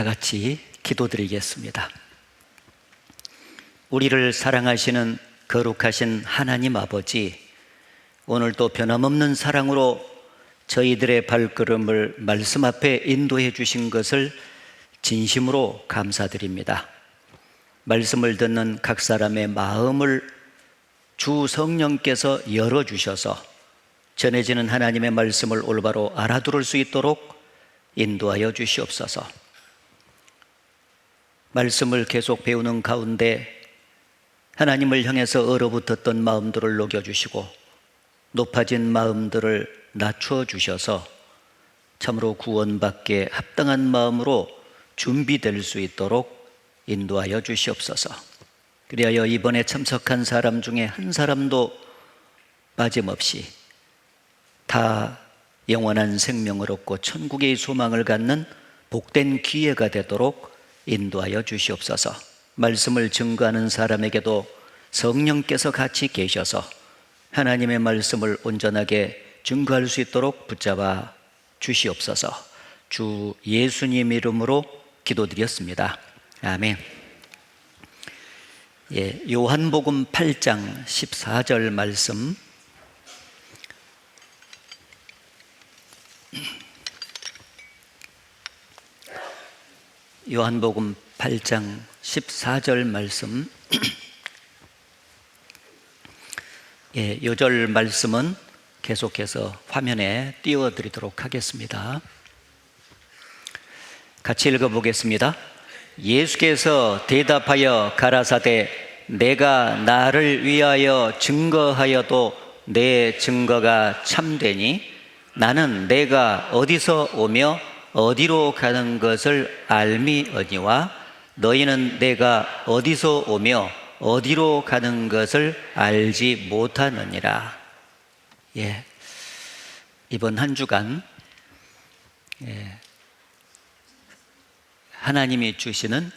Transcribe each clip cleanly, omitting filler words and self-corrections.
다 같이 기도드리겠습니다. 우리를 사랑하시는 거룩하신 하나님 아버지, 오늘도 변함없는 사랑으로 저희들의 발걸음을 말씀 앞에 인도해 주신 것을 진심으로 감사드립니다. 말씀을 듣는 각 사람의 마음을 주 성령께서 열어주셔서 전해지는 하나님의 말씀을 올바로 알아들을 수 있도록 인도하여 주시옵소서. 말씀을 계속 배우는 가운데 하나님을 향해서 얼어붙었던 마음들을 녹여주시고 높아진 마음들을 낮춰 주셔서 참으로 구원받기에 합당한 마음으로 준비될 수 있도록 인도하여 주시옵소서. 그리하여 이번에 참석한 사람 중에 한 사람도 빠짐없이 다 영원한 생명을 얻고 천국의 소망을 갖는 복된 기회가 되도록 인도하여 주시옵소서. 말씀을 증거하는 사람에게도 성령께서 같이 계셔서 하나님의 말씀을 온전하게 증거할 수 있도록 붙잡아 주시옵소서. 주 예수님 이름으로 기도드렸습니다. 아멘. 요한복음 8장 14절 말씀, 요한복음 8장 14절 말씀, 요절 말씀은 계속해서 화면에 띄워드리도록 하겠습니다. 같이 읽어보겠습니다. 예수께서 대답하여 가라사대 내가 나를 위하여 증거하여도 내 증거가 참되니 나는 내가 어디서 오며 어디로 가는 것을 알미어니와 너희는 내가 어디서 오며 어디로 가는 것을 알지 못하느니라. 이번 한 주간 하나님이 주시는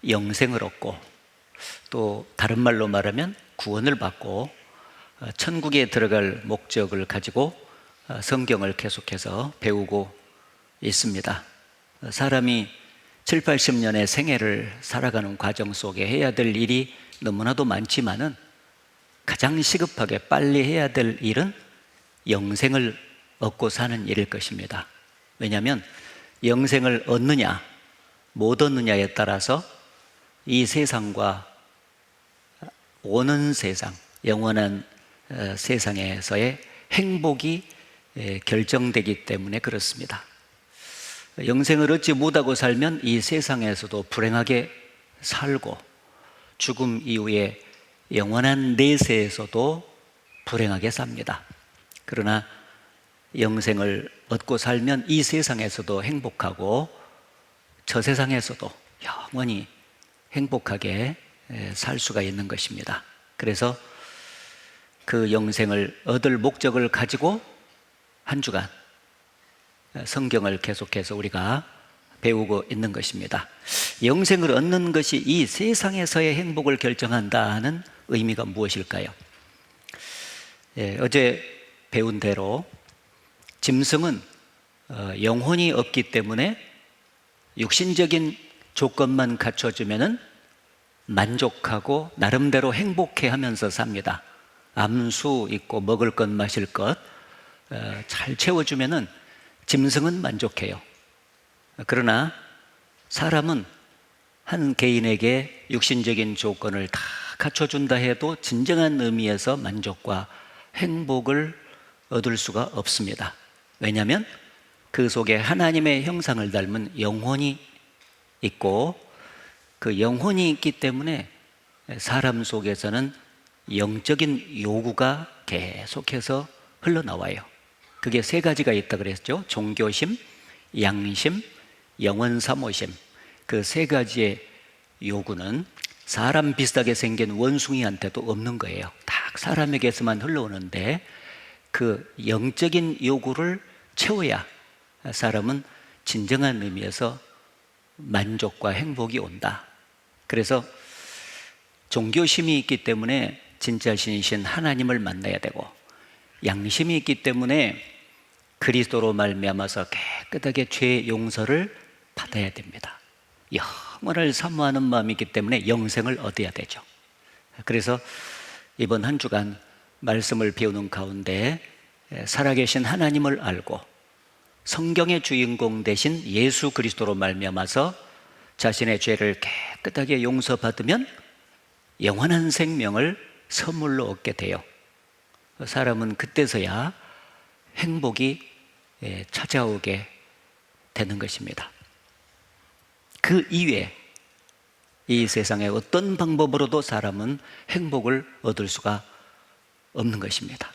영생을 얻고 또 다른 말로 말하면 구원을 받고 천국에 들어갈 목적을 가지고 성경을 계속해서 배우고 있습니다. 사람이 7, 80년의 생애를 살아가는 과정 속에 해야 될 일이 너무나도 많지만은 가장 시급하게 빨리 해야 될 일은 영생을 얻고 사는 일일 것입니다. 왜냐하면 영생을 얻느냐 못 얻느냐에 따라서 이 세상과 오는 세상, 영원한 세상에서의 행복이 결정되기 때문에 그렇습니다. 영생을 얻지 못하고 살면 이 세상에서도 불행하게 살고 죽음 이후에 영원한 내세에서도 불행하게 삽니다. 그러나 영생을 얻고 살면 이 세상에서도 행복하고 저 세상에서도 영원히 행복하게 살 수가 있는 것입니다. 그래서 그 영생을 얻을 목적을 가지고 한 주간 성경을 계속해서 우리가 배우고 있는 것입니다. 영생을 얻는 것이 이 세상에서의 행복을 결정한다는 의미가 무엇일까요? 어제 배운 대로 짐승은 영혼이 없기 때문에 육신적인 조건만 갖춰주면은 만족하고 나름대로 행복해하면서 삽니다. 암수 있고 먹을 것 마실 것 잘 채워주면은 짐승은 만족해요. 그러나 사람은 한 개인에게 육신적인 조건을 다 갖춰준다 해도 진정한 의미에서 만족과 행복을 얻을 수가 없습니다. 왜냐하면 그 속에 하나님의 형상을 닮은 영혼이 있고 그 영혼이 있기 때문에 사람 속에서는 영적인 요구가 계속해서 흘러나와요. 그게 세 가지가 있다 그랬죠. 종교심, 양심, 영원 사모심. 그 세 가지의 요구는 사람 비슷하게 생긴 원숭이한테도 없는 거예요. 딱 사람에게서만 흘러오는데 그 영적인 요구를 채워야 사람은 진정한 의미에서 만족과 행복이 온다. 그래서 종교심이 있기 때문에 진짜 신이신 하나님을 만나야 되고, 양심이 있기 때문에 그리스도로 말미암아서 깨끗하게 죄의 용서를 받아야 됩니다. 영원을 사모하는 마음이 있기 때문에 영생을 얻어야 되죠. 그래서 이번 한 주간 말씀을 배우는 가운데 살아계신 하나님을 알고 성경의 주인공 되신 예수 그리스도로 말미암아서 자신의 죄를 깨끗하게 용서받으면 영원한 생명을 선물로 얻게 돼요. 사람은 그때서야 행복이 찾아오게 되는 것입니다. 그 이외에 이 세상의 어떤 방법으로도 사람은 행복을 얻을 수가 없는 것입니다.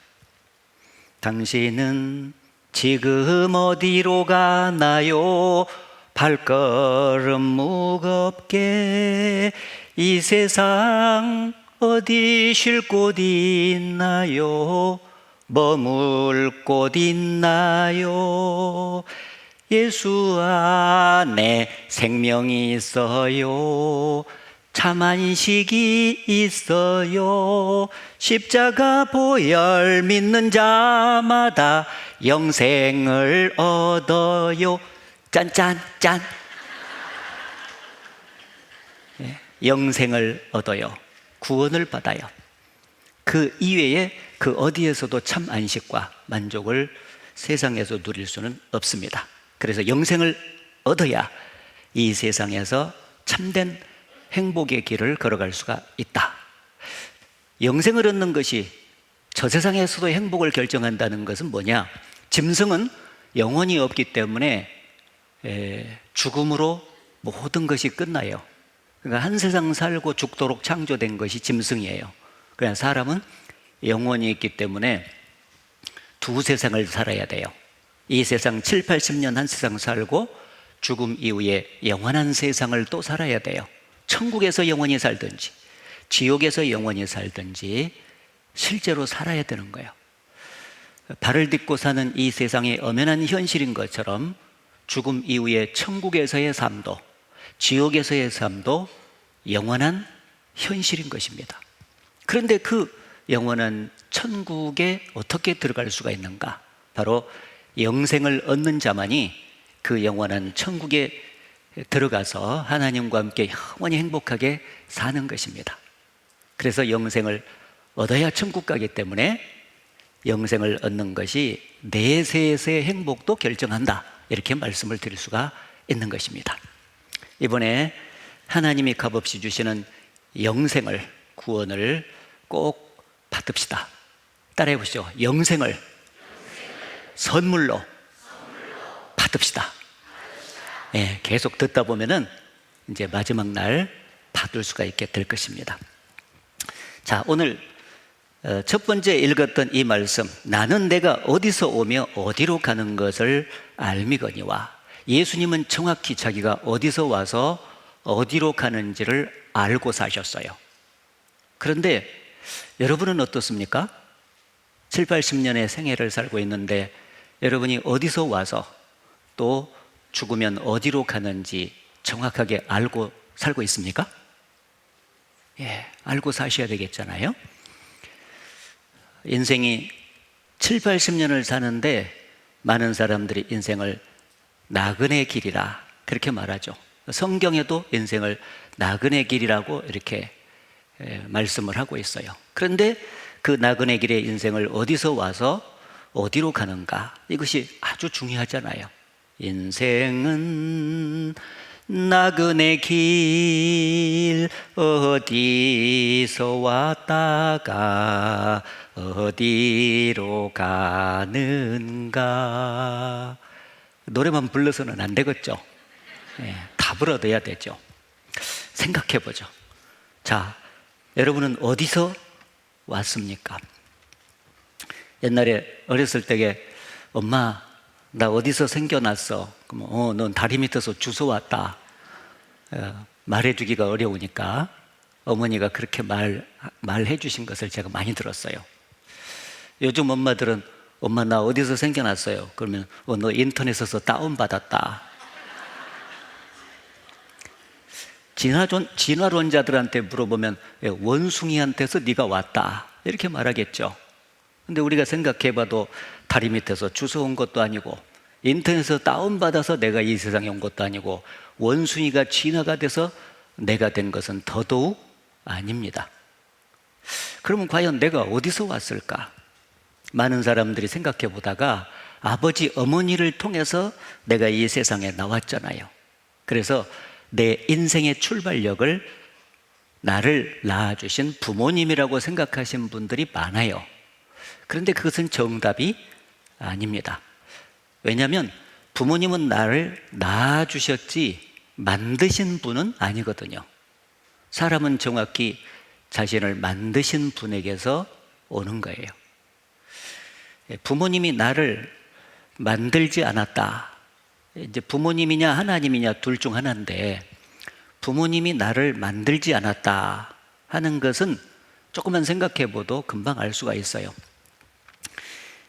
당신은 지금 어디로 가나요? 발걸음 무겁게 이 세상 어디 쉴 곳 있나요? 머물 곳 있나요? 예수 안에 생명이 있어요. 참 안식이 있어요. 십자가 보혈 믿는 자마다 영생을 얻어요. 짠짠짠. 영생을 얻어요. 구원을 받아요. 그 이외에 그 어디에서도 참 안식과 만족을 세상에서 누릴 수는 없습니다. 그래서 영생을 얻어야 이 세상에서 참된 행복의 길을 걸어갈 수가 있다. 영생을 얻는 것이 저 세상에서도 행복을 결정한다는 것은 뭐냐? 짐승은 영혼이 없기 때문에 죽음으로 모든 것이 끝나요. 그러니까 한 세상 살고 죽도록 창조된 것이 짐승이에요. 그러나 사람은 영혼이 있기 때문에 두 세상을 살아야 돼요. 이 세상 7, 80년 한 세상 살고 죽음 이후에 영원한 세상을 또 살아야 돼요. 천국에서 영원히 살든지 지옥에서 영원히 살든지 실제로 살아야 되는 거예요. 발을 딛고 사는 이 세상의 엄연한 현실인 것처럼 죽음 이후에 천국에서의 삶도 지옥에서의 삶도 영원한 현실인 것입니다. 그런데 그 영원한 천국에 어떻게 들어갈 수가 있는가? 바로 영생을 얻는 자만이 그 영원한 천국에 들어가서 하나님과 함께 영원히 행복하게 사는 것입니다. 그래서 영생을 얻어야 천국 가기 때문에 영생을 얻는 것이 내세에서의 행복도 결정한다, 이렇게 말씀을 드릴 수가 있는 것입니다. 이번에 하나님이 값없이 주시는 영생을, 구원을 꼭 받읍시다. 따라해 보시죠. 영생을 선물로 받읍시다. 네, 계속 듣다 보면은 이제 마지막 날 받을 수가 있게 될 것입니다. 자, 오늘 첫 번째 읽었던 이 말씀, 나는 내가 어디서 오며 어디로 가는 것을 알미거니와, 예수님은 정확히 자기가 어디서 와서 어디로 가는지를 알고 사셨어요. 그런데 여러분은 어떻습니까? 7, 80년의 생애를 살고 있는데 여러분이 어디서 와서 또 죽으면 어디로 가는지 정확하게 알고 살고 있습니까? 예, 알고 사셔야 되겠잖아요. 인생이 7, 80년을 사는데 많은 사람들이 인생을 나그네 길이라 그렇게 말하죠. 성경에도 인생을 나그네 길이라고 이렇게 말씀을 하고 있어요. 그런데 그 나그네 길의 인생을 어디서 와서 어디로 가는가, 이것이 아주 중요하잖아요. 인생은 나그네 길, 어디서 왔다가 어디로 가는가. 노래만 불러서는 안 되겠죠. 답을 얻어야 되죠. 생각해 보죠. 자, 여러분은 어디서 왔습니까? 옛날에 어렸을 때에 엄마, 나 어디서 생겨났어? 그러면 넌 다리 밑에서 주워 왔다. 말해주기가 어려우니까 어머니가 그렇게 말해 주신 것을 제가 많이 들었어요. 요즘 엄마들은 엄마 나 어디서 생겨났어요? 그러면 너 인터넷에서 다운받았다. 진화론자들한테 물어보면 원숭이한테서 네가 왔다, 이렇게 말하겠죠. 근데 우리가 생각해봐도 다리 밑에서 주워온 것도 아니고 인터넷에서 다운받아서 내가 이 세상에 온 것도 아니고 원숭이가 진화가 돼서 내가 된 것은 더더욱 아닙니다. 그러면 과연 내가 어디서 왔을까? 많은 사람들이 생각해 보다가 아버지, 어머니를 통해서 내가 이 세상에 나왔잖아요. 그래서 내 인생의 출발력을 나를 낳아주신 부모님이라고 생각하시는 분들이 많아요. 그런데 그것은 정답이 아닙니다. 왜냐하면 부모님은 나를 낳아주셨지 만드신 분은 아니거든요. 사람은 정확히 자신을 만드신 분에게서 오는 거예요. 부모님이 나를 만들지 않았다. 이제 부모님이냐 하나님이냐 둘 중 하나인데, 부모님이 나를 만들지 않았다 하는 것은 조금만 생각해 봐도 금방 알 수가 있어요.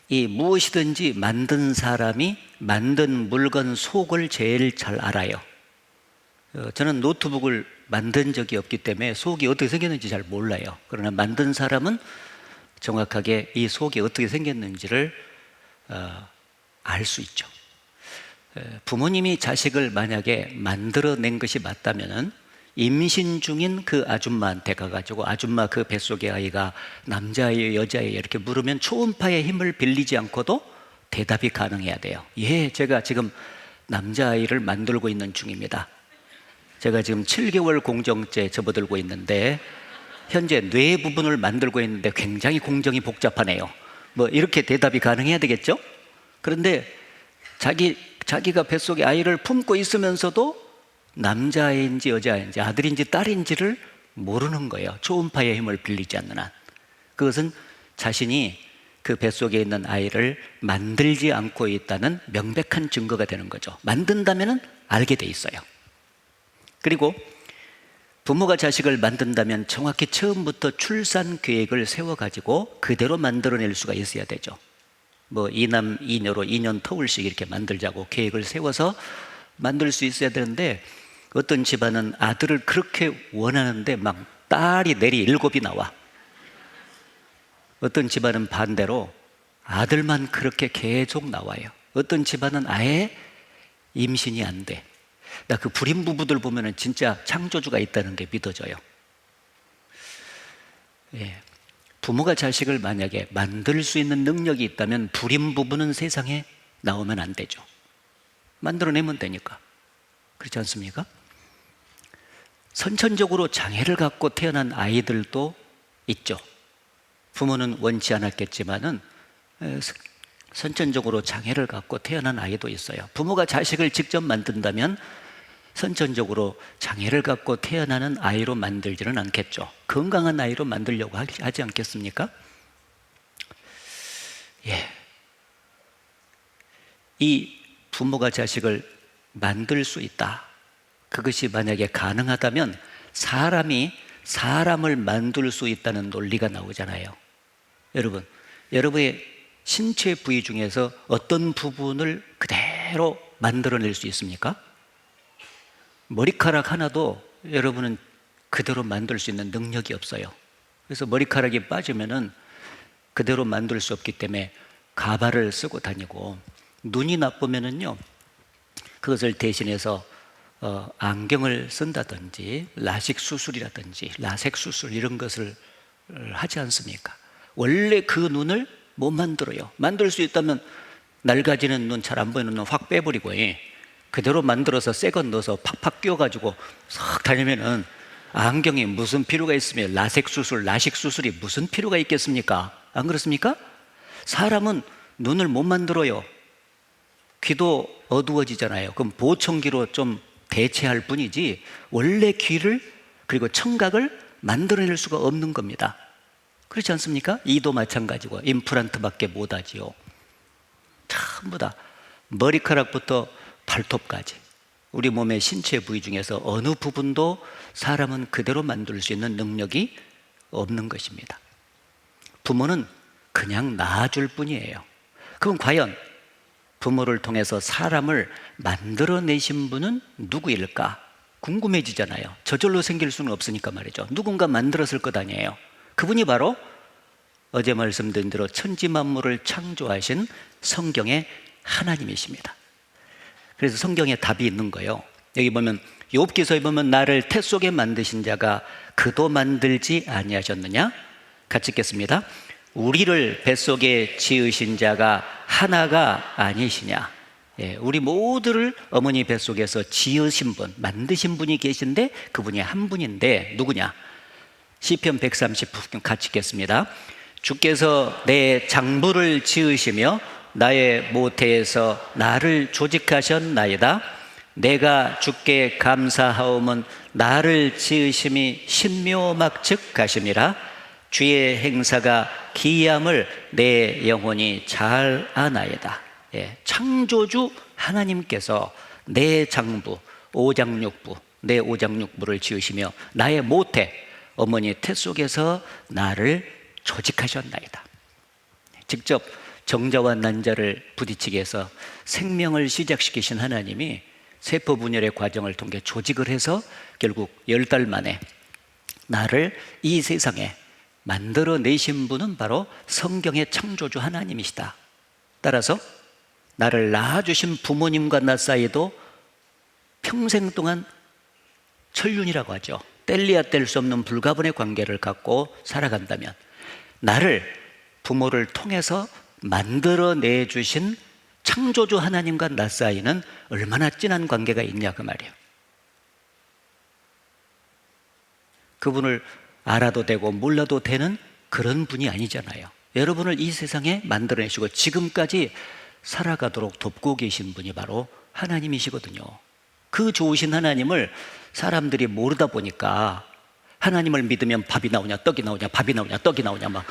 이 무엇이든지 만든 사람이 만든 물건 속을 제일 잘 알아요. 저는 노트북을 만든 적이 없기 때문에 속이 어떻게 생겼는지 잘 몰라요. 그러나 만든 사람은 정확하게 이 속이 어떻게 생겼는지를 알 수 있죠. 부모님이 자식을 만약에 만들어낸 것이 맞다면 임신 중인 그 아줌마한테 가가지고, 아줌마 그 뱃속의 아이가 남자아이예요 여자아이예요 이렇게 물으면 초음파의 힘을 빌리지 않고도 대답이 가능해야 돼요. 예, 제가 지금 남자아이를 만들고 있는 중입니다. 제가 지금 7개월 공정째 접어들고 있는데 현재 뇌 부분을 만들고 있는데 굉장히 공정이 복잡하네요. 뭐 이렇게 대답이 가능해야 되겠죠? 그런데 자기가 뱃속에 아이를 품고 있으면서도 남자아이인지 여자아이인지 아들인지 딸인지를 모르는 거예요. 초음파의 힘을 빌리지 않는 한. 그것은 자신이 그 뱃속에 있는 아이를 만들지 않고 있다는 명백한 증거가 되는 거죠. 만든다면 알게 돼 있어요. 그리고 부모가 자식을 만든다면 정확히 처음부터 출산 계획을 세워가지고 그대로 만들어낼 수가 있어야 되죠. 뭐 이남 이녀로 2년 터울씩 이렇게 만들자고 계획을 세워서 만들 수 있어야 되는데, 어떤 집안은 아들을 그렇게 원하는데 막 딸이 내리 7이 나와. 어떤 집안은 반대로 아들만 그렇게 계속 나와요. 어떤 집안은 아예 임신이 안 돼. 나 그 불임 부부들 보면은 진짜 창조주가 있다는 게 믿어져요. 예. 부모가 자식을 만약에 만들 수 있는 능력이 있다면 불임 부부는 세상에 나오면 안 되죠. 만들어내면 되니까. 그렇지 않습니까? 선천적으로 장애를 갖고 태어난 아이들도 있죠. 부모는 원치 않았겠지만은 선천적으로 장애를 갖고 태어난 아이도 있어요. 부모가 자식을 직접 만든다면 선천적으로 장애를 갖고 태어나는 아이로 만들지는 않겠죠. 건강한 아이로 만들려고 하지 않겠습니까? 예. 이 부모가 자식을 만들 수 있다. 그것이 만약에 가능하다면 사람이 사람을 만들 수 있다는 논리가 나오잖아요. 여러분, 여러분의 신체 부위 중에서 어떤 부분을 그대로 만들어낼 수 있습니까? 머리카락 하나도 여러분은 그대로 만들 수 있는 능력이 없어요. 그래서 머리카락이 빠지면은 그대로 만들 수 없기 때문에 가발을 쓰고 다니고, 눈이 나쁘면은요 그것을 대신해서 안경을 쓴다든지 라식 수술이라든지 라섹 수술 이런 것을 하지 않습니까? 원래 그 눈을 못 만들어요. 만들 수 있다면 낡아지는 눈, 잘 안 보이는 눈 확 빼버리고 그대로 만들어서 새 것 넣어서 팍팍 끼워가지고 싹 다니면은 안경이 무슨 필요가 있으며 라섹 수술, 라식 수술이 무슨 필요가 있겠습니까? 안 그렇습니까? 사람은 눈을 못 만들어요. 귀도 어두워지잖아요. 그럼 보청기로 좀 대체할 뿐이지 원래 귀를 그리고 청각을 만들어낼 수가 없는 겁니다. 그렇지 않습니까? 이도 마찬가지고 임플란트밖에 못하지요. 전부 다 머리카락부터 발톱까지 우리 몸의 신체 부위 중에서 어느 부분도 사람은 그대로 만들 수 있는 능력이 없는 것입니다. 부모는 그냥 낳아줄 뿐이에요. 그럼 과연 부모를 통해서 사람을 만들어내신 분은 누구일까? 궁금해지잖아요. 저절로 생길 수는 없으니까 말이죠. 누군가 만들었을 것 아니에요. 그분이 바로 어제 말씀드린 대로 천지 만물을 창조하신 성경의 하나님이십니다. 그래서 성경에 답이 있는 거예요. 여기 보면 욥기서에 보면 나를 태 속에 만드신 자가 그도 만들지 아니하셨느냐? 같이 읽겠습니다. 우리를 뱃속에 지으신 자가 하나가 아니시냐? 예, 우리 모두를 어머니 뱃속에서 지으신 분, 만드신 분이 계신데 그분이 한 분인데 누구냐? 시편 139편 같이 읽겠습니다. 주께서 내 장부를 지으시며 나의 모태에서 나를 조직하셨나이다. 내가 주께 감사하오면 나를 지으심이 신묘막측하심이라. 주의 행사가 기이함을 내 영혼이 잘 아나이다. 예, 창조주 하나님께서 내 장부 오장육부, 내 오장육부를 지으시며 나의 모태 어머니 태 속에서 나를 조직하셨나이다. 직접 정자와 난자를 부딪히게 해서 생명을 시작시키신 하나님이 세포 분열의 과정을 통해 조직을 해서 결국 10달 만에 나를 이 세상에 만들어내신 분은 바로 성경의 창조주 하나님이시다. 따라서 나를 낳아주신 부모님과 나 사이도 평생 동안 천륜이라고 하죠. 뗄래야 뗄 수 없는 불가분의 관계를 갖고 살아간다면 나를 부모를 통해서 만들어내주신 창조주 하나님과 나 사이는 얼마나 진한 관계가 있냐 그 말이에요. 그분을 알아도 되고 몰라도 되는 그런 분이 아니잖아요. 여러분을 이 세상에 만들어내시고 지금까지 살아가도록 돕고 계신 분이 바로 하나님이시거든요. 그 좋으신 하나님을 사람들이 모르다 보니까 하나님을 믿으면 밥이 나오냐 떡이 나오냐 밥이 나오냐 떡이 나오냐 막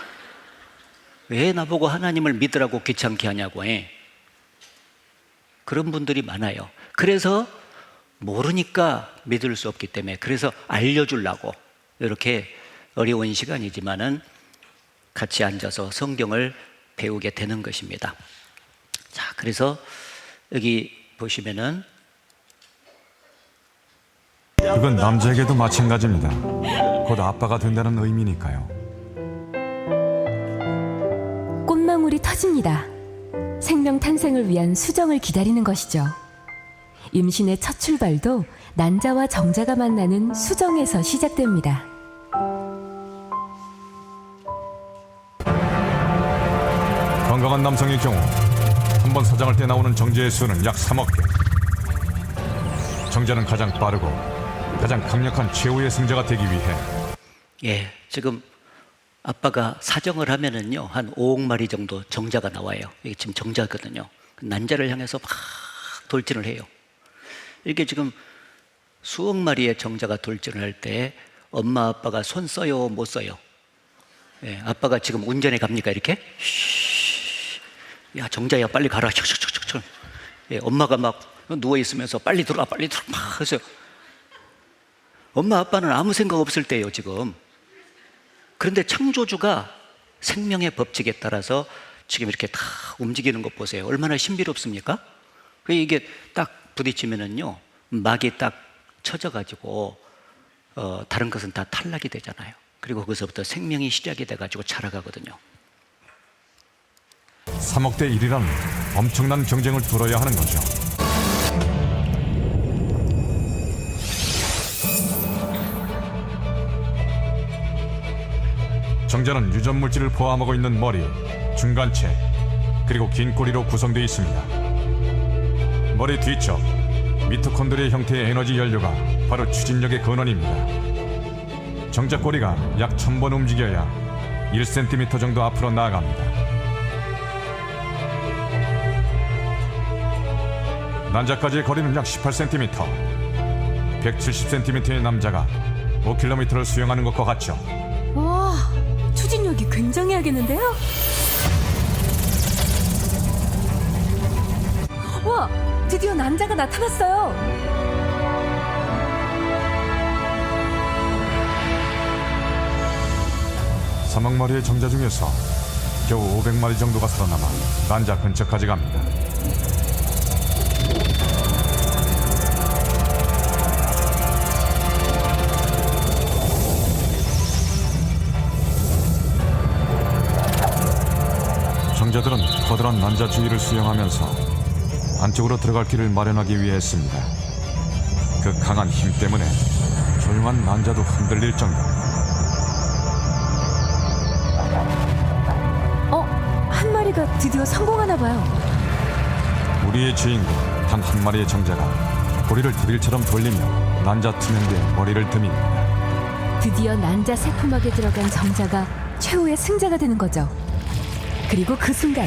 왜 나보고 하나님을 믿으라고 귀찮게 하냐고 해. 그런 분들이 많아요. 그래서 모르니까 믿을 수 없기 때문에 그래서 알려주려고 이렇게 어려운 시간이지만은 같이 앉아서 성경을 배우게 되는 것입니다. 자, 그래서 여기 보시면은 그건 남자에게도 마찬가지입니다. 곧 아빠가 된다는 의미니까요. 꽃망울이 터집니다. 생명 탄생을 위한 수정을 기다리는 것이죠. 임신의 첫 출발도 난자와 정자가 만나는 수정에서 시작됩니다. 건강한 남성의 경우 한 번 사장할 때 나오는 정제의 수는 약 3억 개. 정자는 가장 빠르고 가장 강력한 최후의 승자가 되기 위해 예, 지금 아빠가 사정을 하면은요 한 5억 마리 정도 정자가 나와요. 이게 지금 정자거든요. 난자를 향해서 막 돌진을 해요. 이게 지금 수억 마리의 정자가 돌진을 할 때 엄마 아빠가 손 써요 못 써요? 예, 아빠가 지금 운전해 갑니까 이렇게? 야 정자야 빨리 가라. 예, 엄마가 막 누워 있으면서 빨리 들어와 빨리 들어와 막 해서 엄마 아빠는 아무 생각 없을 때예요 지금. 그런데 창조주가 생명의 법칙에 따라서 지금 이렇게 다 움직이는 것 보세요. 얼마나 신비롭습니까? 이게 딱 부딪히면은요 막이 딱 쳐져가지고 다른 것은 다 탈락이 되잖아요. 그리고 거기서부터 생명이 시작이 돼가지고 자라가거든요. 3억 대 1이라는 엄청난 경쟁을 뚫어야 하는 거죠. 정자는 유전 물질을 포함하고 있는 머리, 중간체, 그리고 긴 꼬리로 구성되어 있습니다. 머리 뒤쪽, 미토콘드리아 형태의 에너지 연료가 바로 추진력의 근원입니다. 정자 꼬리가 약 1000번 움직여야 1cm 정도 앞으로 나아갑니다. 난자까지의 거리는 약 18cm. 170cm의 남자가 5km를 수영하는 것과 같죠. 와, 추진력이 굉장해야겠는데요? 와, 드디어 난자가 나타났어요. 사막 마리의 정자 중에서 겨우 500마리 정도가 살아남아 난자 근처까지 갑니다. 정자들은 커다란 난자 주위를 수영하면서 안쪽으로 들어갈 길을 마련하기 위해 했습니다. 그 강한 힘 때문에 조용한 난자도 흔들릴 정도입니다. 한 마리가 드디어 성공하나 봐요. 우리의 주인공 단 한 마리의 정자가 고리를 드릴처럼 돌리며 난자 투명대에 머리를 듭니다. 드디어 난자 세포막에 들어간 정자가 최후의 승자가 되는 거죠. 그리고 그 순간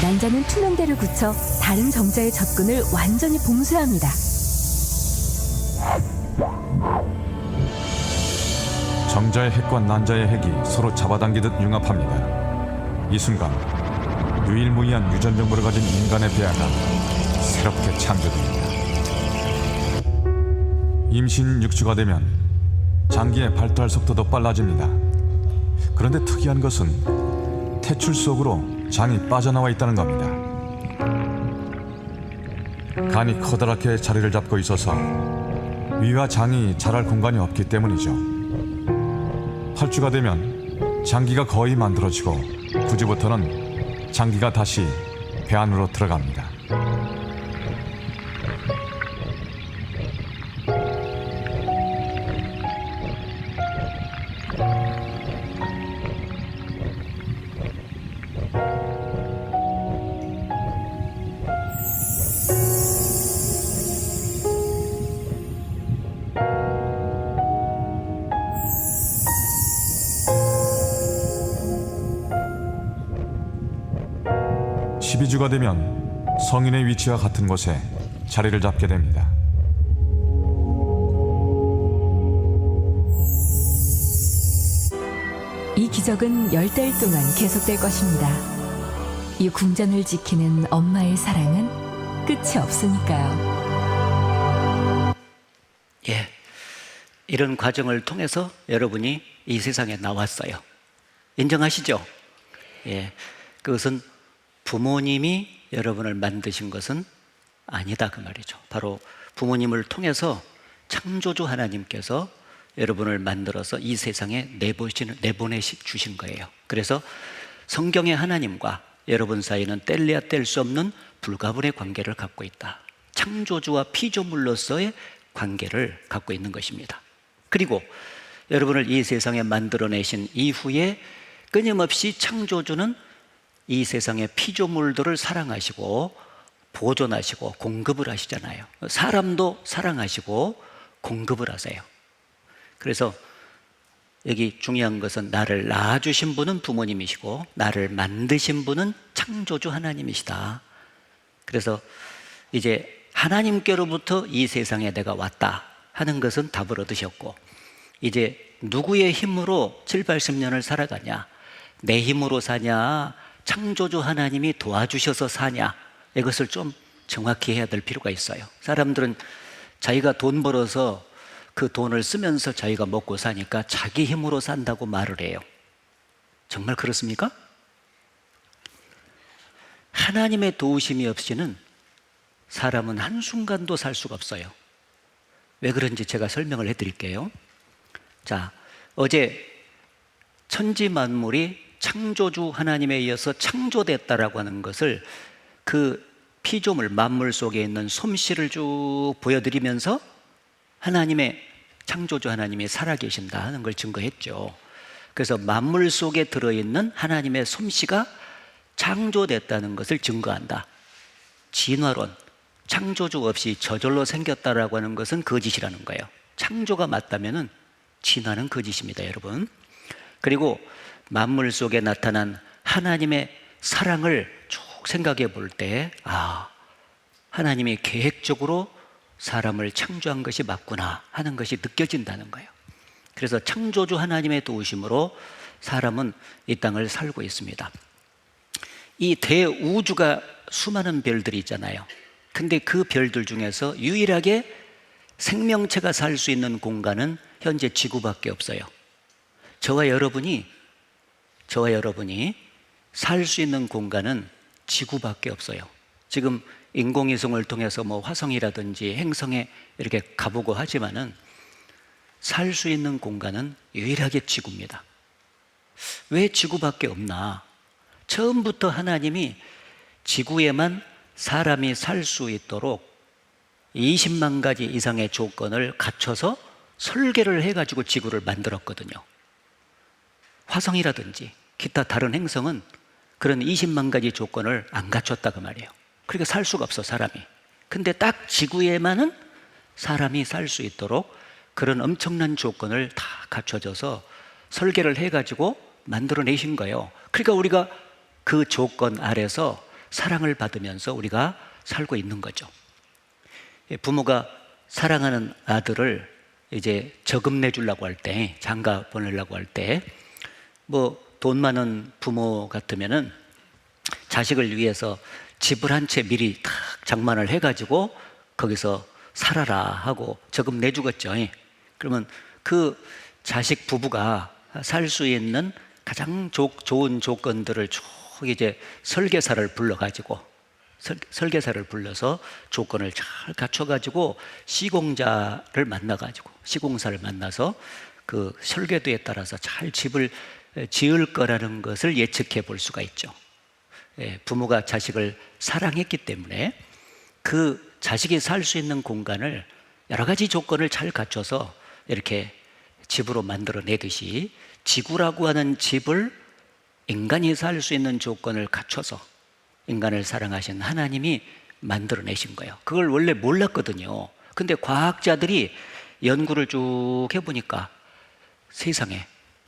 난자는 투명대를 굳혀 다른 정자의 접근을 완전히 봉쇄합니다. 정자의 핵과 난자의 핵이 서로 잡아당기듯 융합합니다. 이 순간 유일무이한 유전정보를 가진 인간의 배아가 새롭게 창조됩니다. 임신 6주가 되면 장기의 발달 속도도 빨라집니다. 그런데 특이한 것은 태출 속으로 장이 빠져나와 있다는 겁니다. 간이 커다랗게 자리를 잡고 있어서 위와 장이 자랄 공간이 없기 때문이죠. 8주가 되면 장기가 거의 만들어지고 9주부터는 장기가 다시 배 안으로 들어갑니다. (12주가) 되면 성인의 위치와 같은 곳에 자리를 잡게 됩니다. 이 기적은 10달 동안 계속될 것입니다. 이 궁전을 지키는 엄마의 사랑은 끝이 없으니까요. 예, 이런 과정을 통해서 여러분이 이 세상에 나왔어요. 인정하시죠? 예, 그것은 부모님이 여러분을 만드신 것은 아니다 그 말이죠. 바로 부모님을 통해서 창조주 하나님께서 여러분을 만들어서 이 세상에 내보내 주신 거예요. 그래서 성경의 하나님과 여러분 사이는 뗄래야 뗄 수 없는 불가분의 관계를 갖고 있다. 창조주와 피조물로서의 관계를 갖고 있는 것입니다. 그리고 여러분을 이 세상에 만들어내신 이후에 끊임없이 창조주는 이 세상의 피조물들을 사랑하시고 보존하시고 공급을 하시잖아요. 사람도 사랑하시고 공급을 하세요. 그래서 여기 중요한 것은 나를 낳아주신 분은 부모님이시고 나를 만드신 분은 창조주 하나님이시다. 그래서 이제 하나님께로부터 이 세상에 내가 왔다 하는 것은 답을 얻으셨고, 이제 누구의 힘으로 7, 80년을 살아가냐, 내 힘으로 사냐, 창조주 하나님이 도와주셔서 사냐, 이것을 좀 정확히 해야 될 필요가 있어요. 사람들은 자기가 돈 벌어서 그 돈을 쓰면서 자기가 먹고 사니까 자기 힘으로 산다고 말을 해요. 정말 그렇습니까? 하나님의 도우심이 없이는 사람은 한순간도 살 수가 없어요. 왜 그런지 제가 설명을 해드릴게요. 자, 어제 천지 만물이 창조주 하나님에 의해서 창조됐다라고 하는 것을 그 피조물 만물 속에 있는 솜씨를 쭉 보여드리면서 하나님의 창조주 하나님이 살아계신다 하는 걸 증거했죠. 그래서 만물 속에 들어있는 하나님의 솜씨가 창조됐다는 것을 증거한다. 진화론, 창조주 없이 저절로 생겼다라고 하는 것은 거짓이라는 거예요. 창조가 맞다면은 진화는 거짓입니다, 여러분. 그리고 만물 속에 나타난 하나님의 사랑을 쭉 생각해 볼 때, 하나님이 계획적으로 사람을 창조한 것이 맞구나 하는 것이 느껴진다는 거예요. 그래서 창조주 하나님의 도우심으로 사람은 이 땅을 살고 있습니다. 이 대우주가 수많은 별들이 있잖아요. 근데 그 별들 중에서 유일하게 생명체가 살 수 있는 공간은 현재 지구밖에 없어요. 저와 여러분이 살 수 있는 공간은 지구밖에 없어요. 지금 인공위성을 통해서 뭐 화성이라든지 행성에 이렇게 가보고 하지만은 살 수 있는 공간은 유일하게 지구입니다. 왜 지구밖에 없나? 처음부터 하나님이 지구에만 사람이 살 수 있도록 20만 가지 이상의 조건을 갖춰서 설계를 해가지고 지구를 만들었거든요. 화성이라든지 기타 다른 행성은 그런 20만 가지 조건을 안 갖췄다고 말이에요. 그러니까 살 수가 없어, 사람이. 근데 딱 지구에만은 사람이 살 수 있도록 그런 엄청난 조건을 다 갖춰져서 설계를 해가지고 만들어내신 거예요. 그러니까 우리가 그 조건 아래서 사랑을 받으면서 우리가 살고 있는 거죠. 부모가 사랑하는 아들을 이제 저금 내주려고 할 때, 장가 보내려고 할 때, 뭐 돈 많은 부모 같으면은 자식을 위해서 집을 한 채 미리 탁 장만을 해가지고 거기서 살아라 하고 저금 내주겠죠. 그러면 그 자식 부부가 살 수 있는 가장 좋은 조건들을 쭉 이제 설계사를 불러가지고 설계사를 불러서 조건을 잘 갖춰가지고 시공자를 만나가지고 시공사를 만나서 그 설계도에 따라서 잘 집을 지을 거라는 것을 예측해 볼 수가 있죠. 부모가 자식을 사랑했기 때문에 그 자식이 살 수 있는 공간을 여러 가지 조건을 잘 갖춰서 이렇게 집으로 만들어내듯이 지구라고 하는 집을 인간이 살 수 있는 조건을 갖춰서 인간을 사랑하신 하나님이 만들어내신 거예요. 그걸 원래 몰랐거든요. 근데 과학자들이 연구를 쭉 해보니까 세상에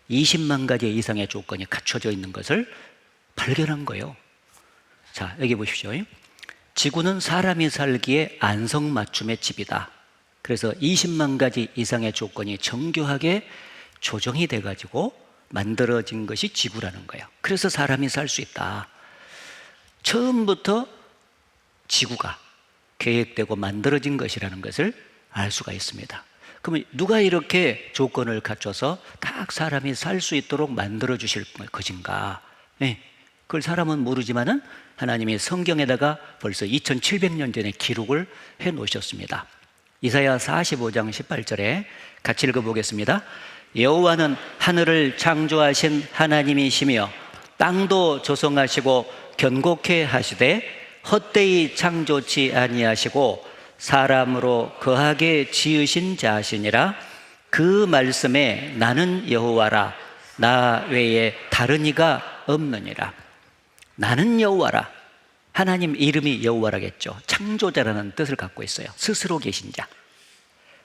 20만 가지 이상의 조건이 갖춰져 있는 것을 발견한 거예요. 자, 여기 보십시오. 지구는 사람이 살기에 안성맞춤의 집이다. 그래서 20만 가지 이상의 조건이 정교하게 조정이 돼가지고 만들어진 것이 지구라는 거예요. 그래서 사람이 살 수 있다. 처음부터 지구가 계획되고 만들어진 것이라는 것을 알 수가 있습니다. 그러면 누가 이렇게 조건을 갖춰서 딱 사람이 살 수 있도록 만들어 주실 것인가? 네, 그걸 사람은 모르지만은 하나님이 성경에다가 벌써 2700년 전에 기록을 해 놓으셨습니다. 이사야 45장 18절에 같이 읽어보겠습니다. 여호와는 하늘을 창조하신 하나님이시며 땅도 조성하시고 견고케 하시되 헛되이 창조치 아니하시고 사람으로 거하게 지으신 자시니라. 그 말씀에 나는 여호와라 나 외에 다른 이가 없느니라. 나는 여호와라. 하나님 이름이 여호와라겠죠. 창조자라는 뜻을 갖고 있어요. 스스로 계신 자.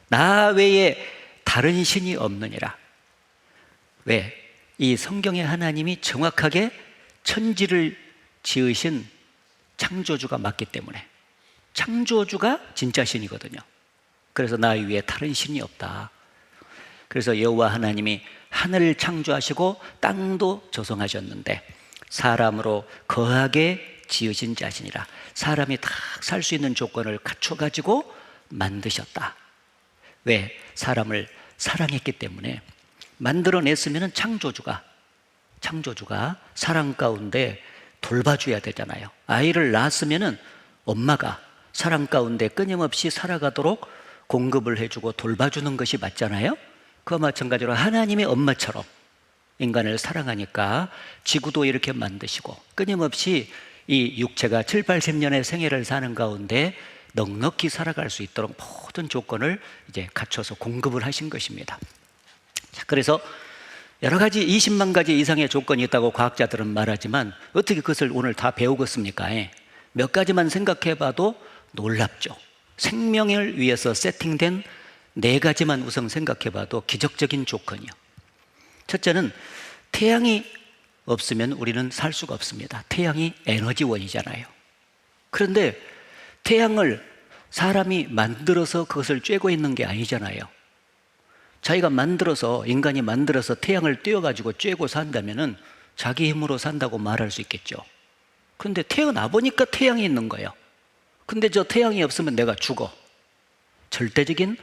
나 외에 다른 신이 없느니라. 왜? 이 성경의 하나님이 정확하게 천지를 지으신 창조주가 맞기 때문에. 창조주가 진짜 신이거든요. 그래서 나 위에 다른 신이 없다. 그래서 여호와 하나님이 하늘을 창조하시고 땅도 조성하셨는데 사람으로 거하게 지으신 자신이라. 사람이 다 살 수 있는 조건을 갖춰가지고 만드셨다. 왜? 사람을 사랑했기 때문에. 만들어냈으면 창조주가 사랑 가운데 돌봐줘야 되잖아요. 아이를 낳았으면 엄마가 사랑 가운데 끊임없이 살아가도록 공급을 해주고 돌봐주는 것이 맞잖아요. 그와 마찬가지로 하나님의 엄마처럼 인간을 사랑하니까 지구도 이렇게 만드시고 끊임없이 이 육체가 7, 80년의 생애를 사는 가운데 넉넉히 살아갈 수 있도록 모든 조건을 이제 갖춰서 공급을 하신 것입니다. 자, 그래서 여러 가지 20만 가지 이상의 조건이 있다고 과학자들은 말하지만 어떻게 그것을 오늘 다 배우겠습니까? 몇 가지만 생각해 봐도 놀랍죠. 생명을 위해서 세팅된 4가지만 우선 생각해 봐도 기적적인 조건이요. 첫째는 태양이 없으면 우리는 살 수가 없습니다. 태양이 에너지원이잖아요. 그런데 태양을 사람이 만들어서 그것을 쬐고 있는 게 아니잖아요. 자기가 만들어서, 인간이 만들어서 태양을 띄워가지고 쬐고 산다면은 자기 힘으로 산다고 말할 수 있겠죠. 그런데 태어나 보니까 태양이 있는 거예요. 근데 저 태양이 없으면 내가 죽어. 절대적인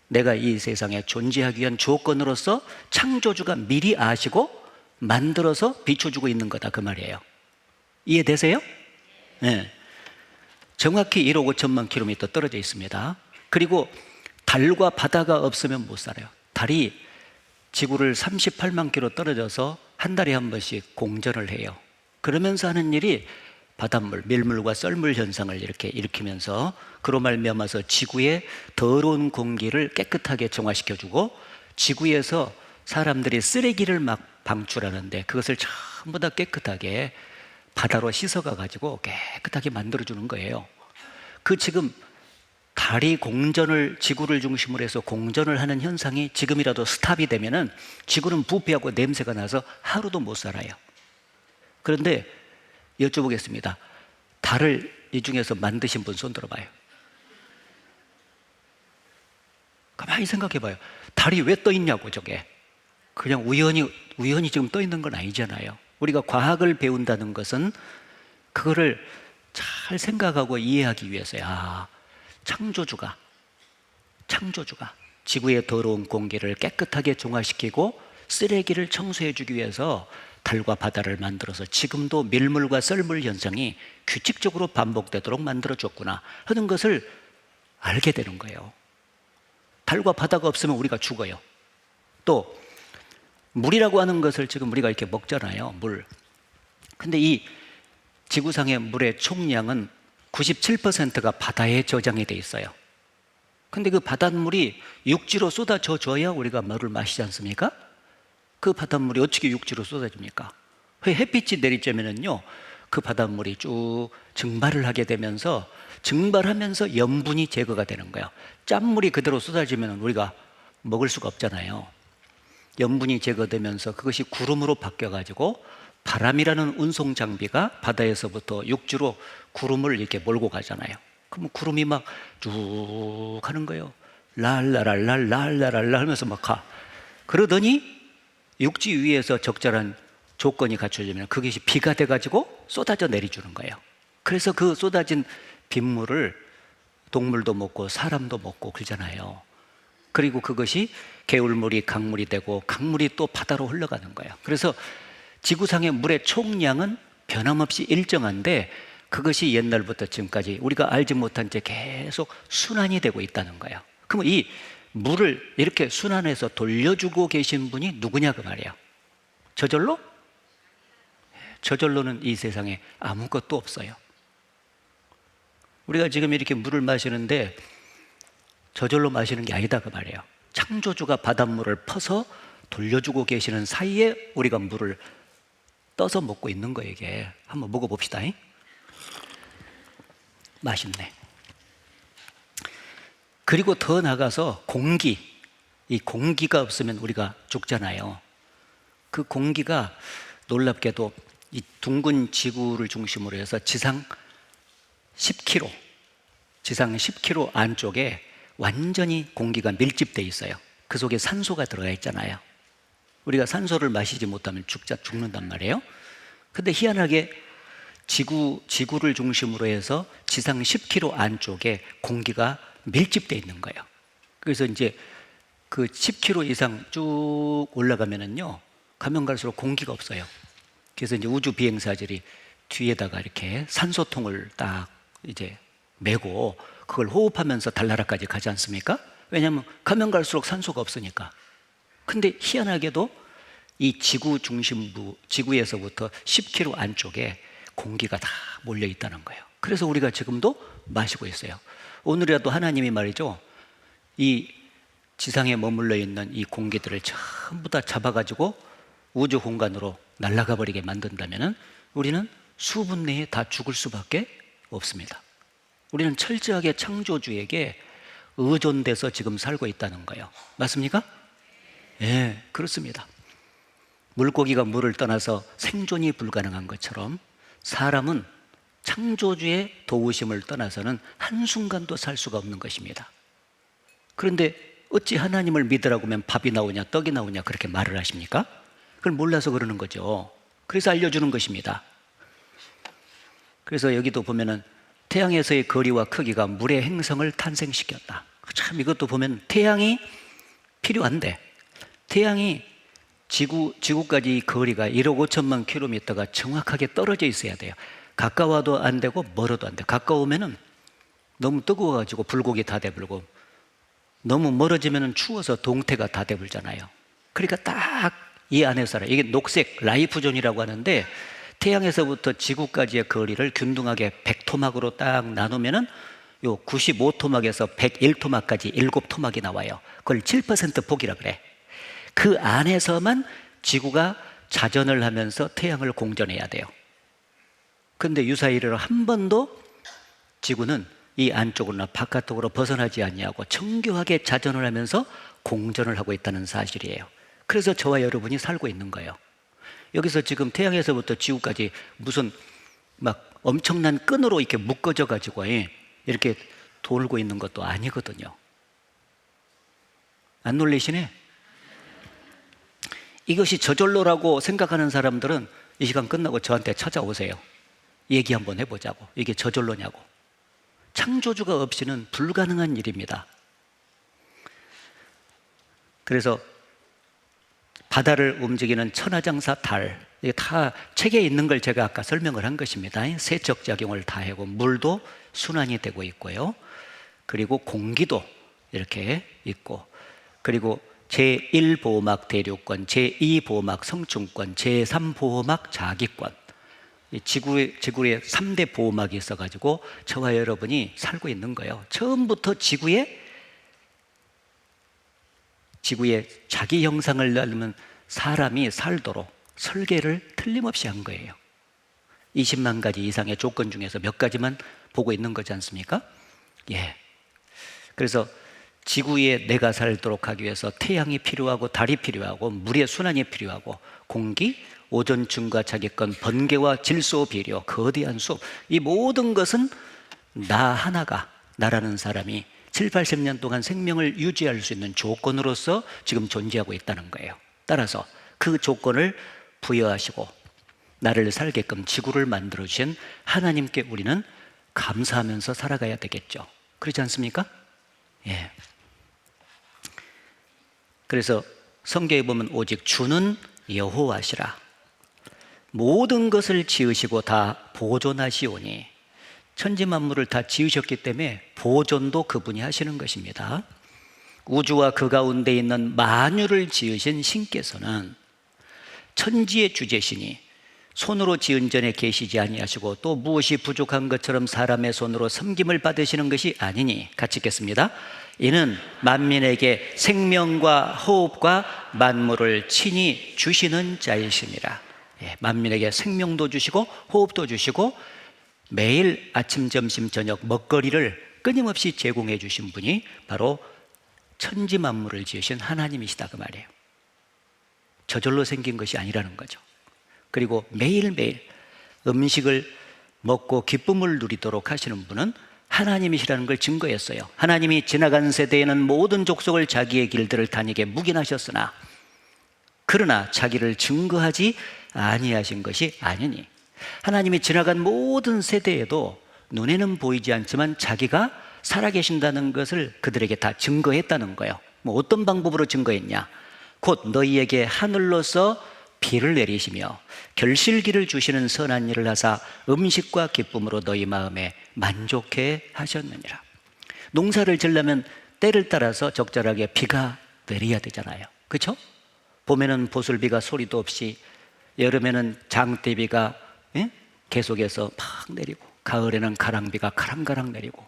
내가 이 세상에 존재하기 위한 조건으로서 창조주가 미리 아시고 만들어서 비춰주고 있는 거다, 그 말이에요. 이해되세요? 네. 정확히 1억 5천만 킬로미터 떨어져 있습니다. 그리고 달과 바다가 없으면 못 살아요. 달이 지구를 38만 킬로 떨어져서 한 달에 한 번씩 공전을 해요. 그러면서 하는 일이 바닷물, 밀물과 썰물 현상을 이렇게 일으키면서 그로 말미암아서 지구의 더러운 공기를 깨끗하게 정화시켜주고 지구에서 사람들이 쓰레기를 막 방출하는데 그것을 전부 다 깨끗하게 바다로 씻어가 가지고 깨끗하게 만들어주는 거예요. 그 지금 달이 공전을 지구를 중심으로 해서 공전을 하는 현상이 지금이라도 스탑이 되면은 지구는 부패하고 냄새가 나서 하루도 못 살아요. 그런데 여쭤보겠습니다. 달을 이 중에서 만드신 분 손 들어봐요. 가만히 생각해 봐요. 달이 왜 떠 있냐고. 저게 그냥 우연히 지금 떠 있는 건 아니잖아요. 우리가 과학을 배운다는 것은 그거를 잘 생각하고 이해하기 위해서야. 창조주가 지구의 더러운 공기를 깨끗하게 정화시키고 쓰레기를 청소해 주기 위해서 달과 바다를 만들어서 지금도 밀물과 썰물 현상이 규칙적으로 반복되도록 만들어줬구나 하는 것을 알게 되는 거예요. 달과 바다가 없으면 우리가 죽어요. 또 물이라고 하는 것을 지금 우리가 이렇게 먹잖아요. 물. 근데 이 지구상의 물의 총량은 97%가 바다에 저장이 돼 있어요. 근데 그 바닷물이 육지로 쏟아져 줘야 우리가 물을 마시지 않습니까? 그 바닷물이 어떻게 육지로 쏟아집니까? 햇빛이 내리쬐면은요, 그 바닷물이 쭉 증발을 하게 되면서 증발하면서 염분이 제거가 되는 거예요. 짠물이 그대로 쏟아지면 우리가 먹을 수가 없잖아요. 염분이 제거되면서 그것이 구름으로 바뀌어가지고 바람이라는 운송 장비가 바다에서부터 육지로 구름을 이렇게 몰고 가잖아요. 그럼 구름이 막 쭉 하는 거예요. 랄라랄랄랄라랄라 하면서 막 가. 그러더니 육지 위에서 적절한 조건이 갖춰지면 그것이 비가 돼가지고 쏟아져 내려주는 거예요. 그래서 그 쏟아진 빗물을 동물도 먹고 사람도 먹고 그러잖아요. 그리고 그것이 개울물이 강물이 되고 강물이 또 바다로 흘러가는 거예요. 그래서 지구상의 물의 총량은 변함없이 일정한데 그것이 옛날부터 지금까지 우리가 알지 못한 채 계속 순환이 되고 있다는 거예요. 그럼 이 물을 이렇게 순환해서 돌려주고 계신 분이 누구냐 그 말이에요. 저절로? 저절로는 이 세상에 아무것도 없어요. 우리가 지금 이렇게 물을 마시는데 저절로 마시는 게 아니다 그 말이에요. 창조주가 바닷물을 퍼서 돌려주고 계시는 사이에 우리가 물을 떠서 먹고 있는 거예요. 이게 한번 먹어봅시다. 맛있네. 그리고 더 나가서 공기, 이 공기가 없으면 우리가 죽잖아요. 그 공기가 놀랍게도 이 둥근 지구를 중심으로 해서 지상 10km 안쪽에 완전히 공기가 밀집되어 있어요. 그 속에 산소가 들어가 있잖아요. 우리가 산소를 마시지 못하면 죽는단 말이에요. 근데 희한하게 지구를 중심으로 해서 지상 10km 안쪽에 공기가 밀집되어 있는 거예요. 그래서 이제 그 10km 이상 쭉 올라가면은요, 가면 갈수록 공기가 없어요. 그래서 이제 우주 비행사들이 뒤에다가 이렇게 산소통을 딱 이제 메고 그걸 호흡하면서 달나라까지 가지 않습니까? 왜냐하면 가면 갈수록 산소가 없으니까. 근데 희한하게도 이 지구 중심부, 지구에서부터 10km 안쪽에 공기가 다 몰려 있다는 거예요. 그래서 우리가 지금도 마시고 있어요. 오늘이라도 하나님이 말이죠, 이 지상에 머물러 있는 이 공기들을 전부 다 잡아가지고 우주 공간으로 날아가 버리게 만든다면은 우리는 수분 내에 다 죽을 수밖에 없습니다. 우리는 철저하게 창조주에게 의존돼서 지금 살고 있다는 거예요. 맞습니까? 예, 그렇습니다. 물고기가 물을 떠나서 생존이 불가능한 것처럼 사람은 창조주의 도우심을 떠나서는 한순간도 살 수가 없는 것입니다. 그런데 어찌 하나님을 믿으라고 하면 밥이 나오냐 떡이 나오냐 그렇게 말을 하십니까? 그걸 몰라서 그러는 거죠. 그래서 알려주는 것입니다. 그래서 여기도 보면은 태양에서의 거리와 크기가 물의 행성을 탄생시켰다. 참 이것도 보면 태양이 필요한데 태양이 지구까지 거리가 1억 5천만 킬로미터가 정확하게 떨어져 있어야 돼요. 가까워도 안 되고 멀어도 안 돼. 가까우면은 너무 뜨거워가지고 불고기 다 돼불고, 너무 멀어지면은 추워서 동태가 다 돼불잖아요. 그러니까 딱 이 안에 살아요. 이게 녹색 라이프존이라고 하는데 태양에서부터 지구까지의 거리를 균등하게 100토막으로 딱 나누면은 요 95토막에서 101토막까지 7토막이 나와요. 그걸 7% 폭이라 그래. 그 안에서만 지구가 자전을 하면서 태양을 공전해야 돼요. 근데 유사일로 한 번도 지구는 이 안쪽으로나 바깥쪽으로 벗어나지 아니하고 정교하게 자전을 하면서 공전을 하고 있다는 사실이에요. 그래서 저와 여러분이 살고 있는 거예요. 여기서 지금 태양에서부터 지구까지 무슨 막 엄청난 끈으로 이렇게 묶어져 가지고 이렇게 돌고 있는 것도 아니거든요. 안 놀리시네? 이것이 저절로라고 생각하는 사람들은 이 시간 끝나고 저한테 찾아오세요. 얘기 한번 해보자고. 이게 저절로냐고. 창조주가 없이는 불가능한 일입니다. 그래서 바다를 움직이는 천하장사 달, 이게 다 책에 있는 걸 제가 아까 설명을 한 것입니다. 세척작용을 다 하고 물도 순환이 되고 있고요. 그리고 공기도 이렇게 있고, 그리고 제1보호막 대륙권, 제2보호막 성충권, 제3보호막 자기권, 지구에 3대 보호막이 있어가지고 저와 여러분이 살고 있는 거예요. 처음부터 지구에 자기 형상을 낳으면 사람이 살도록 설계를 틀림없이 한 거예요. 20만 가지 이상의 조건 중에서 몇 가지만 보고 있는 거지 않습니까? 예. 그래서 지구에 내가 살도록 하기 위해서 태양이 필요하고 달이 필요하고 물의 순환이 필요하고 공기, 오존층과 자기권, 번개와 질소 비료, 거대한 숲, 이 모든 것은 나 하나가, 나라는 사람이 7, 80년 동안 생명을 유지할 수 있는 조건으로서 지금 존재하고 있다는 거예요. 따라서 그 조건을 부여하시고 나를 살게끔 지구를 만들어주신 하나님께 우리는 감사하면서 살아가야 되겠죠. 그렇지 않습니까? 예. 그래서 성경에 보면 오직 주는 여호와시라. 모든 것을 지으시고 다 보존하시오니, 천지 만물을 다 지으셨기 때문에 보존도 그분이 하시는 것입니다. 우주와 그 가운데 있는 만유를 지으신 신께서는 천지의 주제시니 손으로 지은 전에 계시지 아니하시고 또 무엇이 부족한 것처럼 사람의 손으로 섬김을 받으시는 것이 아니니, 같이 읽겠습니다. 이는 만민에게 생명과 호흡과 만물을 친히 주시는 자이심이라. 예, 만민에게 생명도 주시고 호흡도 주시고 매일 아침, 점심, 저녁 먹거리를 끊임없이 제공해 주신 분이 바로 천지 만물을 지으신 하나님이시다, 그 말이에요. 저절로 생긴 것이 아니라는 거죠. 그리고 매일매일 음식을 먹고 기쁨을 누리도록 하시는 분은 하나님이시라는 걸 증거했어요. 하나님이 지나간 세대에는 모든 족속을 자기의 길들을 다니게 묵인하셨으나 그러나 자기를 증거하지 아니하신 것이 아니니, 하나님이 지나간 모든 세대에도 눈에는 보이지 않지만 자기가 살아계신다는 것을 그들에게 다 증거했다는 거예요. 뭐 어떤 방법으로 증거했냐? 곧 너희에게 하늘로서 비를 내리시며 결실기를 주시는 선한 일을 하사 음식과 기쁨으로 너희 마음에 만족해 하셨느니라. 농사를 지으려면 때를 따라서 적절하게 비가 내려야 되잖아요. 그렇죠? 봄에는 보슬비가 소리도 없이, 여름에는 장대비가 계속해서 막 내리고, 가을에는 가랑비가 가랑가랑 내리고,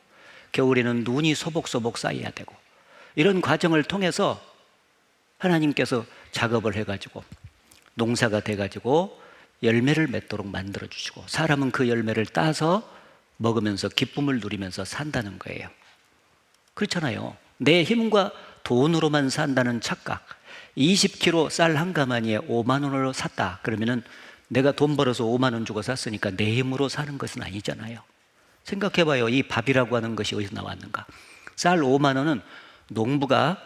겨울에는 눈이 소복소복 쌓여야 되고, 이런 과정을 통해서 하나님께서 작업을 해가지고 농사가 돼가지고 열매를 맺도록 만들어주시고, 사람은 그 열매를 따서 먹으면서 기쁨을 누리면서 산다는 거예요. 그렇잖아요. 내 힘과 돈으로만 산다는 착각. 20kg 쌀 한 가마니에 5만 원으로 샀다 그러면은 내가 돈 벌어서 5만 원 주고 샀으니까 내 힘으로 사는 것은 아니잖아요. 생각해봐요. 이 밥이라고 하는 것이 어디서 나왔는가? 쌀 5만 원은 농부가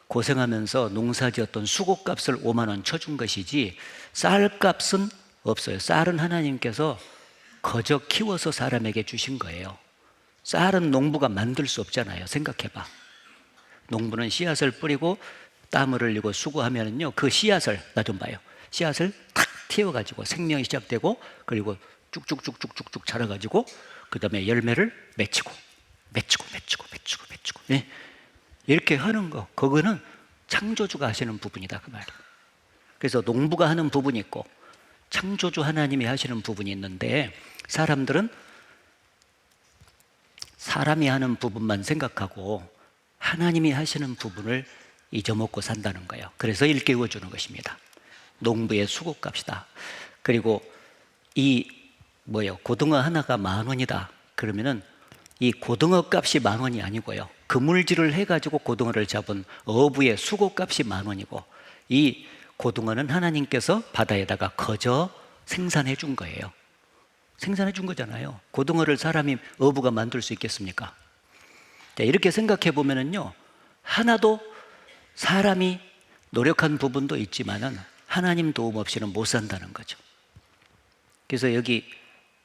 고생하면서 농사지었던 수고값을 5만 원 쳐준 것이지 쌀값은 없어요. 쌀은 하나님께서 거저 키워서 사람에게 주신 거예요. 쌀은 농부가 만들 수 없잖아요. 생각해봐. 농부는 씨앗을 뿌리고 땀을 흘리고 수고하면은요, 그 씨앗을, 나 좀 봐요. 씨앗을 탁 틔워가지고 생명이 시작되고, 그리고 쭉쭉쭉쭉쭉쭉 자라가지고 그 다음에 열매를 맺히고 네. 이렇게 하는 거, 그거는 창조주가 하시는 부분이다, 그 말이에요. 그래서 농부가 하는 부분이 있고 창조주 하나님이 하시는 부분이 있는데 사람들은 사람이 하는 부분만 생각하고 하나님이 하시는 부분을 잊어먹고 산다는 거예요. 그래서 일깨워 주는 것입니다. 농부의 수고값이다. 그리고 고등어 하나가 10,000원이다. 그러면은 이 고등어 값이 10,000원이 아니고요. 그물질을 해가지고 고등어를 잡은 어부의 수고값이 10,000원이고 이 고등어는 하나님께서 바다에다가 거저 생산해 준 거예요. 생산해 준 거잖아요. 고등어를 어부가 만들 수 있겠습니까? 이렇게 생각해 보면은요, 하나도 사람이 노력한 부분도 있지만은 하나님 도움 없이는 못 산다는 거죠. 그래서 여기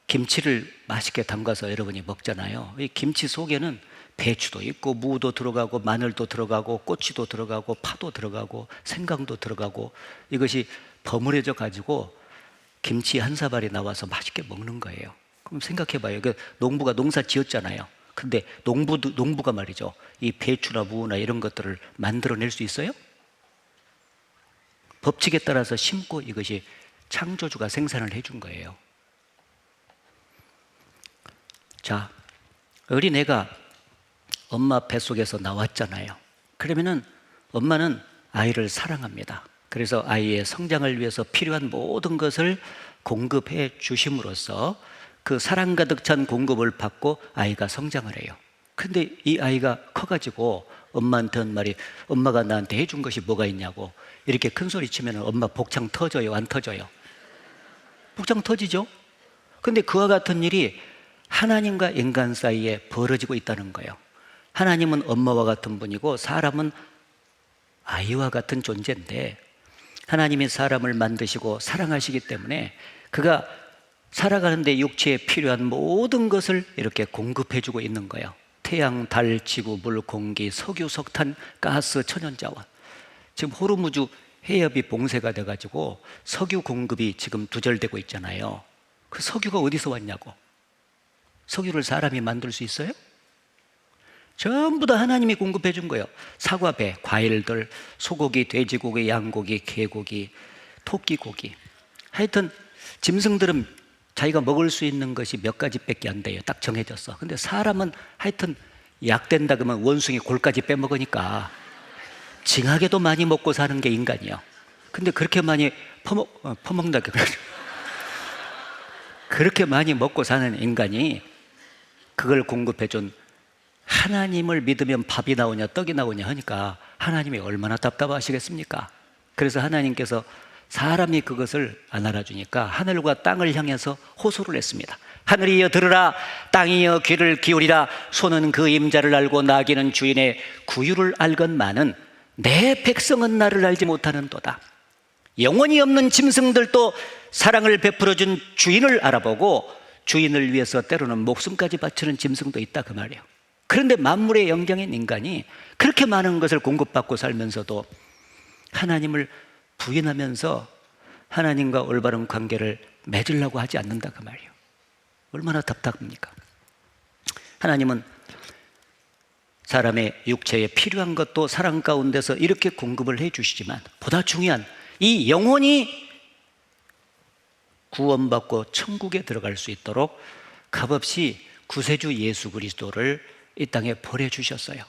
김치를 맛있게 담가서 여러분이 먹잖아요. 이 김치 속에는 배추도 있고 무도 들어가고 마늘도 들어가고 꼬치도 들어가고 파도 들어가고 생강도 들어가고 이것이 버무려져 가지고 김치 한 사발이 나와서 맛있게 먹는 거예요. 그럼 생각해 봐요. 농부가 농사 지었잖아요. 근데 농부가 말이죠, 이 배추나 무나 이런 것들을 만들어낼 수 있어요? 법칙에 따라서 심고 이것이 창조주가 생산을 해준 거예요. 자, 어린애가 엄마 뱃속에서 나왔잖아요. 그러면은 엄마는 아이를 사랑합니다. 그래서 아이의 성장을 위해서 필요한 모든 것을 공급해 주심으로써 그 사랑 가득 찬 공급을 받고 아이가 성장을 해요. 근데 이 아이가 커가지고 엄마한테 한 말이, 엄마가 나한테 해준 것이 뭐가 있냐고 이렇게 큰 소리 치면 엄마 복창 터져요, 안 터져요? 복창 터지죠? 근데 그와 같은 일이 하나님과 인간 사이에 벌어지고 있다는 거예요. 하나님은 엄마와 같은 분이고 사람은 아이와 같은 존재인데 하나님이 사람을 만드시고 사랑하시기 때문에 그가 살아가는데 육체에 필요한 모든 것을 이렇게 공급해주고 있는 거예요. 태양, 달, 지구, 물, 공기, 석유, 석탄, 가스, 천연자원. 지금 호르무즈 해협이 봉쇄가 돼가지고 석유 공급이 지금 두절되고 있잖아요. 그 석유가 어디서 왔냐고. 석유를 사람이 만들 수 있어요? 전부 다 하나님이 공급해 준 거예요. 사과배, 과일들, 소고기, 돼지고기, 양고기, 개고기, 토끼고기. 하여튼 짐승들은 자기가 먹을 수 있는 것이 몇 가지밖에 안 돼요. 딱 정해졌어. 근데 사람은 하여튼 약 된다 그러면 원숭이 골까지 빼먹으니까 징하게도 많이 먹고 사는 게 인간이에요. 근데 그렇게 많이 퍼먹는다 그러죠. 그렇게 많이 먹고 사는 인간이 그걸 공급해 준 하나님을 믿으면 밥이 나오냐 떡이 나오냐 하니까 하나님이 얼마나 답답하시겠습니까? 그래서 하나님께서 사람이 그것을 안 알아주니까 하늘과 땅을 향해서 호소를 했습니다. 하늘이여 들으라, 땅이여 귀를 기울이라. 소는 그 임자를 알고 나귀는 주인의 구유를 알건만은 내 백성은 나를 알지 못하는도다. 영혼이 없는 짐승들도 사랑을 베풀어준 주인을 알아보고 주인을 위해서 때로는 목숨까지 바치는 짐승도 있다 그 말이에요. 그런데 만물의 영장인 인간이 그렇게 많은 것을 공급받고 살면서도 하나님을 부인하면서 하나님과 올바른 관계를 맺으려고 하지 않는다 그 말이에요. 얼마나 답답합니까? 하나님은 사람의 육체에 필요한 것도 사랑 가운데서 이렇게 공급을 해 주시지만 보다 중요한 이 영혼이 구원받고 천국에 들어갈 수 있도록 값없이 구세주 예수 그리스도를 이 땅에 보내주셨어요.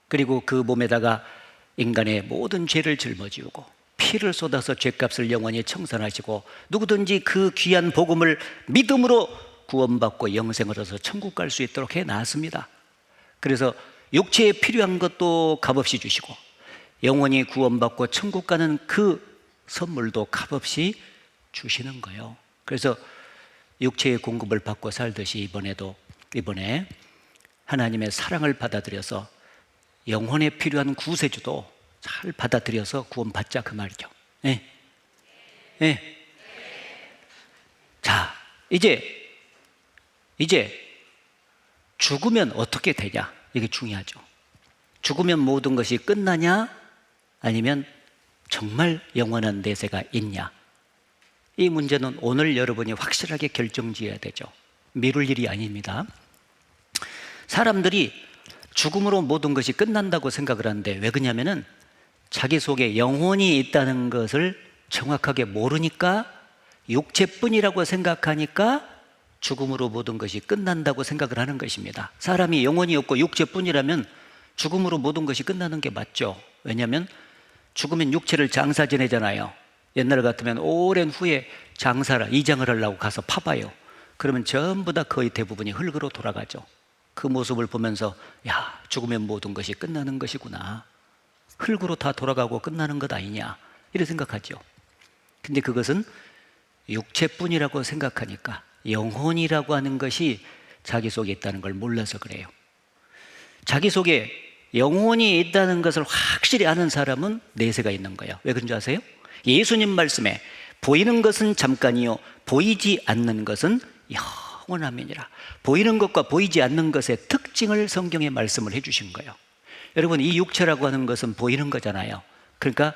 그리고 그 몸에다가 인간의 모든 죄를 짊어지우고 피를 쏟아서 죄값을 영원히 청산하시고 누구든지 그 귀한 복음을 믿음으로 구원받고 영생을 얻어서 천국 갈 수 있도록 해놨습니다. 그래서 육체에 필요한 것도 값없이 주시고 영원히 구원받고 천국 가는 그 선물도 값없이 주시는 거예요. 그래서 육체의 공급을 받고 살듯이 이번에 하나님의 사랑을 받아들여서 영혼에 필요한 구세주도 잘 받아들여서 구원받자 그 말이죠. 네. 네. 자, 이제 죽으면 어떻게 되냐? 이게 중요하죠. 죽으면 모든 것이 끝나냐? 아니면 정말 영원한 내세가 있냐? 이 문제는 오늘 여러분이 확실하게 결정지어야 되죠. 미룰 일이 아닙니다. 사람들이 죽음으로 모든 것이 끝난다고 생각을 하는데 왜 그러냐면은 자기 속에 영혼이 있다는 것을 정확하게 모르니까 육체뿐이라고 생각하니까 죽음으로 모든 것이 끝난다고 생각을 하는 것입니다. 사람이 영혼이 없고 육체뿐이라면 죽음으로 모든 것이 끝나는 게 맞죠. 왜냐하면 죽으면 육체를 장사 지내잖아요. 옛날 같으면 오랜 후에 장사를 이장을 하려고 가서 파봐요. 그러면 전부 다 거의 대부분이 흙으로 돌아가죠. 그 모습을 보면서 야, 죽으면 모든 것이 끝나는 것이구나. 흙으로 다 돌아가고 끝나는 것 아니냐 이렇게 생각하죠. 근데 그것은 육체뿐이라고 생각하니까 영혼이라고 하는 것이 자기 속에 있다는 걸 몰라서 그래요. 자기 속에 영혼이 있다는 것을 확실히 아는 사람은 내세가 있는 거예요. 왜 그런 줄 아세요? 예수님 말씀에 보이는 것은 잠깐이요 보이지 않는 것은 영원함이니라. 보이는 것과 보이지 않는 것의 특징을 성경에 말씀을 해주신 거예요. 여러분, 이 육체라고 하는 것은 보이는 거잖아요. 그러니까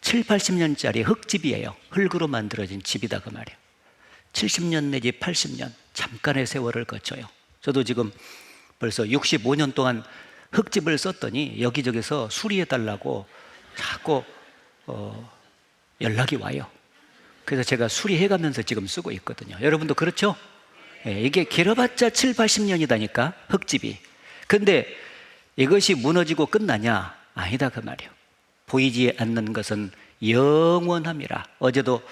7, 80년짜리 흙집이에요. 흙으로 만들어진 집이다 그 말이에요. 70년 내지 80년 잠깐의 세월을 거쳐요. 저도 지금 벌써 65년 동안 흙집을 썼더니 여기저기서 수리해달라고 자꾸 연락이 와요. 그래서 제가 수리해가면서 지금 쓰고 있거든요. 여러분도 그렇죠? 이게 길어봤자 7, 80년이다니까 흙집이. 근데 이것이 무너지고 끝나냐? 아니다 그 말이에요. 보이지 않는 것은 영원함이라. 어제도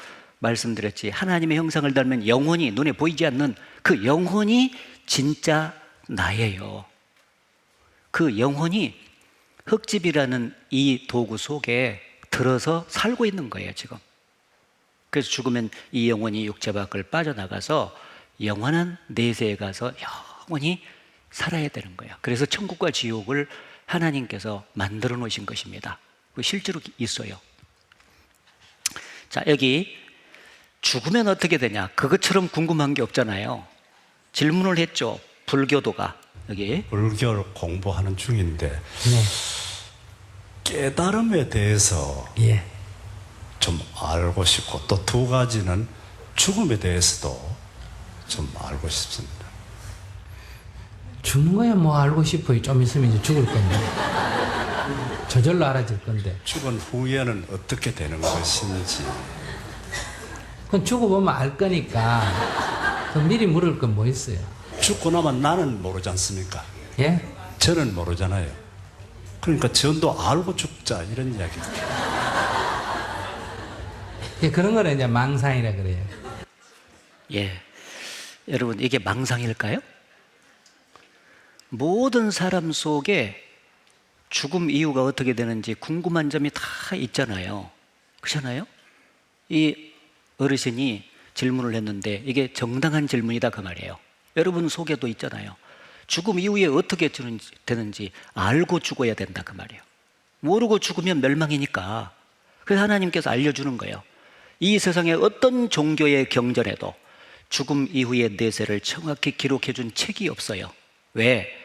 말씀드렸지. 하나님의 형상을 닮은 영혼이, 눈에 보이지 않는 그 영혼이 진짜 나예요. 그 영혼이 흙집이라는 이 도구 속에 들어서 살고 있는 거예요 지금. 그래서 죽으면 이 영혼이 육체 밖을 빠져나가서 영원한 내세에 가서 영원히 살아야 되는 거예요. 그래서 천국과 지옥을 하나님께서 만들어 놓으신 것입니다. 실제로 있어요. 자, 여기 죽으면 어떻게 되냐? 그것처럼 궁금한 게 없잖아요. 질문을 했죠. 불교도가 여기 불교를 공부하는 중인데 깨달음에 대해서 좀 알고 싶고, 또 두 가지는 죽음에 대해서도 좀 알고 싶습니다. 죽는 거야 뭐 알고 싶어요. 좀 있으면 이제 죽을 건데 저절로 알아질 건데. 죽은 후에는 어떻게 되는 것인지. 그건 죽어보면 알 거니까 그 미리 물을 건 뭐 있어요? 죽고 나면 나는 모르지 않습니까? 예? 저는 모르잖아요. 그러니까 전도 알고 죽자 이런 이야기입니다. 예, 그런 거는 이제 망상이라 그래요. 예, 여러분 이게 망상일까요? 모든 사람 속에 죽음 이유가 어떻게 되는지 궁금한 점이 다 있잖아요. 그렇잖아요? 이 어르신이 질문을 했는데 이게 정당한 질문이다 그 말이에요. 여러분 속에도 있잖아요. 죽음 이후에 어떻게 되는지 알고 죽어야 된다 그 말이에요. 모르고 죽으면 멸망이니까. 그래서 하나님께서 알려주는 거예요. 이 세상의 어떤 종교의 경전에도 죽음 이후의 내세를 정확히 기록해 준 책이 없어요. 왜?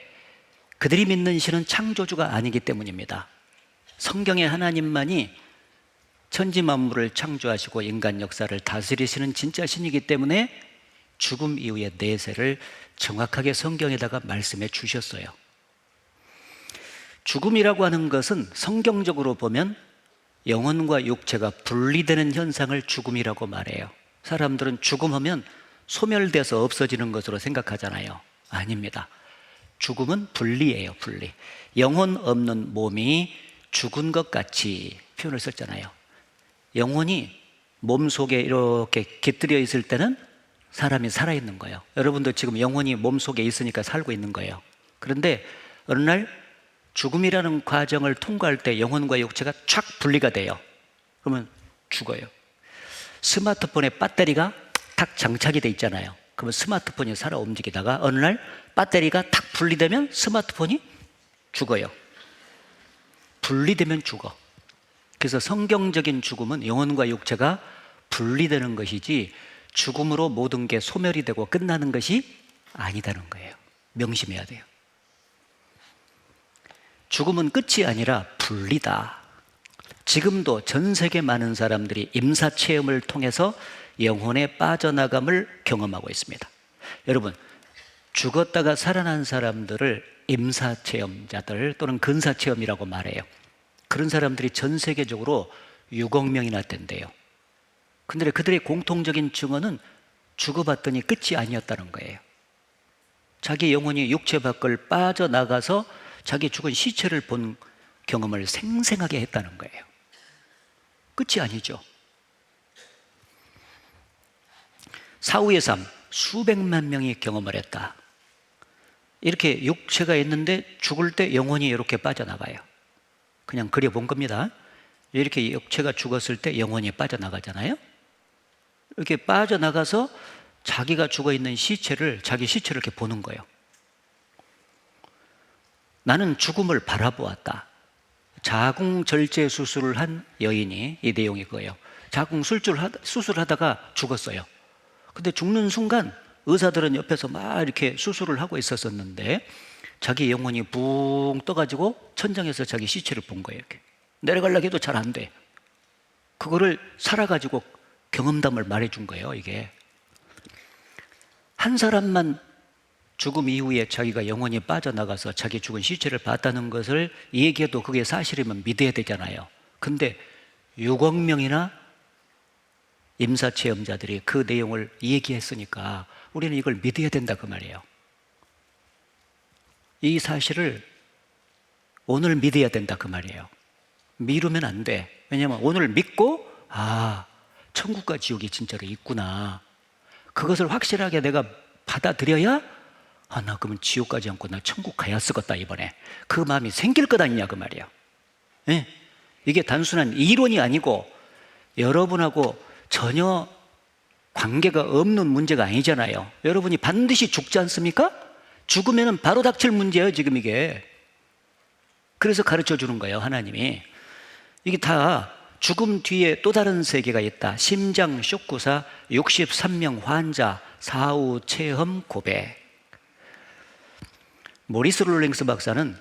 그들이 믿는 신은 창조주가 아니기 때문입니다. 성경의 하나님만이 천지 만물을 창조하시고 인간 역사를 다스리시는 진짜 신이기 때문에 죽음 이후의 내세를 정확하게 성경에다가 말씀해 주셨어요. 죽음이라고 하는 것은 성경적으로 보면 영혼과 육체가 분리되는 현상을 죽음이라고 말해요. 사람들은 죽음하면 소멸돼서 없어지는 것으로 생각하잖아요. 아닙니다. 죽음은 분리예요, 분리. 영혼 없는 몸이 죽은 것 같이 표현을 썼잖아요. 영혼이 몸 속에 이렇게 깃들여 있을 때는 사람이 살아있는 거예요. 여러분도 지금 영혼이 몸 속에 있으니까 살고 있는 거예요. 그런데 어느 날 죽음이라는 과정을 통과할 때 영혼과 육체가 촥 분리가 돼요. 그러면 죽어요. 스마트폰에 배터리가 탁 장착이 돼 있잖아요. 그러면 스마트폰이 살아 움직이다가 어느 날 배터리가 탁 분리되면 스마트폰이 죽어요. 분리되면 죽어. 그래서 성경적인 죽음은 영혼과 육체가 분리되는 것이지 죽음으로 모든 게 소멸이 되고 끝나는 것이 아니다는 거예요. 명심해야 돼요. 죽음은 끝이 아니라 분리다. 지금도 전 세계 많은 사람들이 임사체험을 통해서 영혼의 빠져나감을 경험하고 있습니다. 여러분, 죽었다가 살아난 사람들을 임사체험자들 또는 근사체험이라고 말해요. 그런 사람들이 전 세계적으로 6억 명이나 된대요. 근데 그들의 공통적인 증언은 죽어봤더니 끝이 아니었다는 거예요. 자기 영혼이 육체 밖을 빠져나가서 자기 죽은 시체를 본 경험을 생생하게 했다는 거예요. 끝이 아니죠. 사후의 삶, 수백만 명이 경험을 했다. 이렇게 육체가 있는데 죽을 때 영혼이 이렇게 빠져나가요. 그냥 그려본 겁니다. 이렇게 육체가 죽었을 때 영혼이 빠져나가잖아요. 이렇게 빠져나가서 자기가 죽어있는 시체를, 자기 시체를 이렇게 보는 거예요. 나는 죽음을 바라보았다. 자궁절제 수술을 한 여인이, 이 내용이 그거예요. 자궁 수술하다가 죽었어요. 근데 죽는 순간 의사들은 옆에서 막 이렇게 수술을 하고 있었었는데 자기 영혼이 붕 떠가지고 천장에서 자기 시체를 본 거예요. 이렇게 내려가려고 해도 잘 안 돼. 그거를 살아가지고 경험담을 말해준 거예요. 이게 한 사람만 죽음 이후에 자기가 영혼이 빠져나가서 자기 죽은 시체를 봤다는 것을 얘기해도 그게 사실이면 믿어야 되잖아요. 근데 6억 명이나 임사체험자들이 그 내용을 얘기했으니까 우리는 이걸 믿어야 된다 그 말이에요. 이 사실을 오늘 믿어야 된다 그 말이에요. 미루면 안 돼. 왜냐하면 오늘 믿고 천국과 지옥이 진짜로 있구나, 그것을 확실하게 내가 받아들여야 나 그러면 지옥 가지 않고 나 천국 가야 쓰겠다 이번에, 그 마음이 생길 것 아니냐 그 말이에요. 네? 이게 단순한 이론이 아니고 여러분하고 전혀 관계가 없는 문제가 아니잖아요. 여러분이 반드시 죽지 않습니까? 죽으면 바로 닥칠 문제예요 지금 이게. 그래서 가르쳐 주는 거예요 하나님이. 이게 다 죽음 뒤에 또 다른 세계가 있다. 심장 쇼크사 63명 환자 사후 체험 고백. 모리스 롤링스 박사는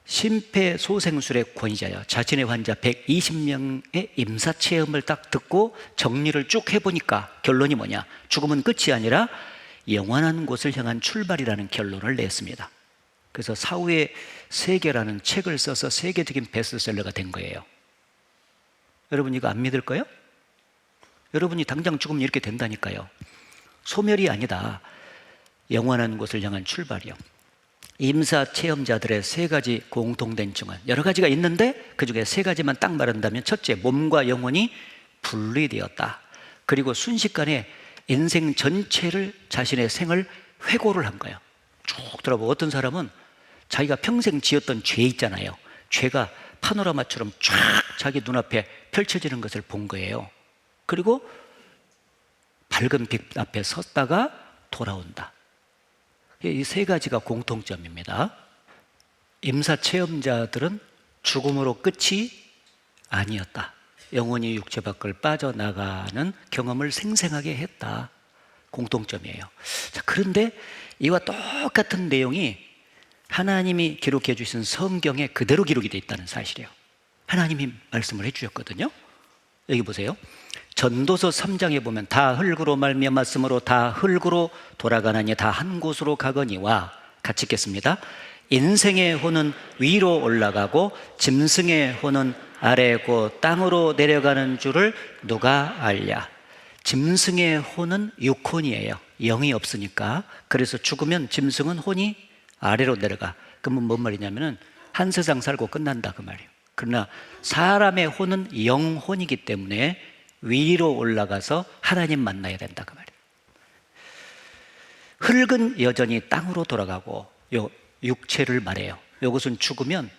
심폐소생술의 권위자예요. 자신의 환자 120명의 임사체험을 딱 듣고 정리를 쭉 해보니까 결론이 뭐냐, 죽음은 끝이 아니라 영원한 곳을 향한 출발이라는 결론을 냈습니다. 그래서 사후의 세계라는 책을 써서 세계적인 베스트셀러가 된 거예요. 여러분 이거 안 믿을 거예요? 여러분이 당장 죽으면 이렇게 된다니까요. 소멸이 아니다, 영원한 곳을 향한 출발이요. 임사 체험자들의 세 가지 공통된 증언, 여러 가지가 있는데 그 중에 세 가지만 딱 말한다면, 첫째, 몸과 영혼이 분리되었다. 그리고 순식간에 인생 전체를, 자신의 생을 회고를 한 거예요. 쭉 들어보고, 어떤 사람은 자기가 평생 지었던 죄 있잖아요. 죄가 파노라마처럼 쫙 자기 눈앞에 펼쳐지는 것을 본 거예요. 그리고 밝은 빛 앞에 섰다가 돌아온다. 이 세 가지가 공통점입니다. 임사 체험자들은 죽음으로 끝이 아니었다. 영혼이 육체 밖을 빠져나가는 경험을 생생하게 했다. 공통점이에요. 자, 그런데 이와 똑같은 내용이 하나님이 기록해 주신 성경에 그대로 기록이 되어 있다는 사실이에요. 하나님이 말씀을 해 주셨거든요. 여기 보세요. 전도서 3장에 보면 다 흙으로 말미암았으므로 다 흙으로 돌아가나니 다 한 곳으로 가거니와, 같이 읽겠습니다. 인생의 혼은 위로 올라가고 짐승의 혼은 아래고 땅으로 내려가는 줄을 누가 알랴. 짐승의 혼은 육혼이에요. 영이 없으니까. 그래서 죽으면 짐승은 혼이 아래로 내려가. 그러면 뭔 말이냐면은 한 세상 살고 끝난다 그 말이에요. 그러나 사람의 혼은 영혼이기 때문에 위로 올라가서 하나님 만나야 된다 그 말이에요. 흙은 여전히 땅으로 돌아가고, 요 육체를 말해요. 이것은 죽으면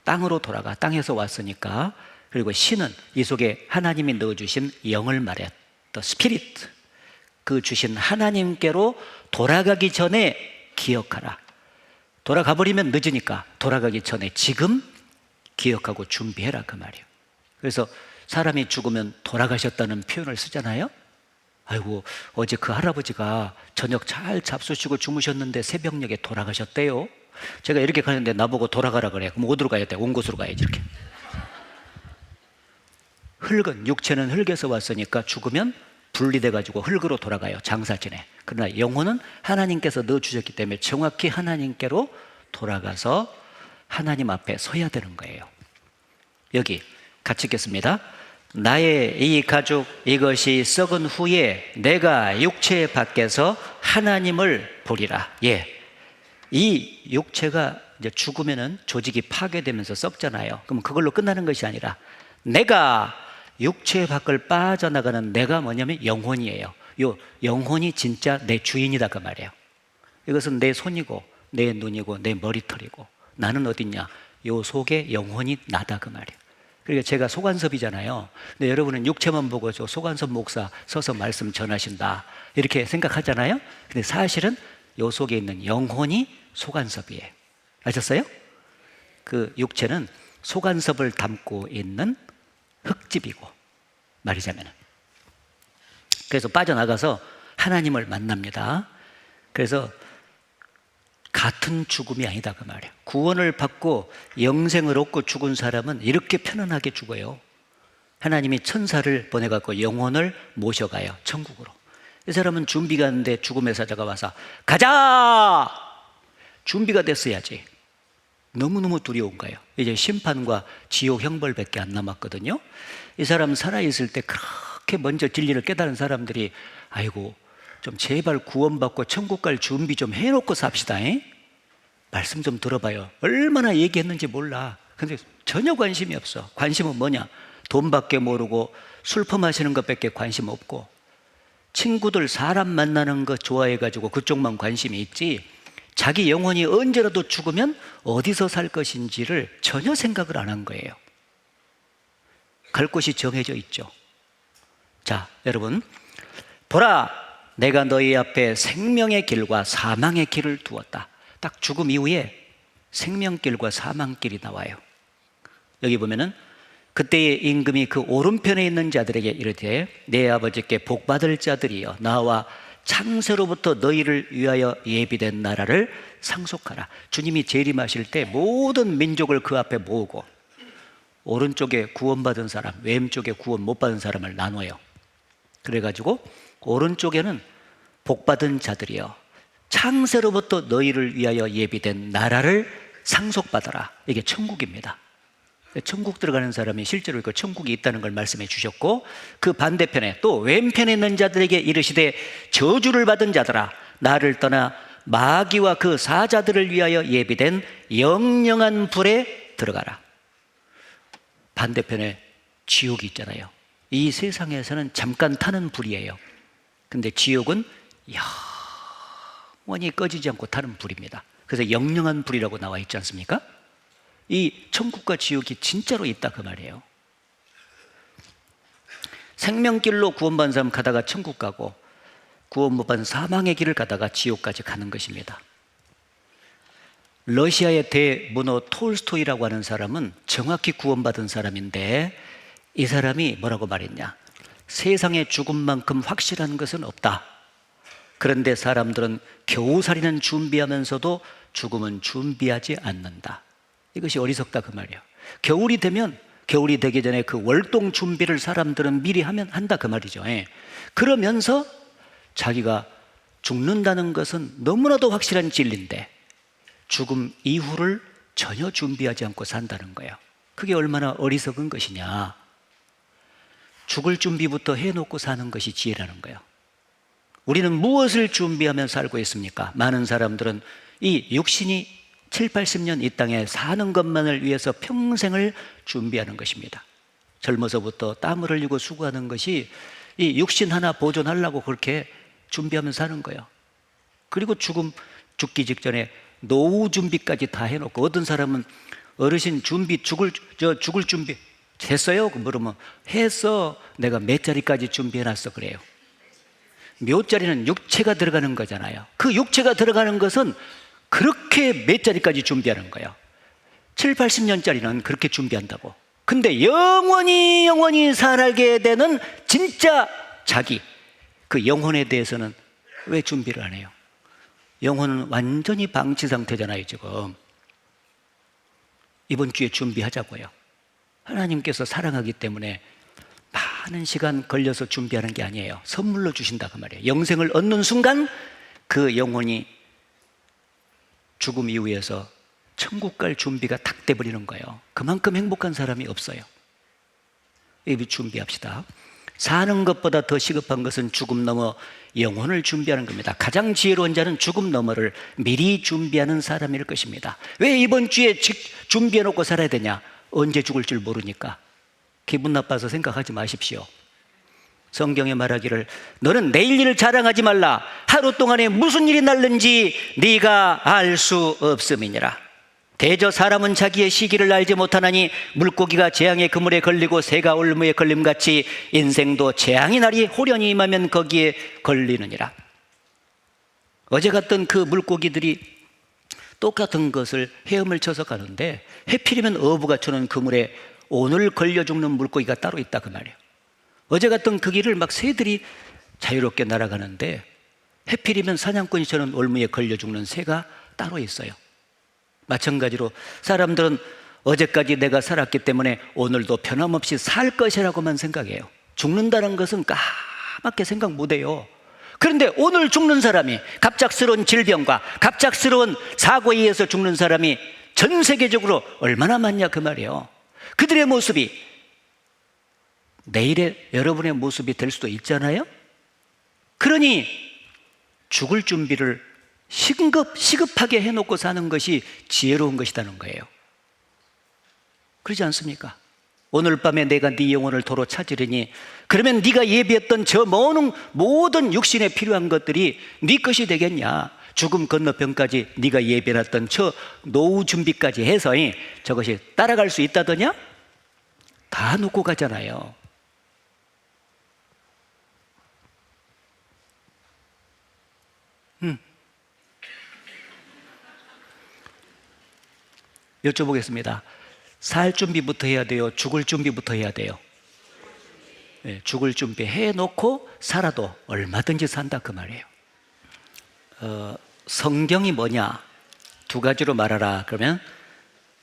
땅으로 돌아가, 땅에서 왔으니까. 그리고 신은 이 속에 하나님이 넣어주신 영을 말해요. The Spirit, 그 주신 하나님께로 돌아가기 전에 기억하라. 돌아가 버리면 늦으니까 돌아가기 전에 지금 기억하고 준비해라 그 말이에요. 그래서 사람이 죽으면 돌아가셨다는 표현을 쓰잖아요. 아이고, 어제 그 할아버지가 저녁 잘 잡수시고 주무셨는데 새벽녘에 돌아가셨대요. 제가 이렇게 가는데 나보고 돌아가라 그래. 그럼 어디로 가야 돼? 온 곳으로 가야지 이렇게. 흙은, 육체는 흙에서 왔으니까 죽으면 분리돼가지고 흙으로 돌아가요. 장사 지내. 그러나 영혼은 하나님께서 넣어주셨기 때문에 정확히 하나님께로 돌아가서 하나님 앞에 서야 되는 거예요. 여기 같이 읽겠습니다. 나의 이 가죽 이것이 썩은 후에 내가 육체 밖에서 하나님을 보리라. 예, 이 육체가 이제 죽으면은 조직이 파괴되면서 썩잖아요. 그럼 그걸로 끝나는 것이 아니라 내가 육체 밖을 빠져나가는 내가 뭐냐면 영혼이에요. 요 영혼이 진짜 내 주인이다 그 말이에요. 이것은 내 손이고 내 눈이고 내 머리털이고 나는 어딨냐? 요 속에 영혼이 나다 그 말이에요. 그러니까 제가 소관섭이잖아요. 근데 여러분은 육체만 보고 저 소관섭 목사 서서 말씀 전하신다 이렇게 생각하잖아요. 근데 사실은 요 속에 있는 영혼이 소관섭이에요. 아셨어요? 그 육체는 소관섭을 담고 있는 흙집이고 말이자면 그래서 빠져나가서 하나님을 만납니다. 그래서 같은 죽음이 아니다 그 말이에요. 구원을 받고 영생을 얻고 죽은 사람은 이렇게 편안하게 죽어요. 하나님이 천사를 보내갖고 영혼을 모셔가요 천국으로. 이 사람은 준비가 됐는데 죽음의 사자가 와서 가자! 준비가 됐어야지. 너무너무 두려운 거예요. 이제 심판과 지옥 형벌밖에 안 남았거든요. 이 사람 살아있을 때 그렇게 먼저 진리를 깨달은 사람들이 아이고 좀 제발 구원받고 천국 갈 준비 좀 해놓고 삽시다. 말씀 좀 들어봐요. 얼마나 얘기했는지 몰라. 근데 전혀 관심이 없어. 관심은 뭐냐? 돈밖에 모르고 술 퍼마시는 것밖에 관심 없고 친구들 사람 만나는 거 좋아해가지고 그쪽만 관심이 있지 자기 영혼이 언제라도 죽으면 어디서 살 것인지를 전혀 생각을 안 한 거예요. 갈 곳이 정해져 있죠. 자, 여러분 보라 내가 너희 앞에 생명의 길과 사망의 길을 두었다. 딱 죽음 이후에 생명길과 사망길이 나와요. 여기 보면은 그때의 임금이 그 오른편에 있는 자들에게 이르되 내 아버지께 복받을 자들이여 나와 창세로부터 너희를 위하여 예비된 나라를 상속하라. 주님이 재림하실 때 모든 민족을 그 앞에 모으고 오른쪽에 구원받은 사람, 왼쪽에 구원 못 받은 사람을 나눠요. 그래가지고 오른쪽에는 복받은 자들이여 창세로부터 너희를 위하여 예비된 나라를 상속받아라. 이게 천국입니다. 천국 들어가는 사람이 실제로 그 천국이 있다는 걸 말씀해 주셨고 그 반대편에 또 왼편에 있는 자들에게 이르시되 저주를 받은 자들아 나를 떠나 마귀와 그 사자들을 위하여 예비된 영영한 불에 들어가라. 반대편에 지옥이 있잖아요. 이 세상에서는 잠깐 타는 불이에요. 근데 지옥은 영원히 꺼지지 않고 타는 불입니다. 그래서 영영한 불이라고 나와 있지 않습니까? 이 천국과 지옥이 진짜로 있다 그 말이에요. 생명길로 구원받은 사람 가다가 천국 가고 구원 못 받은 사망의 길을 가다가 지옥까지 가는 것입니다. 러시아의 대문호 톨스토이라고 하는 사람은 정확히 구원받은 사람인데 이 사람이 뭐라고 말했냐? 세상에 죽음만큼 확실한 것은 없다. 그런데 사람들은 겨우살이는 준비하면서도 죽음은 준비하지 않는다. 이것이 어리석다 그 말이에요. 겨울이 되기 전에 그 월동 준비를 사람들은 미리 한다 그 말이죠. 그러면서 자기가 죽는다는 것은 너무나도 확실한 진리인데 죽음 이후를 전혀 준비하지 않고 산다는 거예요. 그게 얼마나 어리석은 것이냐. 죽을 준비부터 해놓고 사는 것이 지혜라는 거예요. 우리는 무엇을 준비하며 살고 있습니까? 많은 사람들은 이 육신이 7, 80년 이 땅에 사는 것만을 위해서 평생을 준비하는 것입니다. 젊어서부터 땀을 흘리고 수고하는 것이 이 육신 하나 보존하려고 그렇게 준비하면서 사는 거예요. 그리고 죽기 직전에 노후 준비까지 다 해놓고 어떤 사람은 어르신 죽을 준비 됐어요? 물으면 했어. 내가 몇 자리까지 준비해놨어 그래요. 몇 자리는 육체가 들어가는 거잖아요. 그 육체가 들어가는 것은 그렇게 몇 자리까지 준비하는 거예요. 7, 80년짜리는 그렇게 준비한다고. 근데 영원히 살게 되는 진짜 자기, 그 영혼에 대해서는 왜 준비를 안 해요? 영혼은 완전히 방치 상태잖아요 지금. 이번 주에 준비하자고요. 하나님께서 사랑하기 때문에 많은 시간 걸려서 준비하는 게 아니에요. 선물로 주신다 그 말이에요. 영생을 얻는 순간 그 영혼이 죽음 이후에서 천국 갈 준비가 탁 돼버리는 거예요. 그만큼 행복한 사람이 없어요. 이 준비합시다. 사는 것보다 더 시급한 것은 죽음 넘어 영혼을 준비하는 겁니다. 가장 지혜로운 자는 죽음 너머를 미리 준비하는 사람일 것입니다. 왜 이번 주에 준비해 놓고 살아야 되냐? 언제 죽을 줄 모르니까. 기분 나빠서 생각하지 마십시오. 성경에 말하기를 너는 내일 일을 자랑하지 말라. 하루 동안에 무슨 일이 날는지 네가 알 수 없음이니라. 대저 사람은 자기의 시기를 알지 못하나니 물고기가 재앙의 그물에 걸리고 새가 올무에 걸림같이 인생도 재앙의 날이 호련히 임하면 거기에 걸리느니라. 어제 갔던 그 물고기들이 똑같은 것을 헤엄을 쳐서 가는데 해필이면 어부가 쳐는 그물에 오늘 걸려 죽는 물고기가 따로 있다 그 말이에요. 어제 갔던 그 길을 막 새들이 자유롭게 날아가는데 해필이면 사냥꾼이 쳐는 올무에 걸려 죽는 새가 따로 있어요. 마찬가지로 사람들은 어제까지 내가 살았기 때문에 오늘도 변함없이 살 것이라고만 생각해요. 죽는다는 것은 까맣게 생각 못해요. 그런데 오늘 죽는 사람이 갑작스러운 질병과 갑작스러운 사고에 의해서 죽는 사람이 전 세계적으로 얼마나 많냐 그 말이에요. 그들의 모습이 내일의 여러분의 모습이 될 수도 있잖아요. 그러니 죽을 준비를 시급하게 해놓고 사는 것이 지혜로운 것이라는 거예요. 그렇지 않습니까? 오늘 밤에 내가 네 영혼을 도로 찾으리니 그러면 네가 예비했던 저 모든 육신에 필요한 것들이 네 것이 되겠냐. 죽음 건너편까지 네가 예비해놨던 저 노후 준비까지 해서 저것이 따라갈 수 있다더냐? 다 놓고 가잖아요. 여쭤보겠습니다. 살 준비부터 해야 돼요? 죽을 준비부터 해야 돼요? 네, 죽을 준비 해놓고 살아도 얼마든지 산다 그 말이에요. 성경이 뭐냐? 두 가지로 말하라 그러면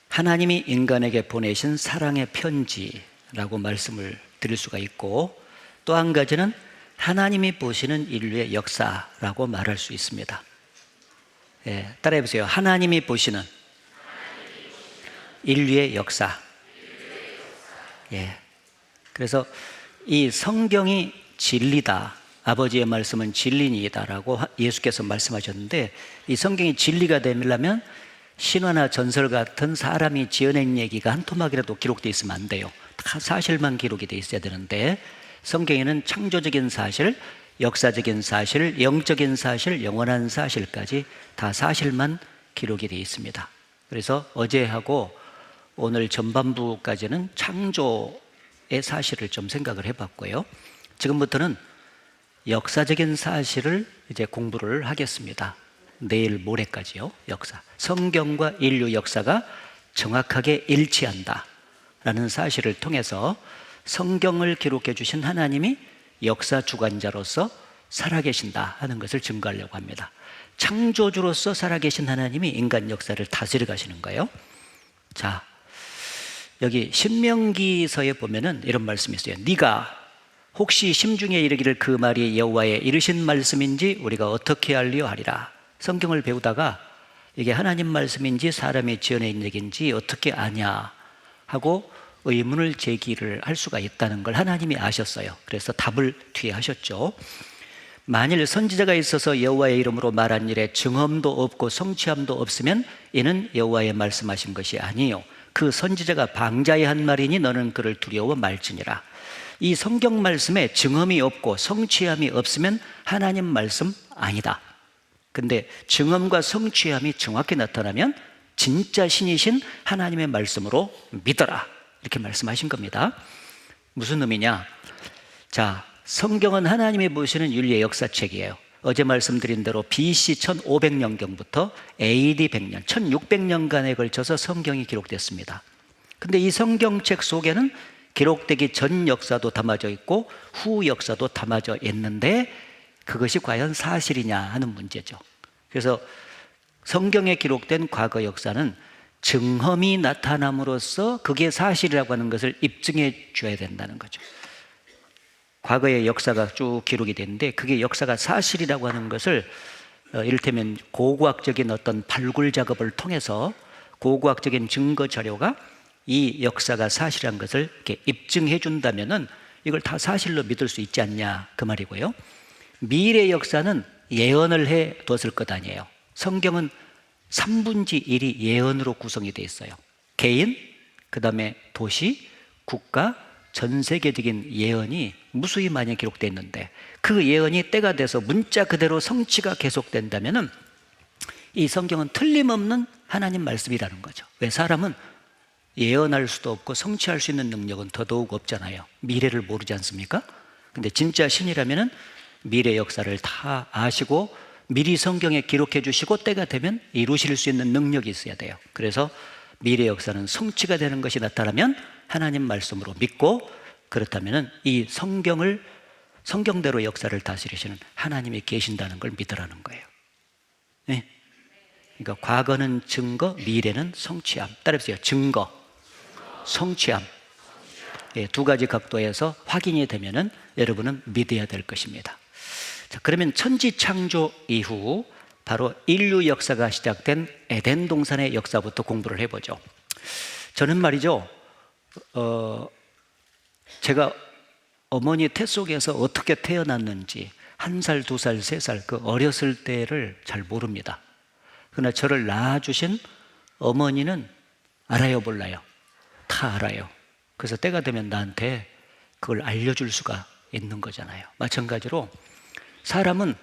하나님이 인간에게 보내신 사랑의 편지라고 말씀을 드릴 수가 있고, 또 한 가지는 하나님이 보시는 인류의 역사라고 말할 수 있습니다. 예, 따라해 보세요. 하나님이 보시는 인류의 역사. 예. 그래서 이 성경이 진리다. 아버지의 말씀은 진리니다라고 예수께서 말씀하셨는데, 이 성경이 진리가 되려면 신화나 전설 같은 사람이 지어낸 얘기가 한 토막이라도 기록되어 있으면 안 돼요. 다 사실만 기록이 되어 있어야 되는데, 성경에는 창조적인 사실, 역사적인 사실, 영적인 사실, 영원한 사실까지 다 사실만 기록이 되어 있습니다. 그래서 어제하고 오늘 전반부까지는 창조의 사실을 좀 생각을 해봤고요. 지금부터는 역사적인 사실을 이제 공부를 하겠습니다. 내일 모레까지요. 역사. 성경과 인류 역사가 정확하게 일치한다라는 사실을 통해서 성경을 기록해 주신 하나님이 역사 주관자로서 살아계신다 하는 것을 증거하려고 합니다. 창조주로서 살아계신 하나님이 인간 역사를 다스려 가시는 거예요. 자, 여기 신명기서에 보면은 이런 말씀이 있어요. 네가 혹시 심중에 이르기를 그 말이 여호와의 이르신 말씀인지 우리가 어떻게 알리요 하리라. 성경을 배우다가 이게 하나님 말씀인지 사람이 지어낸 얘기인지 어떻게 아냐 하고 의문을 제기를 할 수가 있다는 걸 하나님이 아셨어요. 그래서 답을 뒤에 하셨죠. 만일 선지자가 있어서 여호와의 이름으로 말한 일에 증언도 없고 성취함도 없으면 이는 여호와의 말씀하신 것이 아니요 그 선지자가 방자히 한 말이니 너는 그를 두려워 말지니라. 이 성경 말씀에 증언이 없고 성취함이 없으면 하나님 말씀 아니다. 근데 증언과 성취함이 정확히 나타나면 진짜 신이신 하나님의 말씀으로 믿어라. 이렇게 말씀하신 겁니다. 무슨 의미냐? 자, 성경은 하나님이 보시는 인류의 역사책이에요. 어제 말씀드린 대로 BC 1500년경부터 AD 100년, 1600년간에 걸쳐서 성경이 기록됐습니다. 근데 이 성경책 속에는 기록되기 전 역사도 담아져 있고 후 역사도 담아져 있는데 그것이 과연 사실이냐 하는 문제죠. 그래서 성경에 기록된 과거 역사는 증험이 나타남으로써 그게 사실이라고 하는 것을 입증해 줘야 된다는 거죠. 과거의 역사가 쭉 기록이 되는데 그게 역사가 사실이라고 하는 것을 이를테면 고고학적인 어떤 발굴 작업을 통해서 고고학적인 증거 자료가 이 역사가 사실한 것을 이렇게 입증해 준다면은 이걸 다 사실로 믿을 수 있지 않냐 그 말이고요. 미래 역사는 예언을 해 뒀을 것 아니에요. 성경은 3분의 1이 예언으로 구성이 되어 있어요. 개인, 그 다음에 도시, 국가, 전 세계적인 예언이 무수히 많이 기록되어 있는데 그 예언이 때가 돼서 문자 그대로 성취가 계속된다면은 이 성경은 틀림없는 하나님 말씀이라는 거죠. 왜? 사람은 예언할 수도 없고 성취할 수 있는 능력은 더더욱 없잖아요. 미래를 모르지 않습니까? 근데 진짜 신이라면은 미래 역사를 다 아시고 미리 성경에 기록해 주시고 때가 되면 이루실 수 있는 능력이 있어야 돼요. 그래서 미래 역사는 성취가 되는 것이 나타나면 하나님 말씀으로 믿고, 그렇다면은 이 성경대로 역사를 다스리시는 하나님이 계신다는 걸 믿으라는 거예요. 네. 그러니까 과거는 증거, 미래는 성취함. 따라해보세요. 증거, 성취함. 예, 두 가지 각도에서 확인이 되면은 여러분은 믿어야 될 것입니다. 자, 그러면 천지 창조 이후 바로 인류 역사가 시작된 에덴 동산의 역사부터 공부를 해보죠. 저는 말이죠, 제가 어머니 태 속에서 어떻게 태어났는지 1살, 2살, 3살 그 어렸을 때를 잘 모릅니다. 그러나 저를 낳아주신 어머니는 알아요, 몰라요? 다 알아요. 그래서 때가 되면 나한테 그걸 알려줄 수가 있는 거잖아요. 마찬가지로 사람은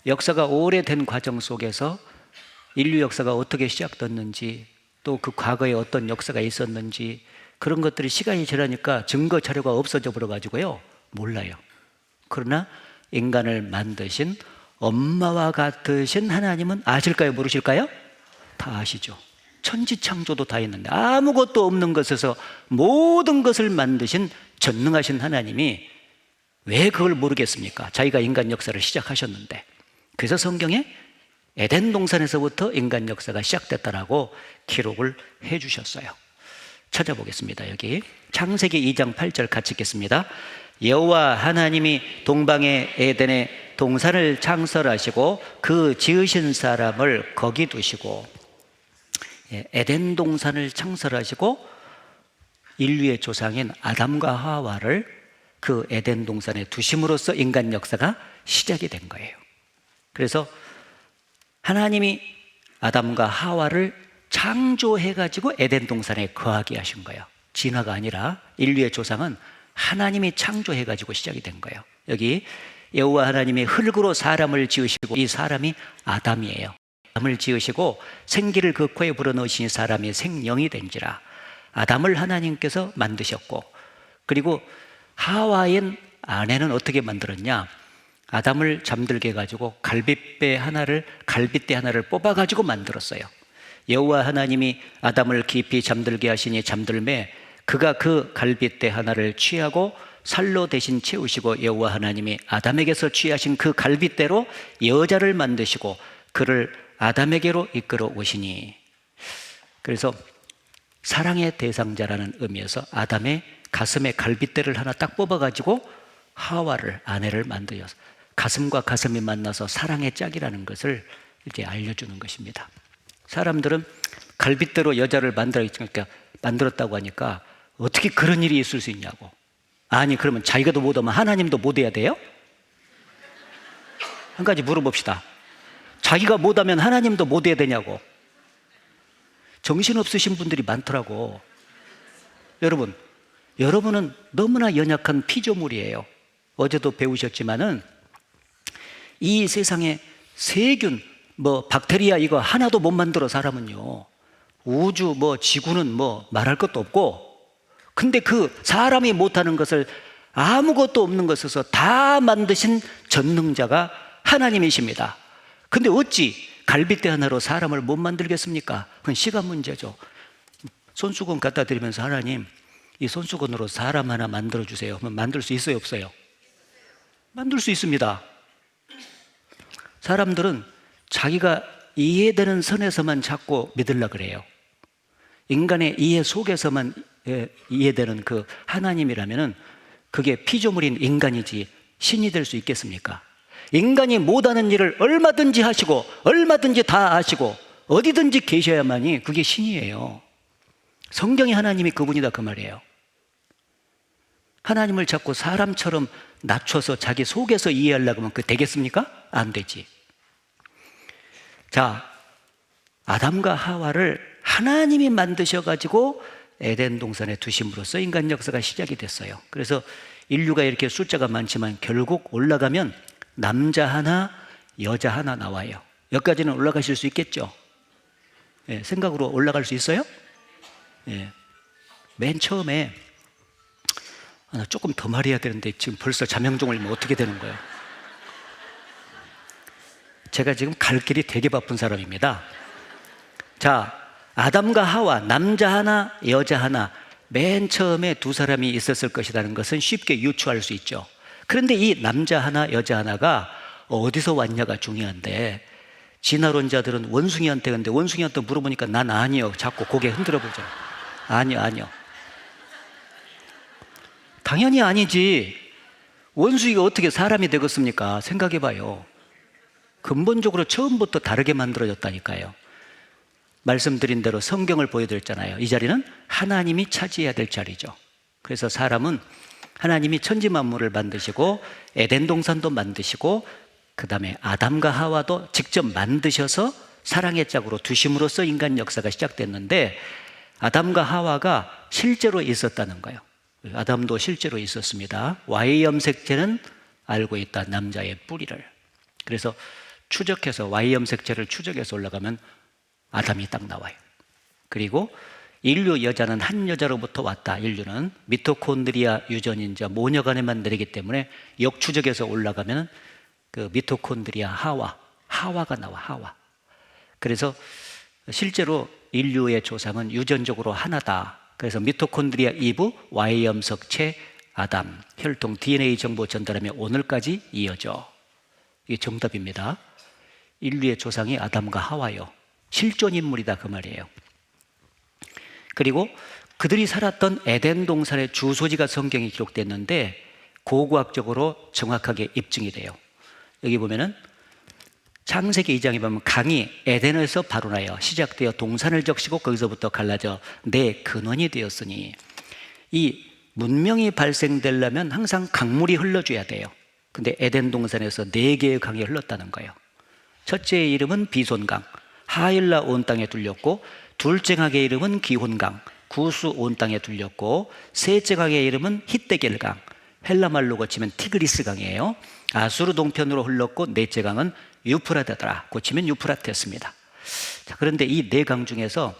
역사가 오래된 과정 속에서 인류 역사가 어떻게 시작됐는지, 또 그 과거에 어떤 역사가 있었는지, 그런 것들이 시간이 지나니까 증거 자료가 없어져 버려 가지고요, 몰라요. 그러나 인간을 만드신 엄마와 같으신 하나님은 아실까요, 모르실까요? 다 아시죠. 천지창조도 다 했는데 아무것도 없는 것에서 모든 것을 만드신 전능하신 하나님이 왜 그걸 모르겠습니까? 자기가 인간 역사를 시작하셨는데. 그래서 성경에 에덴 동산에서부터 인간 역사가 시작됐다라고 기록을 해 주셨어요. 찾아보겠습니다. 여기 창세기 2장 8절 같이 읽겠습니다. 여호와 하나님이 동방의 에덴에 동산을 창설하시고 그 지으신 사람을 거기 두시고, 에덴 동산을 창설하시고 인류의 조상인 아담과 하와를 그 에덴 동산에 두심으로써 인간 역사가 시작이 된 거예요. 그래서 하나님이 아담과 하와를 창조해가지고 에덴 동산에 거하게 하신 거예요. 진화가 아니라 인류의 조상은 하나님이 창조해가지고 시작이 된 거예요. 여기 여호와 하나님이 흙으로 사람을 지으시고, 이 사람이 아담이에요. 아담을 지으시고 생기를 그 코에 불어넣으시니 사람이 생명이 된지라. 아담을 하나님께서 만드셨고, 그리고 하와인 아내는 어떻게 만들었냐? 아담을 잠들게 해가지고 갈빗대 하나를 뽑아가지고 만들었어요. 여호와 하나님이 아담을 깊이 잠들게 하시니 잠들매 그가 그 갈빗대 하나를 취하고 살로 대신 채우시고, 여호와 하나님이 아담에게서 취하신 그 갈빗대로 여자를 만드시고 그를 아담에게로 이끌어 오시니. 그래서 사랑의 대상자라는 의미에서 아담의 가슴에 갈빗대를 하나 딱 뽑아가지고 하와를, 아내를 만들어서 가슴과 가슴이 만나서 사랑의 짝이라는 것을 이제 알려주는 것입니다. 사람들은 갈빗대로 여자를 만들었다고 하니까 어떻게 그런 일이 있을 수 있냐고. 아니, 그러면 자기가도 못하면 하나님도 못해야 돼요? 한 가지 물어봅시다. 자기가 못하면 하나님도 못해야 되냐고. 정신없으신 분들이 많더라고. 여러분은 너무나 연약한 피조물이에요. 어제도 배우셨지만은 이 세상에 세균, 박테리아 이거 하나도 못 만들어 사람은요. 우주, 지구는 말할 것도 없고, 근데 그 사람이 못하는 것을 아무것도 없는 것에서 다 만드신 전능자가 하나님이십니다. 근데 어찌 갈빗대 하나로 사람을 못 만들겠습니까? 그건 시간 문제죠. 손수건 갖다 드리면서 하나님, 이 손수건으로 사람 하나 만들어 주세요. 그럼 만들 수 있어요, 없어요? 만들 수 있습니다. 사람들은 자기가 이해되는 선에서만 자꾸 믿으려고 그래요. 인간의 이해 속에서만 이해되는 그 하나님이라면은 그게 피조물인 인간이지 신이 될 수 있겠습니까? 인간이 못하는 일을 얼마든지 하시고 얼마든지 다 아시고 어디든지 계셔야만이 그게 신이에요. 성경이 하나님이 그분이다 그 말이에요. 하나님을 자꾸 사람처럼 낮춰서 자기 속에서 이해하려고 하면 그 되겠습니까? 안 되지. 자, 아담과 하와를 하나님이 만드셔가지고 에덴 동산에 두심으로써 인간 역사가 시작이 됐어요. 그래서 인류가 이렇게 숫자가 많지만 결국 올라가면 남자 하나, 여자 하나 나와요. 여기까지는 올라가실 수 있겠죠? 예, 생각으로 올라갈 수 있어요? 예. 맨 처음에 나 조금 더 말해야 되는데 지금 벌써 자명종 올리면 어떻게 되는 거예요? 제가 지금 갈 길이 되게 바쁜 사람입니다. 자, 아담과 하와, 남자 하나, 여자 하나, 맨 처음에 두 사람이 있었을 것이라는 것은 쉽게 유추할 수 있죠. 그런데 이 남자 하나, 여자 하나가 어디서 왔냐가 중요한데, 진화론자들은 원숭이한테, 근데 원숭이한테 물어보니까 난 아니요. 자꾸 고개 흔들어 보죠. 아니요. 당연히 아니지. 원숭이가 어떻게 사람이 되겠습니까? 생각해 봐요. 근본적으로 처음부터 다르게 만들어졌다니까요. 말씀드린 대로 성경을 보여드렸잖아요. 이 자리는 하나님이 차지해야 될 자리죠. 그래서 사람은 하나님이 천지 만물을 만드시고 에덴 동산도 만드시고 그 다음에 아담과 하와도 직접 만드셔서 사랑의 짝으로 두심으로써 인간 역사가 시작됐는데, 아담과 하와가 실제로 있었다는 거예요. 아담도 실제로 있었습니다. Y 염색체는 알고 있다, 남자의 뿌리를. 그래서 추적해서 Y 염색체를 추적해서 올라가면 아담이 딱 나와요. 그리고 인류 여자는 한 여자로부터 왔다. 인류는 미토콘드리아 유전인자 모녀간에만 내리기 때문에 역추적해서 올라가면 그 미토콘드리아 하와가 나와. 하와. 그래서 실제로 인류의 조상은 유전적으로 하나다. 그래서 미토콘드리아 이브, Y 염색체 아담, 혈통 DNA 정보 전달하며 오늘까지 이어져. 이게 정답입니다. 인류의 조상이 아담과 하와요. 실존 인물이다 그 말이에요. 그리고 그들이 살았던 에덴 동산의 주소지가 성경에 기록됐는데 고고학적으로 정확하게 입증이 돼요. 여기 보면은 창세기 2장에 보면 강이 에덴에서 바로 나요. 시작되어 동산을 적시고 거기서부터 갈라져 내 근원이 되었으니, 이 문명이 발생되려면 항상 강물이 흘러줘야 돼요. 근데 에덴 동산에서 4개의 강이 흘렀다는 거예요. 첫째의 이름은 비손강, 하일라 온 땅에 뚫렸고, 둘째 강의 이름은 기혼강, 구스 온 땅에 뚫렸고, 셋째 강의 이름은 히데겔강, 헬라말로 고치면 티그리스 강이에요. 아수르 동편으로 흘렀고, 넷째 강은 유프라테더라. 고치면 유프라테스입니다. 자, 그런데 이 4강 중에서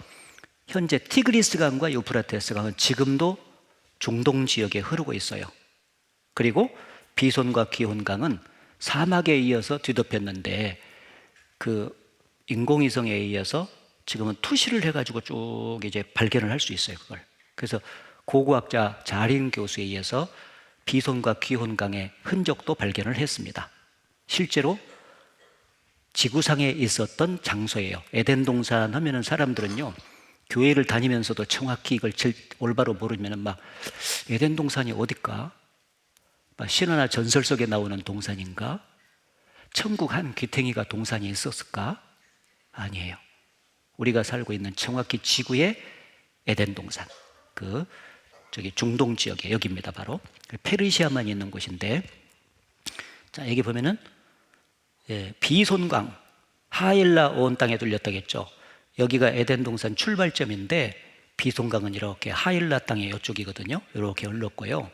현재 티그리스 강과 유프라테스 강은 지금도 중동 지역에 흐르고 있어요. 그리고 비손과 기혼강은 사막에 이어서 뒤덮였는데 그 인공위성에 의해서 지금은 투시를 해가지고 쭉 이제 발견을 할 수 있어요, 그걸. 그래서 고고학자 자린 교수에 의해서 비손과 기혼강의 흔적도 발견을 했습니다. 실제로 지구상에 있었던 장소예요. 에덴 동산 하면은 사람들은요, 교회를 다니면서도 정확히 이걸 올바로 모르면은 막 에덴 동산이 어딜까? 막 신화나 전설 속에 나오는 동산인가? 천국 한 귀퉁이가 동산이 있었을까? 아니에요. 우리가 살고 있는 정확히 지구의 에덴 동산, 저기 중동 지역에 여기입니다. 바로 페르시아만 있는 곳인데, 자 여기 보면은 비손강, 하일라 온 땅에 들렸다겠죠. 여기가 에덴 동산 출발점인데 비손강은 이렇게 하일라 땅의 이쪽이거든요. 이렇게 흘렀고요.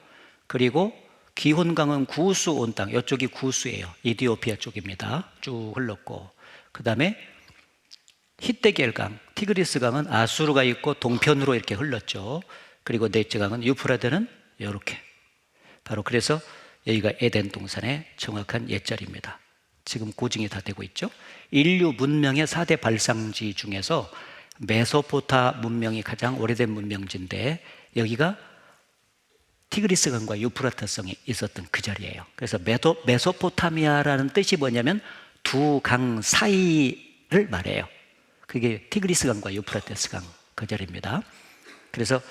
그리고 기혼강은 구스 온 땅, 이쪽이 구스예요. 이디오피아 쪽입니다. 쭉 흘렀고, 그 다음에 히데겔강, 티그리스 강은 아수르가 있고 동편으로 이렇게 흘렀죠. 그리고 넷째 강은 유프라데는 이렇게. 바로 그래서 여기가 에덴 동산의 정확한 옛자리입니다. 지금 고증이 다 되고 있죠. 인류 문명의 4대 발상지 중에서 메소포타 문명이 가장 오래된 문명지인데 여기가 티그리스 강과 유프라테스 강이 있었던 그 자리예요. 그래서 메소포타미아라는 뜻이 뭐냐면 두 강 사이를 말해요. 그게 티그리스 강과 유프라테스 강 그 자리입니다. 그래서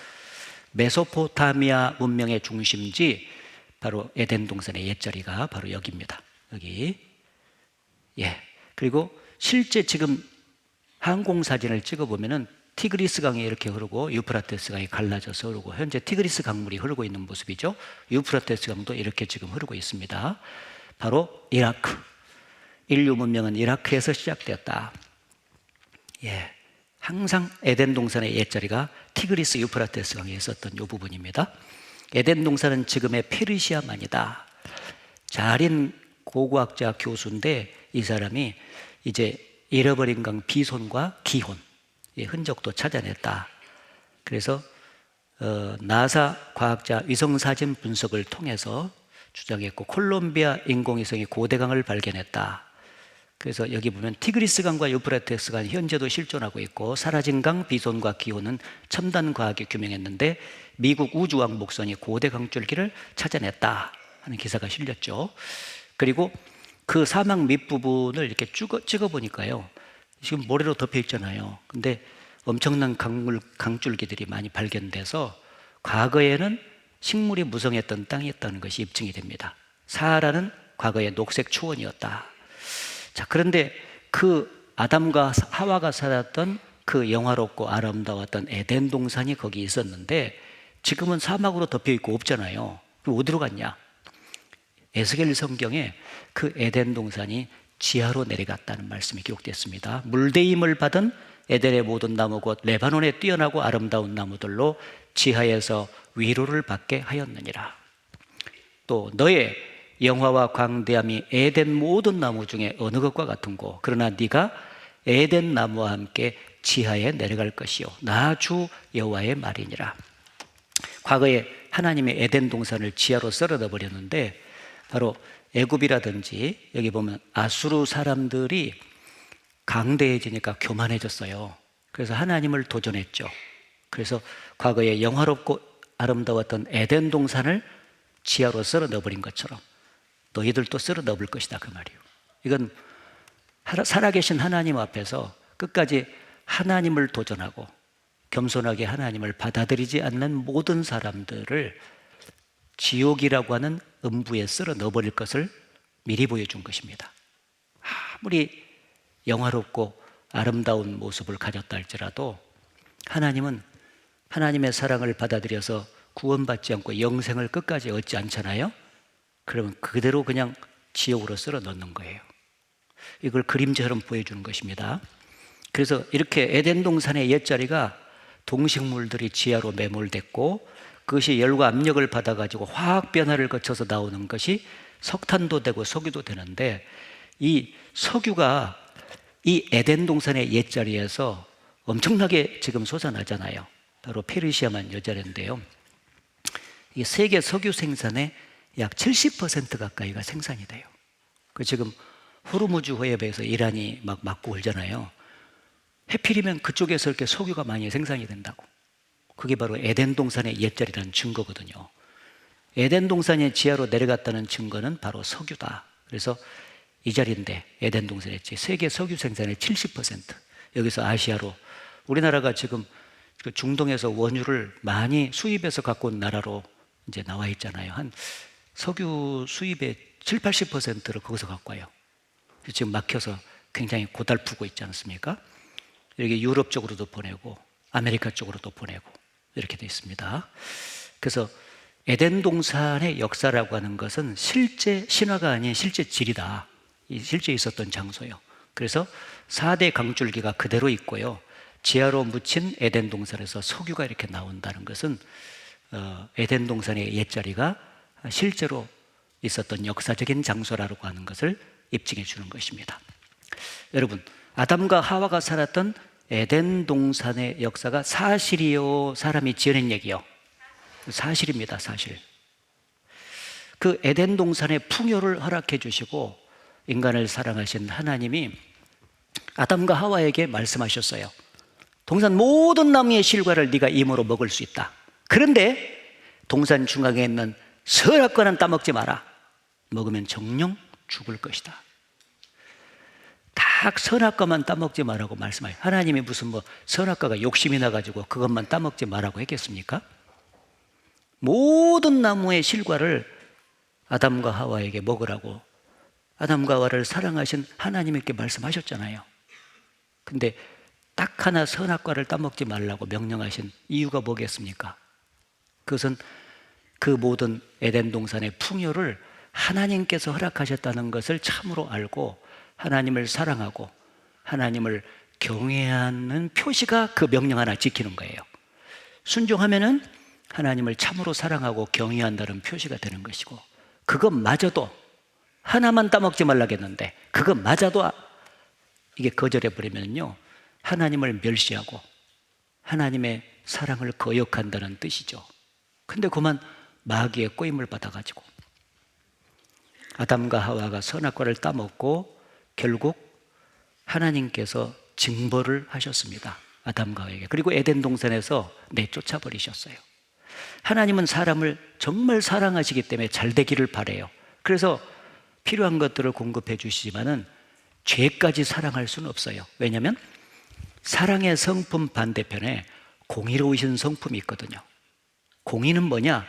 메소포타미아 문명의 중심지, 바로 에덴 동산의 옛자리가 바로 여기입니다. 여기. 그리고 실제 지금 항공 사진을 찍어보면은 티그리스 강이 이렇게 흐르고 유프라테스 강이 갈라져서 흐르고, 현재 티그리스 강물이 흐르고 있는 모습이죠. 유프라테스 강도 이렇게 지금 흐르고 있습니다. 바로 이라크, 인류 문명은 이라크에서 시작되었다. 예, 항상 에덴 동산의 옛자리가 티그리스 유프라테스 강에 있었던 이 부분입니다. 에덴 동산은 지금의 페르시아만이다. 자린 고고학자 교수인데, 이 사람이 이제 잃어버린 강 비손과 기혼, 이 흔적도 찾아냈다. 그래서 나사 과학자 위성사진 분석을 통해서 주장했고, 콜롬비아 인공위성이 고대강을 발견했다. 그래서 여기 보면 티그리스 강과 유프라테스 강 현재도 실존하고 있고, 사라진 강 비손과 기호는 첨단 과학이 규명했는데 미국 우주왕 목선이 고대 강줄기를 찾아냈다 하는 기사가 실렸죠. 그리고 그 사막 밑부분을 이렇게 찍어 보니까요, 지금 모래로 덮여 있잖아요. 근데 엄청난 강줄기들이 많이 발견돼서 과거에는 식물이 무성했던 땅이었다는 것이 입증이 됩니다. 사하라는 과거의 녹색 초원이었다. 자, 그런데 그 아담과 하와가 살았던 그 영화롭고 아름다웠던 에덴 동산이 거기 있었는데, 지금은 사막으로 덮여 있고 없잖아요. 그럼 어디로 갔냐? 에스겔 성경에 그 에덴 동산이 지하로 내려갔다는 말씀이 기록됐습니다. 물대임을 받은 에덴의 모든 나무 곧 레바논의 뛰어나고 아름다운 나무들로 지하에서 위로를 받게 하였느니라. 또 너의 영화와 광대함이 에덴 모든 나무 중에 어느 것과 같은고, 그러나 네가 에덴 나무와 함께 지하에 내려갈 것이요 나 주 여호와의 말이니라. 과거에 하나님의 에덴 동산을 지하로 썰어 넣어 버렸는데, 바로 애굽이라든지 여기 보면 아수르 사람들이 강대해지니까 교만해졌어요. 그래서 하나님을 도전했죠. 그래서 과거에 영화롭고 아름다웠던 에덴 동산을 지하로 썰어 넣어버린 것처럼 너희들도 썰어 넣을 것이다, 그 말이에요. 이건 살아계신 하나님 앞에서 끝까지 하나님을 도전하고 겸손하게 하나님을 받아들이지 않는 모든 사람들을 지옥이라고 하는 음부에 썰어 넣어버릴 것을 미리 보여준 것입니다. 아무리 영화롭고 아름다운 모습을 가졌다 할지라도 하나님은 하나님의 사랑을 받아들여서 구원받지 않고 영생을 끝까지 얻지 않잖아요. 그러면 그대로 그냥 지옥으로 썰어 넣는 거예요. 이걸 그림처럼 보여주는 것입니다. 그래서 이렇게 에덴 동산의 옛자리가 동식물들이 지하로 매몰됐고, 그것이 열과 압력을 받아가지고 화학 변화를 거쳐서 나오는 것이 석탄도 되고 석유도 되는데, 이 석유가 이 에덴 동산의 옛자리에서 엄청나게 지금 솟아나잖아요. 바로 페르시아만 여자리인데요, 이 세계 석유 생산의 약 70% 가까이가 생산이 돼요. 그 지금 호르무즈 호흡에서 이란이 막 맞고 울잖아요. 해필이면 그쪽에서 이렇게 석유가 많이 생산이 된다고. 그게 바로 에덴 동산의 옛자리라는 증거거든요. 에덴 동산의 지하로 내려갔다는 증거는 바로 석유다. 그래서 이 자리인데 에덴 동산의 세계 석유 생산의 70%, 여기서 아시아로, 우리나라가 지금 그 중동에서 원유를 많이 수입해서 갖고 온 나라로 이제 나와 있잖아요. 한 석유 수입의 70~80%를 거기서 갖고 와요. 지금 막혀서 굉장히 고달프고 있지 않습니까? 이렇게 유럽 쪽으로도 보내고 아메리카 쪽으로도 보내고 이렇게 되어 있습니다. 그래서 에덴 동산의 역사라고 하는 것은 실제 신화가 아닌 실제 질이다. 실제 있었던 장소예요. 그래서 4대 강줄기가 그대로 있고요, 지하로 묻힌 에덴 동산에서 석유가 이렇게 나온다는 것은 에덴 동산의 옛자리가 실제로 있었던 역사적인 장소라고 하는 것을 입증해 주는 것입니다. 여러분, 아담과 하와가 살았던 에덴 동산의 역사가 사실이요, 사람이 지어낸 얘기요? 사실입니다, 사실. 그 에덴 동산의 풍요를 허락해 주시고 인간을 사랑하신 하나님이 아담과 하와에게 말씀하셨어요. 동산 모든 나무의 실과를 네가 임으로 먹을 수 있다. 그런데 동산 중앙에 있는 선악과는 따먹지 마라. 먹으면 정령 죽을 것이다. 딱 선악과만 따먹지 말라고 말씀하셔요. 하나님이 무슨 선악과가 욕심이 나가지고 그것만 따먹지 말라고 했겠습니까? 모든 나무의 실과를 아담과 하와에게 먹으라고 아담과 하와를 사랑하신 하나님께 말씀하셨잖아요. 근데 딱 하나 선악과를 따먹지 말라고 명령하신 이유가 뭐겠습니까? 그것은 그 모든 에덴 동산의 풍요를 하나님께서 허락하셨다는 것을 참으로 알고 하나님을 사랑하고 하나님을 경외하는 표시가 그 명령 하나 지키는 거예요. 순종하면은 하나님을 참으로 사랑하고 경외한다는 표시가 되는 것이고, 그것마저도 하나만 따먹지 말라겠는데 그것마저도 이게 거절해버리면요 하나님을 멸시하고 하나님의 사랑을 거역한다는 뜻이죠. 근데 그만 마귀의 꼬임을 받아가지고 아담과 하와가 선악과를 따먹고 결국 하나님께서 징벌을 하셨습니다. 아담과 하와에게. 그리고 에덴 동산에서 내쫓아 버리셨어요. 하나님은 사람을 정말 사랑하시기 때문에 잘 되기를 바라요. 그래서 필요한 것들을 공급해 주시지만은 죄까지 사랑할 수는 없어요. 왜냐하면 사랑의 성품 반대편에 공의로우신 성품이 있거든요. 공의는 뭐냐?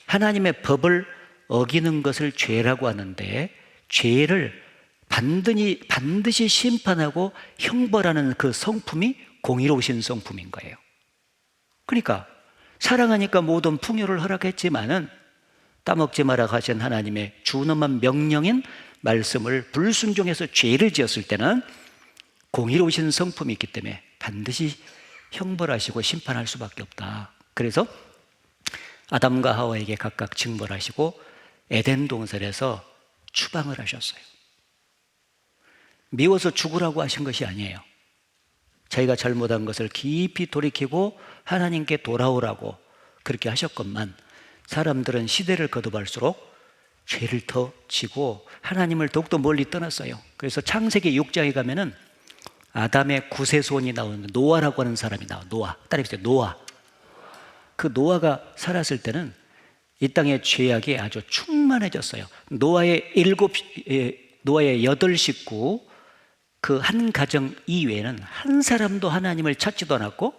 하나님의 법을 어기는 것을 죄라고 하는데 죄를 반드시 심판하고 형벌하는 그 성품이 공의로우신 성품인 거예요. 그러니까 사랑하니까 모든 풍요를 허락했지만은 따먹지 마라 하신 하나님의 준엄한 명령인 말씀을 불순종해서 죄를 지었을 때는 공의로우신 성품이 있기 때문에 반드시 형벌하시고 심판할 수밖에 없다. 그래서 아담과 하와에게 각각 징벌하시고 에덴 동산에서 추방을 하셨어요. 미워서 죽으라고 하신 것이 아니에요. 자기가 잘못한 것을 깊이 돌이키고 하나님께 돌아오라고 그렇게 하셨건만, 사람들은 시대를 거듭할수록 죄를 더 지고 하나님을 더욱더 멀리 떠났어요. 그래서 창세기 6장에 가면은 아담의 구세손이 나오는 노아라고 하는 사람이 나와요. 노아. 따라해보세요. 노아. 그 노아가 살았을 때는 이 땅의 죄악이 아주 충만해졌어요. 노아의 8 식구 그 한 가정 이외에는 한 사람도 하나님을 찾지도 않았고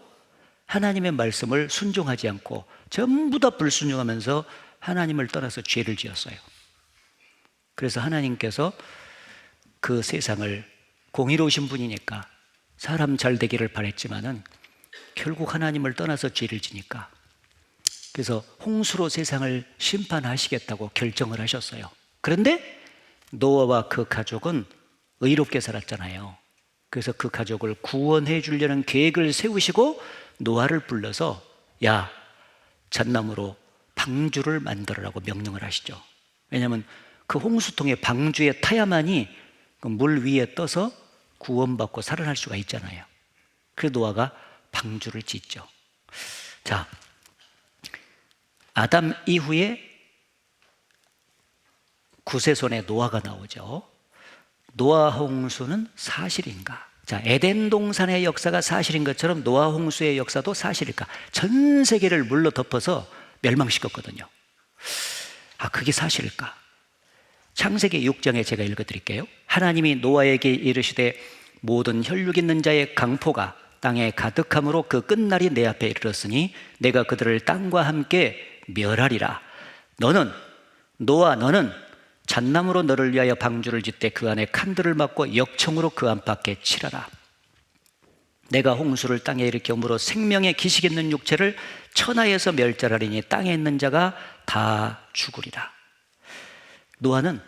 하나님의 말씀을 순종하지 않고 전부 다 불순종하면서 하나님을 떠나서 죄를 지었어요. 그래서 하나님께서 그 세상을, 공의로우신 분이니까 사람 잘 되기를 바랬지만은 결국 하나님을 떠나서 죄를 지니까, 그래서 홍수로 세상을 심판하시겠다고 결정을 하셨어요. 그런데 노아와 그 가족은 의롭게 살았잖아요. 그래서 그 가족을 구원해 주려는 계획을 세우시고 노아를 불러서 야, 잣나무로 방주를 만들어라고 명령을 하시죠. 왜냐하면 그 홍수통에 방주에 타야만이 그 물 위에 떠서 구원받고 살아날 수가 있잖아요. 그래서 노아가 방주를 짓죠. 자, 아담 이후에 구세손의 노아가 나오죠. 노아 홍수는 사실인가? 자, 에덴 동산의 역사가 사실인 것처럼 노아 홍수의 역사도 사실일까? 전 세계를 물로 덮어서 멸망시켰거든요. 그게 사실일까? 창세기 6장에 제가 읽어드릴게요. 하나님이 노아에게 이르시되 모든 혈육 있는 자의 강포가 땅에 가득함으로 그 끝날이 내 앞에 이르렀으니 내가 그들을 땅과 함께 멸하리라. 노아 너는 잣나무로 너를 위하여 방주를 짓되 그 안에 칸들을 막고 역청으로 그 안팎에 칠하라. 내가 홍수를 땅에 일으켜므로 생명의 기식 있는 육체를 천하에서 멸절하리니 땅에 있는 자가 다 죽으리라. 노아는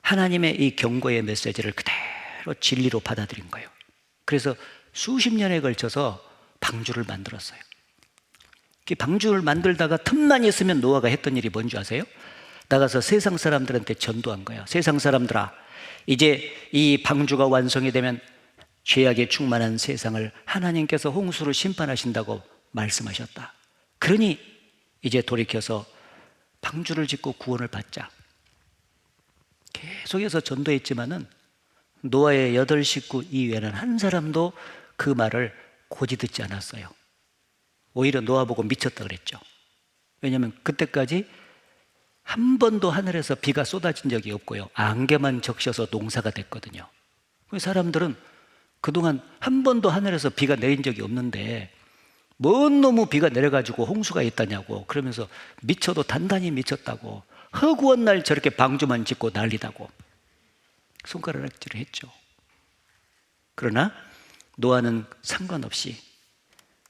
하나님의 이 경고의 메시지를 그대로 진리로 받아들인 거예요. 그래서 수십 년에 걸쳐서 방주를 만들었어요. 방주를 만들다가 틈만 있으면 노아가 했던 일이 뭔지 아세요? 나가서 세상 사람들한테 전도한 거예요. 세상 사람들아, 이제 이 방주가 완성이 되면 죄악에 충만한 세상을 하나님께서 홍수로 심판하신다고 말씀하셨다. 그러니 이제 돌이켜서 방주를 짓고 구원을 받자. 계속해서 전도했지만은 노아의 8 식구 이외에는 한 사람도 그 말을 고지 듣지 않았어요. 오히려 노아 보고 미쳤다 그랬죠. 왜냐하면 그때까지 한 번도 하늘에서 비가 쏟아진 적이 없고요, 안개만 적셔서 농사가 됐거든요. 사람들은 그동안 한 번도 하늘에서 비가 내린 적이 없는데 뭔 놈의 비가 내려가지고 홍수가 있다냐고, 그러면서 미쳐도 단단히 미쳤다고, 허구한 날 저렇게 방주만 짓고 난리다고 손가락질을 했죠. 그러나 노아는 상관없이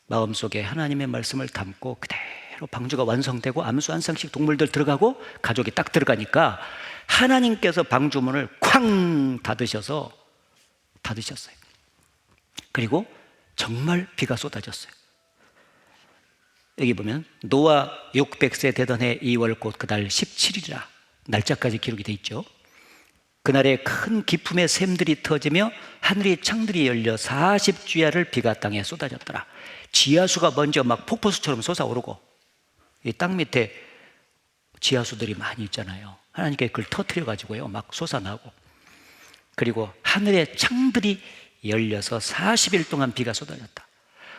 마음속에 하나님의 말씀을 담고 그대로 방주가 완성되고 암수 한 쌍씩 동물들 들어가고 가족이 딱 들어가니까 하나님께서 방주문을 쾅 닫으셨어요. 그리고 정말 비가 쏟아졌어요. 여기 보면 노아 600세 되던 해 2월 곧 그달 17일이라 날짜까지 기록이 돼 있죠. 그날에 큰 기품의 샘들이 터지며 하늘의 창들이 열려 40주야를 비가 땅에 쏟아졌더라. 지하수가 먼저 막 폭포수처럼 솟아오르고, 이 땅 밑에 지하수들이 많이 있잖아요. 하나님께 그걸 터뜨려 가지고요 막 솟아나고, 그리고 하늘의 창들이 열려서 40일 동안 비가 쏟아졌다.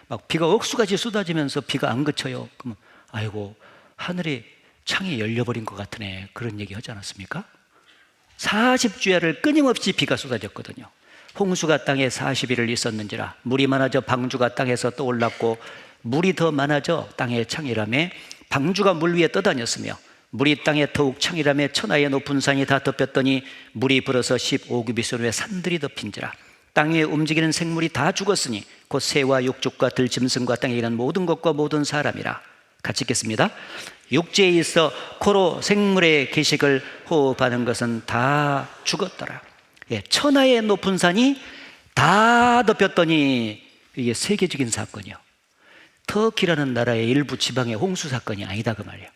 막 비가 억수같이 쏟아지면서 비가 안 그쳐요. 그러면 아이고 하늘의 창이 열려버린 것 같으네, 그런 얘기 하지 않았습니까? 40주야를 끊임없이 비가 쏟아졌거든요. 홍수가 땅에 40일을 있었는지라 물이 많아져 방주가 땅에서 떠올랐고 물이 더 많아져 땅의 창이라며 방주가 물 위에 떠다녔으며 물이 땅에 더욱 창이라며 천하의 높은 산이 다 덮였더니 물이 불어서 15규빗으로 의 산들이 덮인지라. 땅 위에 움직이는 생물이 다 죽었으니 곧 새와 육축과 들짐승과 땅에 있는 모든 것과 모든 사람이라. 같이 읽겠습니다. 육지에 있어 코로 생물의 기식을 호흡하는 것은 다 죽었더라. 예, 천하의 높은 산이 다 덮였더니 이게 세계적인 사건이요. 터키라는 나라의 일부 지방의 홍수 사건이 아니다 그 말이에요.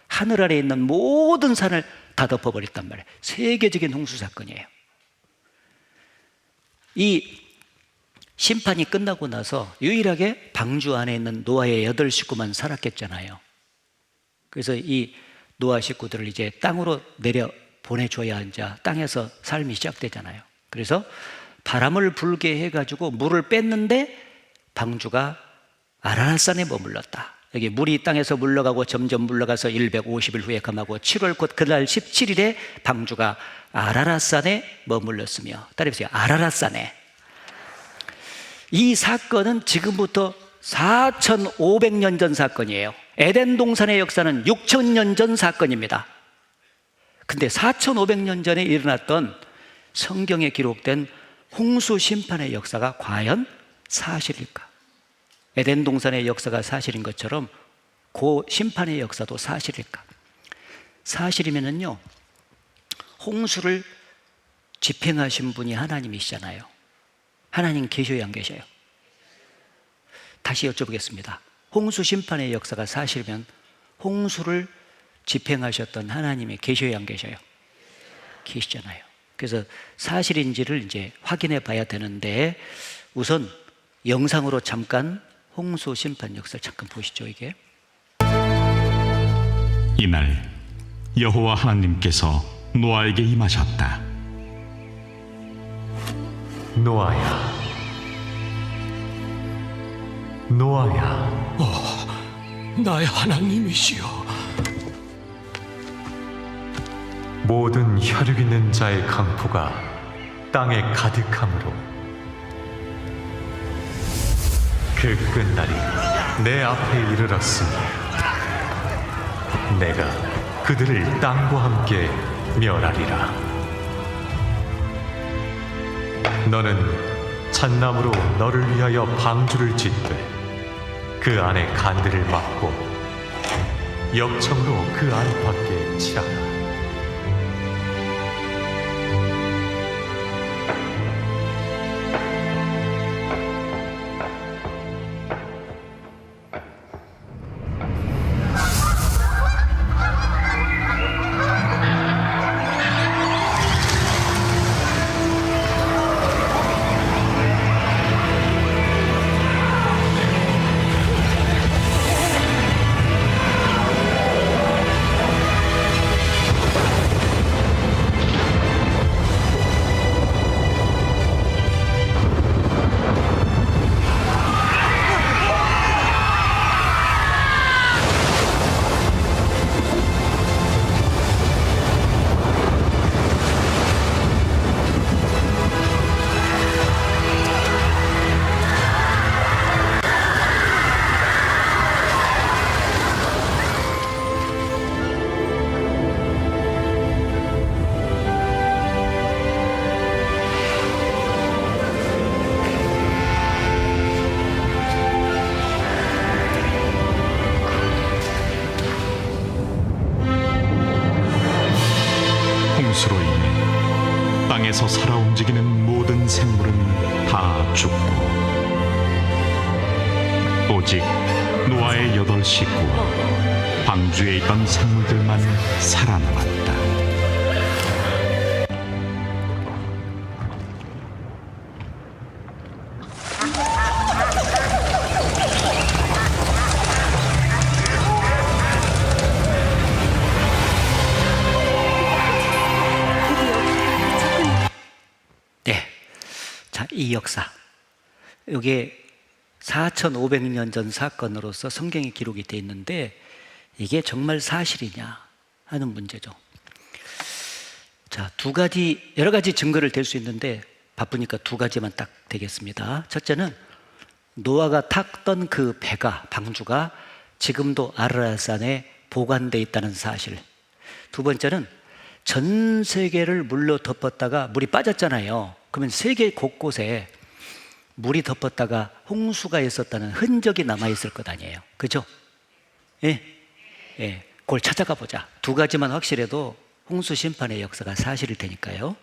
하늘 아래에 있는 모든 산을 다 덮어버렸단 말이에요. 세계적인 홍수 사건이에요. 이 심판이 끝나고 나서 유일하게 방주 안에 있는 노아의 8 식구만 살았겠잖아요. 그래서 이 노아 식구들을 이제 땅으로 내려 보내줘야 이제 땅에서 삶이 시작되잖아요. 그래서 바람을 불게 해가지고 물을 뺐는데 방주가 아라랏산에 머물렀다. 여기 물이 땅에서 물러가고 점점 물러가서 150일 후에 감하고 7월 곧 그날 17일에 방주가 아라랏산에 머물렀으며, 따라해보세요. 아라랏산에. 이 사건은 지금부터 4,500년 전 사건이에요. 에덴 동산의 역사는 6,000년 전 사건입니다. 근데 4,500년 전에 일어났던 성경에 기록된 홍수 심판의 역사가 과연 사실일까? 에덴 동산의 역사가 사실인 것처럼 그 심판의 역사도 사실일까? 사실이면은요, 홍수를 집행하신 분이 하나님이시잖아요. 하나님 계셔요, 안 계셔요? 다시 여쭤보겠습니다. 홍수 심판의 역사가 사실이면 홍수를 집행하셨던 하나님이 계셔요, 안 계셔요? 계시잖아요. 그래서 사실인지를 이제 확인해 봐야 되는데, 우선 영상으로 잠깐 홍수 심판 역사를 잠깐 보시죠. 이게 이날 여호와 하나님께서 노아에게 임하셨다. 노아야, 노아야. 나의 하나님이시여, 모든 혈육 있는 자의 강포가 땅에 가득함으로 그 끝날이 내 앞에 이르렀으니 내가 그들을 땅과 함께 멸하리라. 너는 잣나무로 너를 위하여 방주를 짓되 그 안에 간들을 막고 역청으로 그 안팎에 치하라. 생물은 다 죽고 오직 노아의 8 식구와 방주에 있던 생물들만 살아남았다. 네. 자, 이 역사. 이게 4,500년 전 사건으로서 성경에 기록이 되어 있는데 이게 정말 사실이냐 하는 문제죠. 자, 여러 가지 증거를 댈 수 있는데 바쁘니까 2가지만 딱 되겠습니다. 첫째는 노아가 탔던 그 배가, 방주가 지금도 아라랏산에 보관되어 있다는 사실. 2번째는 전 세계를 물로 덮었다가 물이 빠졌잖아요. 그러면 세계 곳곳에 물이 덮었다가 홍수가 있었다는 흔적이 남아있을 것 아니에요. 그죠? 예? 예. 그걸 찾아가 보자. 2가지만 확실해도 홍수 심판의 역사가 사실일 테니까요.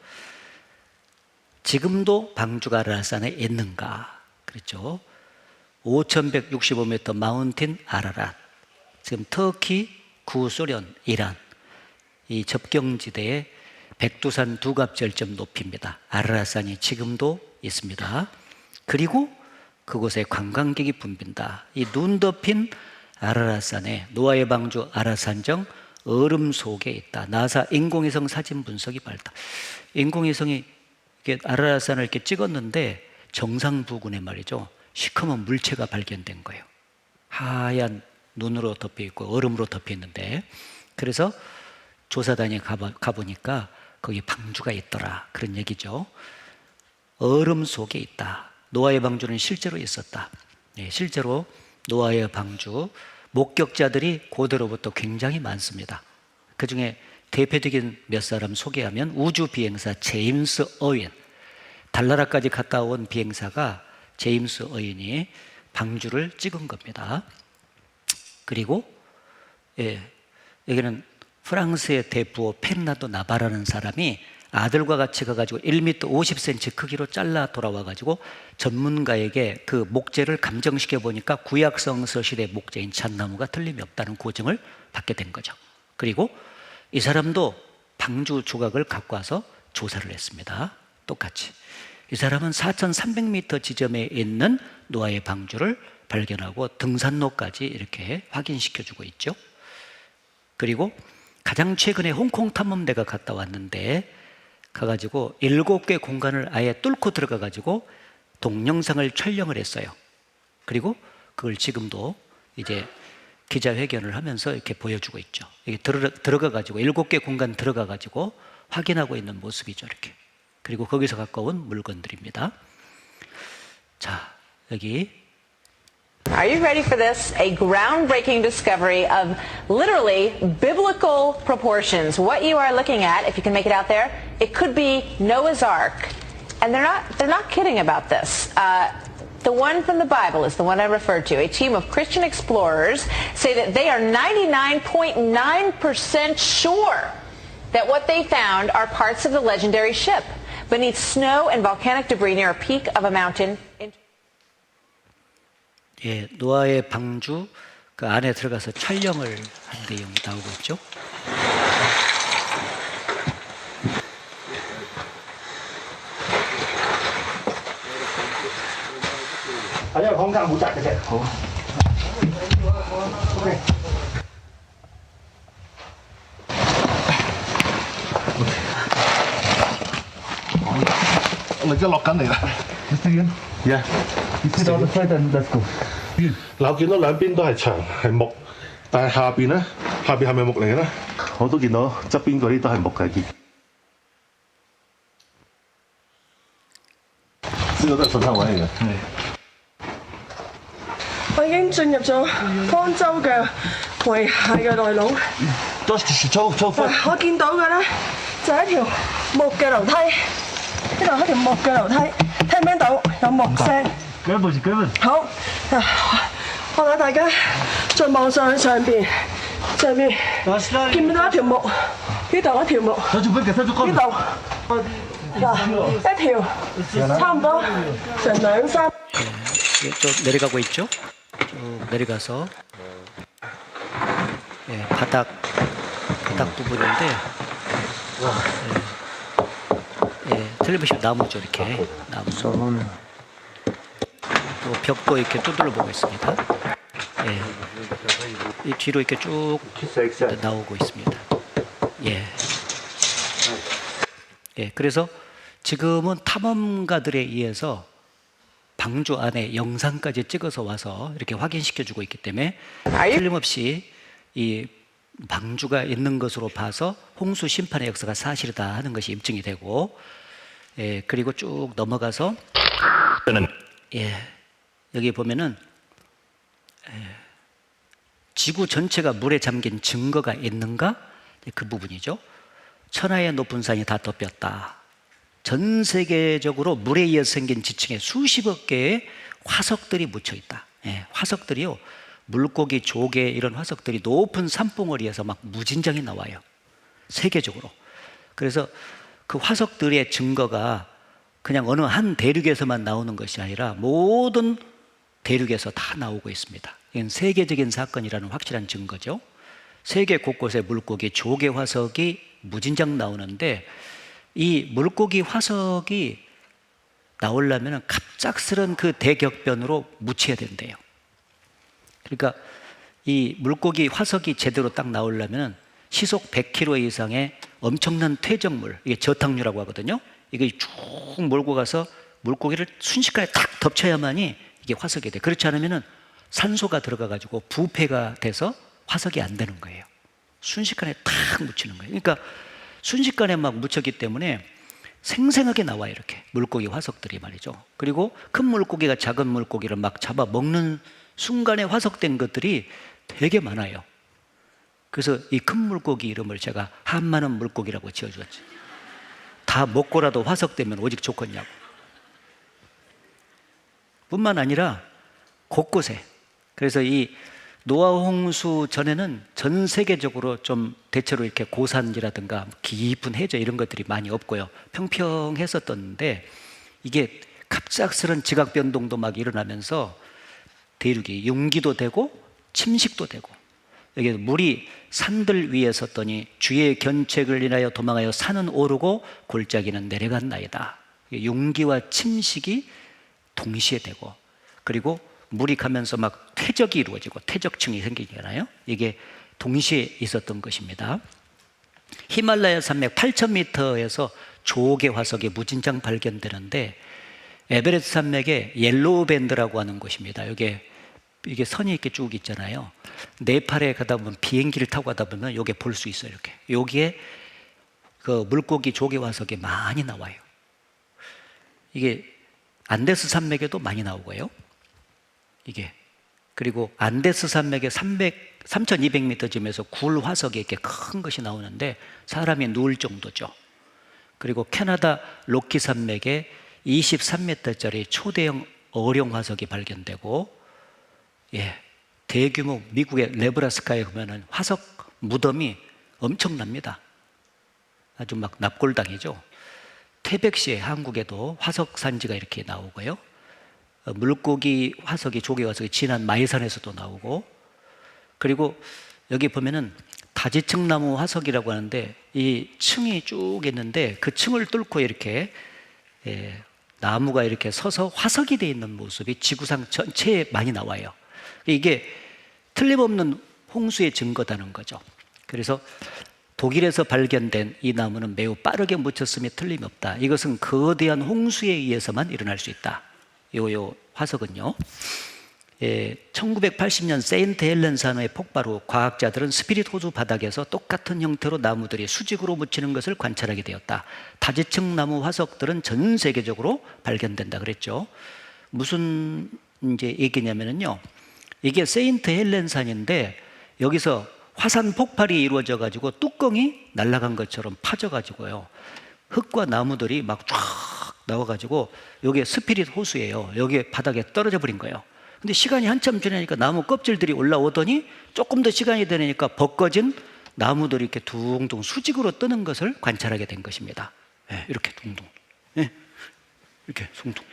지금도 방주가 아라랏산에 있는가? 그렇죠. 5,165m 마운틴 아라랏. 지금 터키, 구소련, 이란 이 접경지대에 백두산 두갑절점 높이입니다. 아라랏산이 지금도 있습니다. 그리고 그곳에 관광객이 붐빈다. 이 눈 덮인 아라랏산에 노아의 방주 아라산정 얼음 속에 있다. 나사 인공위성 사진 분석이 발달. 인공위성이 이렇게 아라랏산을 이렇게 찍었는데 정상 부근에 말이죠. 시커먼 물체가 발견된 거예요. 하얀 눈으로 덮여 있고 얼음으로 덮여 있는데 그래서 조사단이 가보니까 거기 방주가 있더라. 그런 얘기죠. 얼음 속에 있다. 노아의 방주는 실제로 있었다. 네, 실제로 노아의 방주 목격자들이 고대로부터 굉장히 많습니다. 그 중에 대표적인 몇 사람 소개하면 우주 비행사 제임스 어윈, 달나라까지 갔다 온 비행사가 제임스 어윈이 방주를 찍은 겁니다. 그리고 여기는 프랑스의 대부호 펜나도 나바라는 사람이 아들과 같이 가가지고 1m 50cm 크기로 잘라 돌아와가지고 전문가에게 그 목재를 감정시켜 보니까 구약성서 시대 목재인 잣나무가 틀림이 없다는 고증을 받게 된 거죠. 그리고 이 사람도 방주 조각을 갖고 와서 조사를 했습니다. 똑같이. 이 사람은 4,300m 지점에 있는 노아의 방주를 발견하고 등산로까지 이렇게 확인시켜주고 있죠. 그리고 가장 최근에 홍콩 탐험대가 갔다 왔는데 가가지고 7개 공간을 아예 뚫고 들어가가지고 동영상을 촬영을 했어요. 그리고 그걸 지금도 이제 기자회견을 하면서 이렇게 보여주고 있죠. 이게 들어가가지고 7개 공간 들어가가지고 확인하고 있는 모습이죠. 이렇게. 그리고 거기서 갖고 온 물건들입니다. 자, 여기. Are you ready for this? A groundbreaking discovery of literally biblical proportions. What you are looking at, if you can make it out there, it could be Noah's Ark. And they're not kidding about this. The one from the Bible is the one I referred to. A team of Christian explorers say that they are 99.9% sure that what they found are parts of the legendary ship beneath snow and volcanic debris near a peak of a mountain. 예, 노아의 방주 그 안에 들어가서 촬영을 한 내용이 나오고 있죠. Yeah. You sit on the side and let's go. 嗱，我見到兩邊都係牆係木，但係下邊咧，下邊係咪木嚟嘅咧？我都見到側邊嗰啲都係木嘅，呢個都係信號位嚟嘅。我已經進入咗方舟嘅遺骸嘅內籠。我見到嘅咧就係一條木嘅樓梯，呢度係一條木嘅樓梯，聽唔聽到有木聲？好，我睇大家再望上去上邊，見唔到一條木？呢度一條木，呢度。嗱，一條差唔多成兩三。 쭉 내려가고 있죠. 쭉 내려가서 예, 바닥 부분인데 틀림없이 나무죠. 이렇게 나무. 또 벽도 이렇게 두들러 보고 있습니다. 이 뒤로 이렇게 쭉 나오고 있습니다. 그래서 지금은 탐험가들에 의해서 방주 안에 영상까지 찍어서 와서 이렇게 확인시켜주고 있기 때문에 틀림없이 이 방주가 있는 것으로 봐서 홍수 심판의 역사가 사실이다 하는 것이 입증이 되고, 그리고 쭉 넘어가서 여기 보면은 지구 전체가 물에 잠긴 증거가 있는가? 그 부분이죠. 천하의 높은 산이 다 덮였다. 전 세계적으로 물에 의해서 생긴 지층에 수십억 개의 화석들이 묻혀 있다. 화석들이요, 물고기, 조개 이런 화석들이 높은 산봉우리에서 막 무진장이 나와요. 세계적으로. 그래서 그 화석들의 증거가 그냥 어느 한 대륙에서만 나오는 것이 아니라 모든 대륙에서 다 나오고 있습니다. 이건 세계적인 사건이라는 확실한 증거죠. 세계 곳곳에 물고기, 조개 화석이 무진장 나오는데, 이 물고기 화석이 나오려면 갑작스런 그 대격변으로 묻혀야 된대요. 그러니까 이 물고기 화석이 제대로 딱 나오려면 시속 100km 이상의 엄청난 퇴적물, 이게 저탕류라고 하거든요. 이게 쭉 몰고 가서 물고기를 순식간에 탁 덮쳐야만이 이게 화석이 돼. 그렇지 않으면 산소가 들어가 가지고 부패가 돼서 화석이 안 되는 거예요. 순식간에 탁 묻히는 거예요. 그러니까 순식간에 막 묻혔기 때문에 생생하게 나와요. 이렇게 물고기 화석들이 말이죠. 그리고 큰 물고기가 작은 물고기를 막 잡아 먹는 순간에 화석된 것들이 되게 많아요. 그래서 이 큰 물고기 이름을 제가 한마는 물고기라고 지어주었지. 다 먹고라도 화석되면 오직 좋겠냐고. 뿐만 아니라 곳곳에, 그래서 이 노아 홍수 전에는 전 세계적으로 좀 대체로 이렇게 고산지라든가 깊은 해저 이런 것들이 많이 없고요. 평평했었던데, 이게 갑작스런 지각 변동도 막 일어나면서 대륙이 융기도 되고 침식도 되고, 여기 물이 산들 위에 섰더니 주의 견책을 인하여 도망하여 산은 오르고 골짜기는 내려간나이다. 융기와 침식이 동시에 되고, 그리고 물이 가면서 막 퇴적이 이루어지고 퇴적층이 생기잖아요. 이게 동시에 있었던 것입니다. 히말라야 산맥 8,000m에서 조개 화석이 무진장 발견되는데, 에베레스트 산맥에 옐로우 밴드라고 하는 곳입니다. 이게 선이 이렇게 쭉 있잖아요. 네팔에 가다 보면 비행기를 타고 가다 보면 이게 볼 수 있어요. 이렇게 여기에 그 물고기 조개 화석이 많이 나와요. 이게 안데스 산맥에도 많이 나오고요. 이게 그리고 안데스 산맥의 3,200m쯤에서 굴 화석이 이렇게 큰 것이 나오는데 사람이 누울 정도죠. 그리고 캐나다 로키 산맥에 23m짜리 초대형 어룡 화석이 발견되고, 대규모 미국의 네브라스카에 보면은 화석 무덤이 엄청납니다. 아주 막 납골당이죠. 태백시에 한국에도 화석 산지가 이렇게 나오고요. 물고기 화석이, 조개 화석이 진안 마이산에서도 나오고, 그리고 여기 보면은 다지층나무 화석이라고 하는데, 이 층이 쭉 있는데 그 층을 뚫고 이렇게 나무가 이렇게 서서 화석이 되어 있는 모습이 지구상 전체에 많이 나와요. 이게 틀림없는 홍수의 증거다는 거죠. 그래서 독일에서 발견된 이 나무는 매우 빠르게 묻혔음에 틀림이 없다. 이것은 거대한 홍수에 의해서만 일어날 수 있다. 요 화석은요, 1980년 세인트 헬렌 산호의 폭발 후 과학자들은 스피릿 호수 바닥에서 똑같은 형태로 나무들이 수직으로 묻히는 것을 관찰하게 되었다. 다지층 나무 화석들은 전 세계적으로 발견된다 그랬죠. 무슨 이제 얘기냐면요, 이게 세인트 헬렌 산인데 여기서 화산 폭발이 이루어져 가지고 뚜껑이 날아간 것처럼 파져 가지고요, 흙과 나무들이 막 쫙 나와 가지고 여기에 스피릿 호수예요. 여기에 바닥에 떨어져 버린 거예요. 근데 시간이 한참 지나니까 나무 껍질들이 올라오더니 조금 더 시간이 되니까 벗겨진 나무들이 이렇게 둥둥 수직으로 뜨는 것을 관찰하게 된 것입니다. 이렇게 둥둥. 예. 이렇게 숭퉁.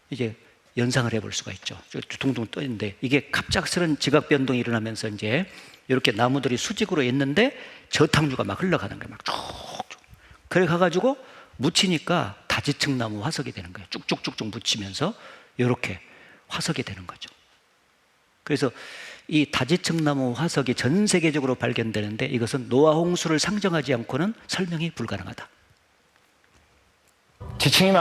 이제 연상을 해볼 수가 있죠. 둥둥 떠 있는데 이게 갑작스런 지각 변동이 일어나면서 이제 이렇게 나무들이 수직으로 있는데 저탕류가 막 흘러가는 거예요. 막 쭉쭉. 그래 가가지고 묻히니까 다지층 나무 화석이 되는 거예요. 쭉쭉쭉쭉 묻히면서 이렇게 화석이 되는 거죠. 그래서 이 다지층 나무 화석이 전 세계적으로 발견되는데 이것은 노아 홍수를 상정하지 않고는 설명이 불가능하다. 지층이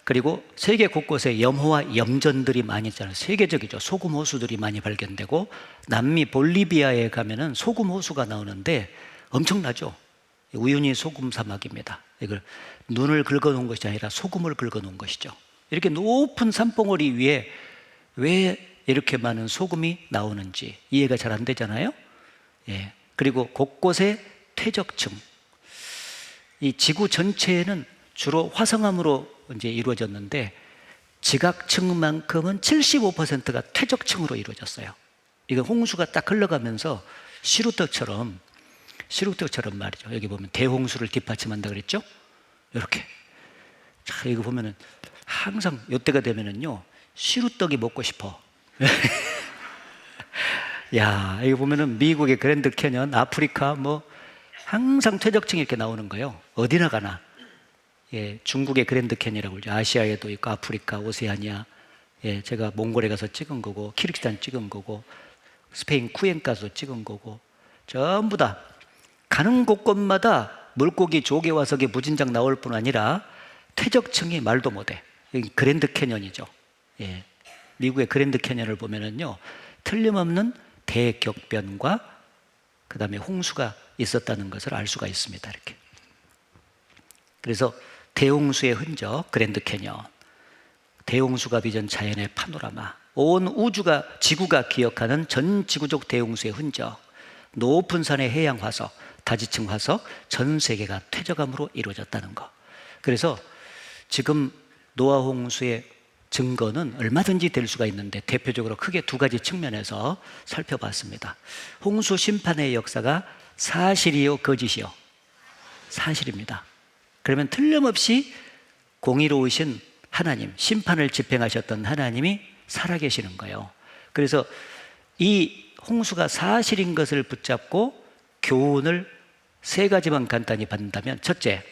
그리고 세계 곳곳에 염호와 염전들이 많이 있잖아요. 세계적이죠. 소금 호수들이 많이 발견되고 남미 볼리비아에 가면은 소금 호수가 나오는데 엄청나죠. 우유니 소금 사막입니다. 이걸 눈을 긁어놓은 것이 아니라 소금을 긁어놓은 것이죠. 이렇게 높은 산봉우리 위에 왜 이렇게 많은 소금이 나오는지 이해가 잘 안 되잖아요. 예. 그리고 곳곳에 퇴적층. 이 지구 전체에는 주로 화성암으로 이제 이루어졌는데 지각층만큼은 75%가 퇴적층으로 이루어졌어요. 이건 홍수가 딱 흘러가면서 시루떡처럼 말이죠. 여기 보면 대홍수를 뒷받침한다 그랬죠? 이렇게. 자, 이거 보면은 항상 이때가 되면은요 시루떡이 먹고 싶어. 야, 이거 보면은 미국의 그랜드 캐년, 아프리카 뭐 항상 퇴적층이 이렇게 나오는 거예요. 어디나 가나. 예, 중국의 그랜드 캐니라고 그러죠. 아시아에도 있고 아프리카, 오세아니아. 예, 제가 몽골에 가서 찍은 거고 키르기스탄 찍은 거고 스페인 쿠엔카도 찍은 거고 전부 다 가는 곳곳마다 물고기 조개 화석이 무진장 나올 뿐 아니라 퇴적층이 말도 못해. 여기 그랜드 캐년이죠. 예, 미국의 그랜드 캐년을 보면은요 틀림없는 대격변과 그 다음에 홍수가 있었다는 것을 알 수가 있습니다. 이렇게. 그래서 대홍수의 흔적, 그랜드 캐년, 대홍수가 빚은 자연의 파노라마, 온 우주가 지구가 기억하는 전 지구적 대홍수의 흔적, 높은 산의 해양 화석, 다지층 화석, 전 세계가 퇴적암으로 이루어졌다는 것. 그래서 지금 노아 홍수의 증거는 얼마든지 될 수가 있는데 대표적으로 크게 두 가지 측면에서 살펴봤습니다. 홍수 심판의 역사가 사실이요, 거짓이요? 사실입니다. 그러면 틀림없이 공의로우신 하나님, 심판을 집행하셨던 하나님이 살아계시는 거예요. 그래서 이 홍수가 사실인 것을 붙잡고 교훈을 세 가지만 간단히 받는다면, 첫째,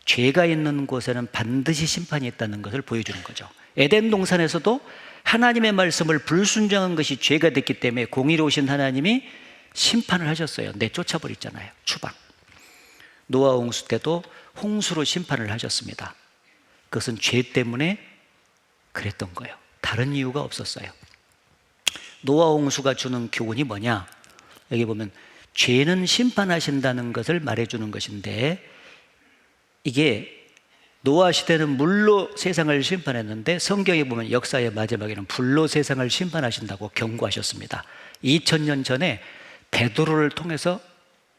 죄가 있는 곳에는 반드시 심판이 있다는 것을 보여주는 거죠. 에덴 동산에서도 하나님의 말씀을 불순종한 것이 죄가 됐기 때문에 공의로우신 하나님이 심판을 하셨어요. 내쫓아버렸잖아요. 추방. 노아 홍수 때도 홍수로 심판을 하셨습니다. 그것은 죄 때문에 그랬던 거예요. 다른 이유가 없었어요. 노아 홍수가 주는 교훈이 뭐냐? 여기 보면 죄는 심판하신다는 것을 말해주는 것인데, 이게 노아 시대는 물로 세상을 심판했는데 성경에 보면 역사의 마지막에는 불로 세상을 심판하신다고 경고하셨습니다. 2000년 전에 베드로를 통해서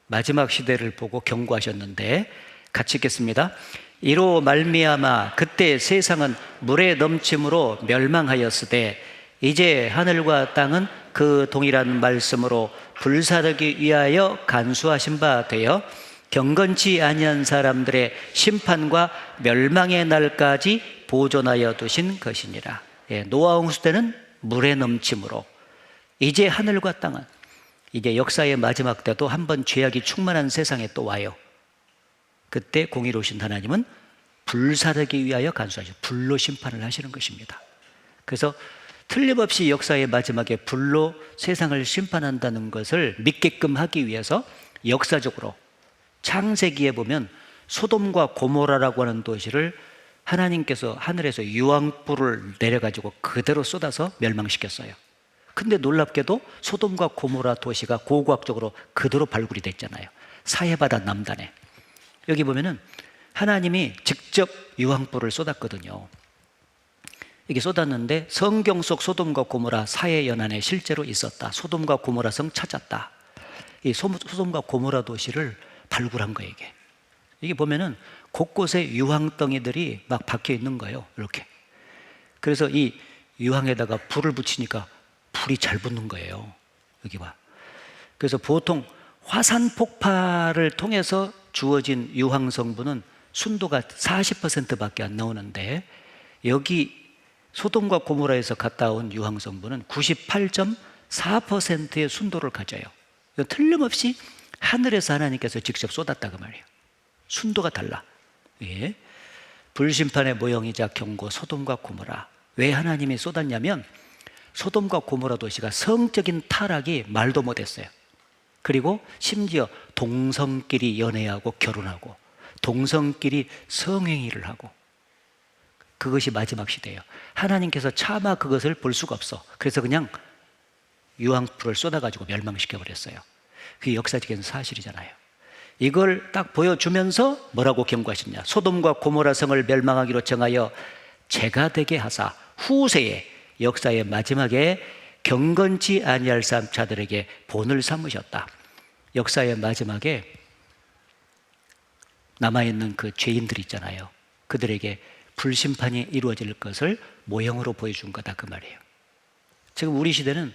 마지막 시대를 보고 경고하셨는데, 같이 읽겠습니다. 이로 말미암아 그때 세상은 물에 넘침으로 멸망하였으되 이제 하늘과 땅은 그 동일한 말씀으로 불사르기 위하여 간수하신 바 되어 경건치 아니한 사람들의 심판과 멸망의 날까지 보존하여 두신 것이니라. 예, 노아 홍수 때는 물에 넘침으로, 이제 하늘과 땅은, 이제 역사의 마지막 때도 한번 죄악이 충만한 세상에 또 와요. 그때 공의로우신 하나님은 불사르기 위하여 간수하시고 불로 심판을 하시는 것입니다. 그래서 틀림없이 역사의 마지막에 불로 세상을 심판한다는 것을 믿게끔 하기 위해서 역사적으로 창세기에 보면 소돔과 고모라라고 하는 도시를 하나님께서 하늘에서 유황불을 내려가지고 그대로 쏟아서 멸망시켰어요. 근데 놀랍게도 소돔과 고모라 도시가 고고학적으로 그대로 발굴이 됐잖아요. 사해바다 남단에. 여기 보면은 하나님이 직접 유황불을 쏟았거든요. 이게 쏟았는데 성경 속 소돔과 고모라 사해 연안에 실제로 있었다. 소돔과 고모라 성 찾았다. 이 소돔과 고모라 도시를 발굴한 거예요. 이게 보면은 곳곳에 유황덩이들이 막 박혀 있는 거예요. 이렇게. 그래서 이 유황에다가 불을 붙이니까 불이 잘 붙는 거예요. 여기 봐. 그래서 보통 화산 폭발을 통해서 주어진 유황 성분은 순도가 40%밖에 안 나오는데 여기 소돔과 고모라에서 갔다 온 유황성분은 98.4%의 순도를 가져요. 이거 틀림없이 하늘에서 하나님께서 직접 쏟았다 그 말이에요. 순도가 달라. 예. 불심판의 모형이자 경고 소돔과 고모라. 왜 하나님이 쏟았냐면 소돔과 고모라 도시가 성적인 타락이 말도 못했어요. 그리고 심지어 동성끼리 연애하고 결혼하고 동성끼리 성행위를 하고, 그것이 마지막 시대예요. 하나님께서 차마 그것을 볼 수가 없어. 그래서 그냥 유황불을 쏟아가지고 멸망시켜버렸어요. 그게 역사적인 사실이잖아요. 이걸 딱 보여주면서 뭐라고 경고하셨냐? 소돔과 고모라 성을 멸망하기로 정하여 재가 되게 하사 후세에 역사의 마지막에 경건치 아니할 자들에게 본을 삼으셨다. 역사의 마지막에 남아있는 그 죄인들 있잖아요. 그들에게 불심판이 이루어질 것을 모형으로 보여준 거다 그 말이에요. 지금 우리 시대는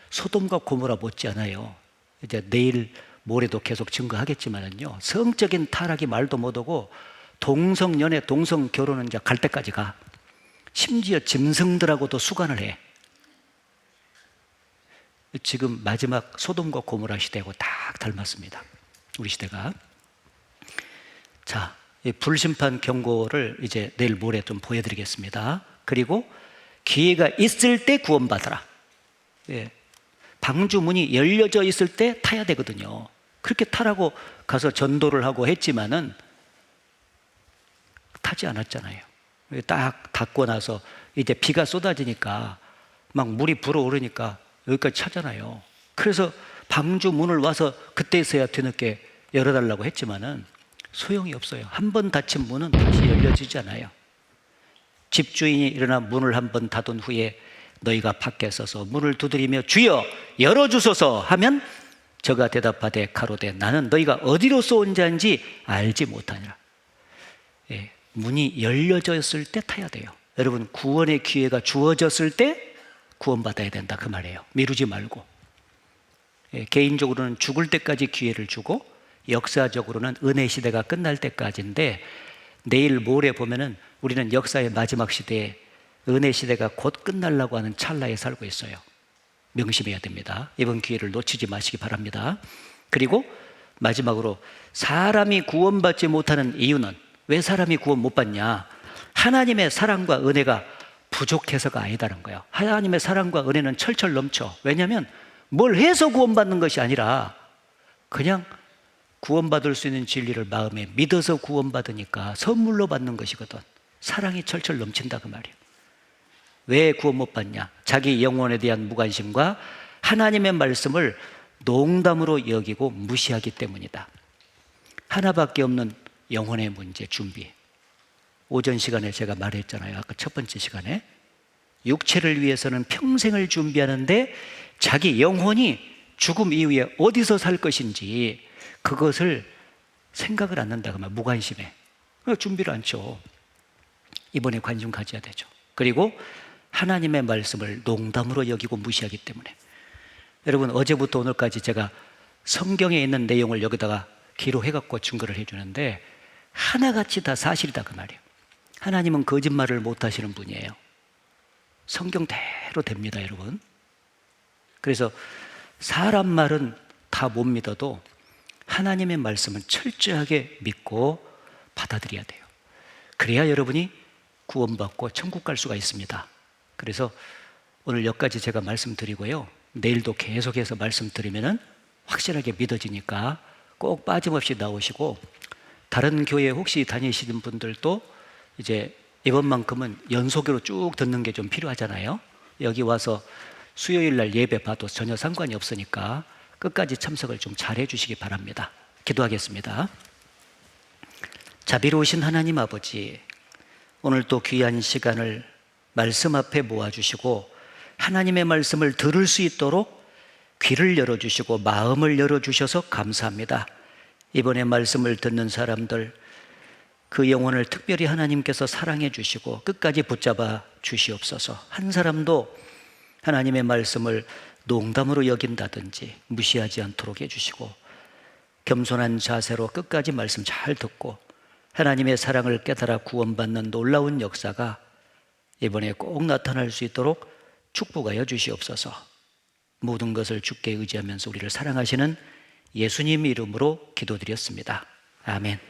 소돔과 고모라 못지않아요. 이제 내일 모레도 계속 증거하겠지만은요, 성적인 타락이 말도 못하고 동성연애, 동성결혼은 이제 갈 때까지 가. 심지어 짐승들하고도 수간을 해. 지금 마지막 소돔과 고모라 시대하고 딱 닮았습니다. 우리 시대가. 자, 이 불심판 경고를 이제 내일 모레 좀 보여드리겠습니다. 그리고 기회가 있을 때 구원받아라. 예. 방주 문이 열려져 있을 때 타야 되거든요. 그렇게 타라고 가서 전도를 하고 했지만은 타지 않았잖아요. 딱 닫고 나서 이제 비가 쏟아지니까 막 물이 불어오르니까 여기까지 차잖아요. 그래서 방주 문을 와서 그때서야 뒤늦게 열어달라고 했지만은 소용이 없어요. 한 번 닫힌 문은 다시 열려지지 않아요. 집주인이 일어나 문을 한 번 닫은 후에 너희가 밖에 서서 문을 두드리며 주여 열어주소서 하면 저가 대답하되 가로되 나는 너희가 어디로서 온 자인지 알지 못하니라. 예, 문이 열려졌을 때 타야 돼요. 여러분, 구원의 기회가 주어졌을 때 구원받아야 된다 그 말이에요. 미루지 말고. 예, 개인적으로는 죽을 때까지 기회를 주고 역사적으로는 은혜 시대가 끝날 때까지인데, 내일 모레 보면은 우리는 역사의 마지막 시대에 은혜 시대가 곧 끝나려고 하는 찰나에 살고 있어요. 명심해야 됩니다. 이번 기회를 놓치지 마시기 바랍니다. 그리고 마지막으로 사람이 구원받지 못하는 이유는, 왜 사람이 구원 못 받냐? 하나님의 사랑과 은혜가 부족해서가 아니다는 거예요. 하나님의 사랑과 은혜는 철철 넘쳐. 왜냐하면 뭘 해서 구원받는 것이 아니라 그냥 구원받을 수 있는 진리를 마음에 믿어서 구원받으니까 선물로 받는 것이거든. 사랑이 철철 넘친다 그 말이에요. 왜 구원 못 받냐? 자기 영혼에 대한 무관심과 하나님의 말씀을 농담으로 여기고 무시하기 때문이다. 하나밖에 없는 영혼의 문제 준비. 오전 시간에 제가 말했잖아요. 아까 첫 번째 시간에 육체를 위해서는 평생을 준비하는데 자기 영혼이 죽음 이후에 어디서 살 것인지 그것을 생각을 안 한다고 말, 무관심해. 준비를 않죠. 이번에 관심 가져야 되죠. 그리고 하나님의 말씀을 농담으로 여기고 무시하기 때문에. 여러분, 어제부터 오늘까지 제가 성경에 있는 내용을 여기다가 기록해갖고 증거를 해주는데 하나같이 다 사실이다 그 말이에요. 하나님은 거짓말을 못 하시는 분이에요. 성경대로 됩니다, 여러분. 그래서 사람 말은 다 못 믿어도 하나님의 말씀은 철저하게 믿고 받아들여야 돼요. 그래야 여러분이 구원받고 천국 갈 수가 있습니다. 그래서 오늘 여기까지 제가 말씀드리고요, 내일도 계속해서 말씀드리면은 확실하게 믿어지니까 꼭 빠짐없이 나오시고, 다른 교회 혹시 다니시는 분들도 이제 이번만큼은 연속으로 쭉 듣는 게 좀 필요하잖아요. 여기 와서 수요일 날 예배 봐도 전혀 상관이 없으니까 끝까지 참석을 좀 잘 해주시기 바랍니다. 기도하겠습니다. 자비로우신 하나님 아버지, 오늘 또 귀한 시간을 말씀 앞에 모아주시고 하나님의 말씀을 들을 수 있도록 귀를 열어주시고 마음을 열어주셔서 감사합니다. 이번에 말씀을 듣는 사람들, 그 영혼을 특별히 하나님께서 사랑해 주시고 끝까지 붙잡아 주시옵소서. 한 사람도 하나님의 말씀을 농담으로 여긴다든지 무시하지 않도록 해주시고 겸손한 자세로 끝까지 말씀 잘 듣고 하나님의 사랑을 깨달아 구원받는 놀라운 역사가 이번에 꼭 나타날 수 있도록 축복하여 주시옵소서. 모든 것을 주께 의지하면서 우리를 사랑하시는 예수님 이름으로 기도드렸습니다. 아멘.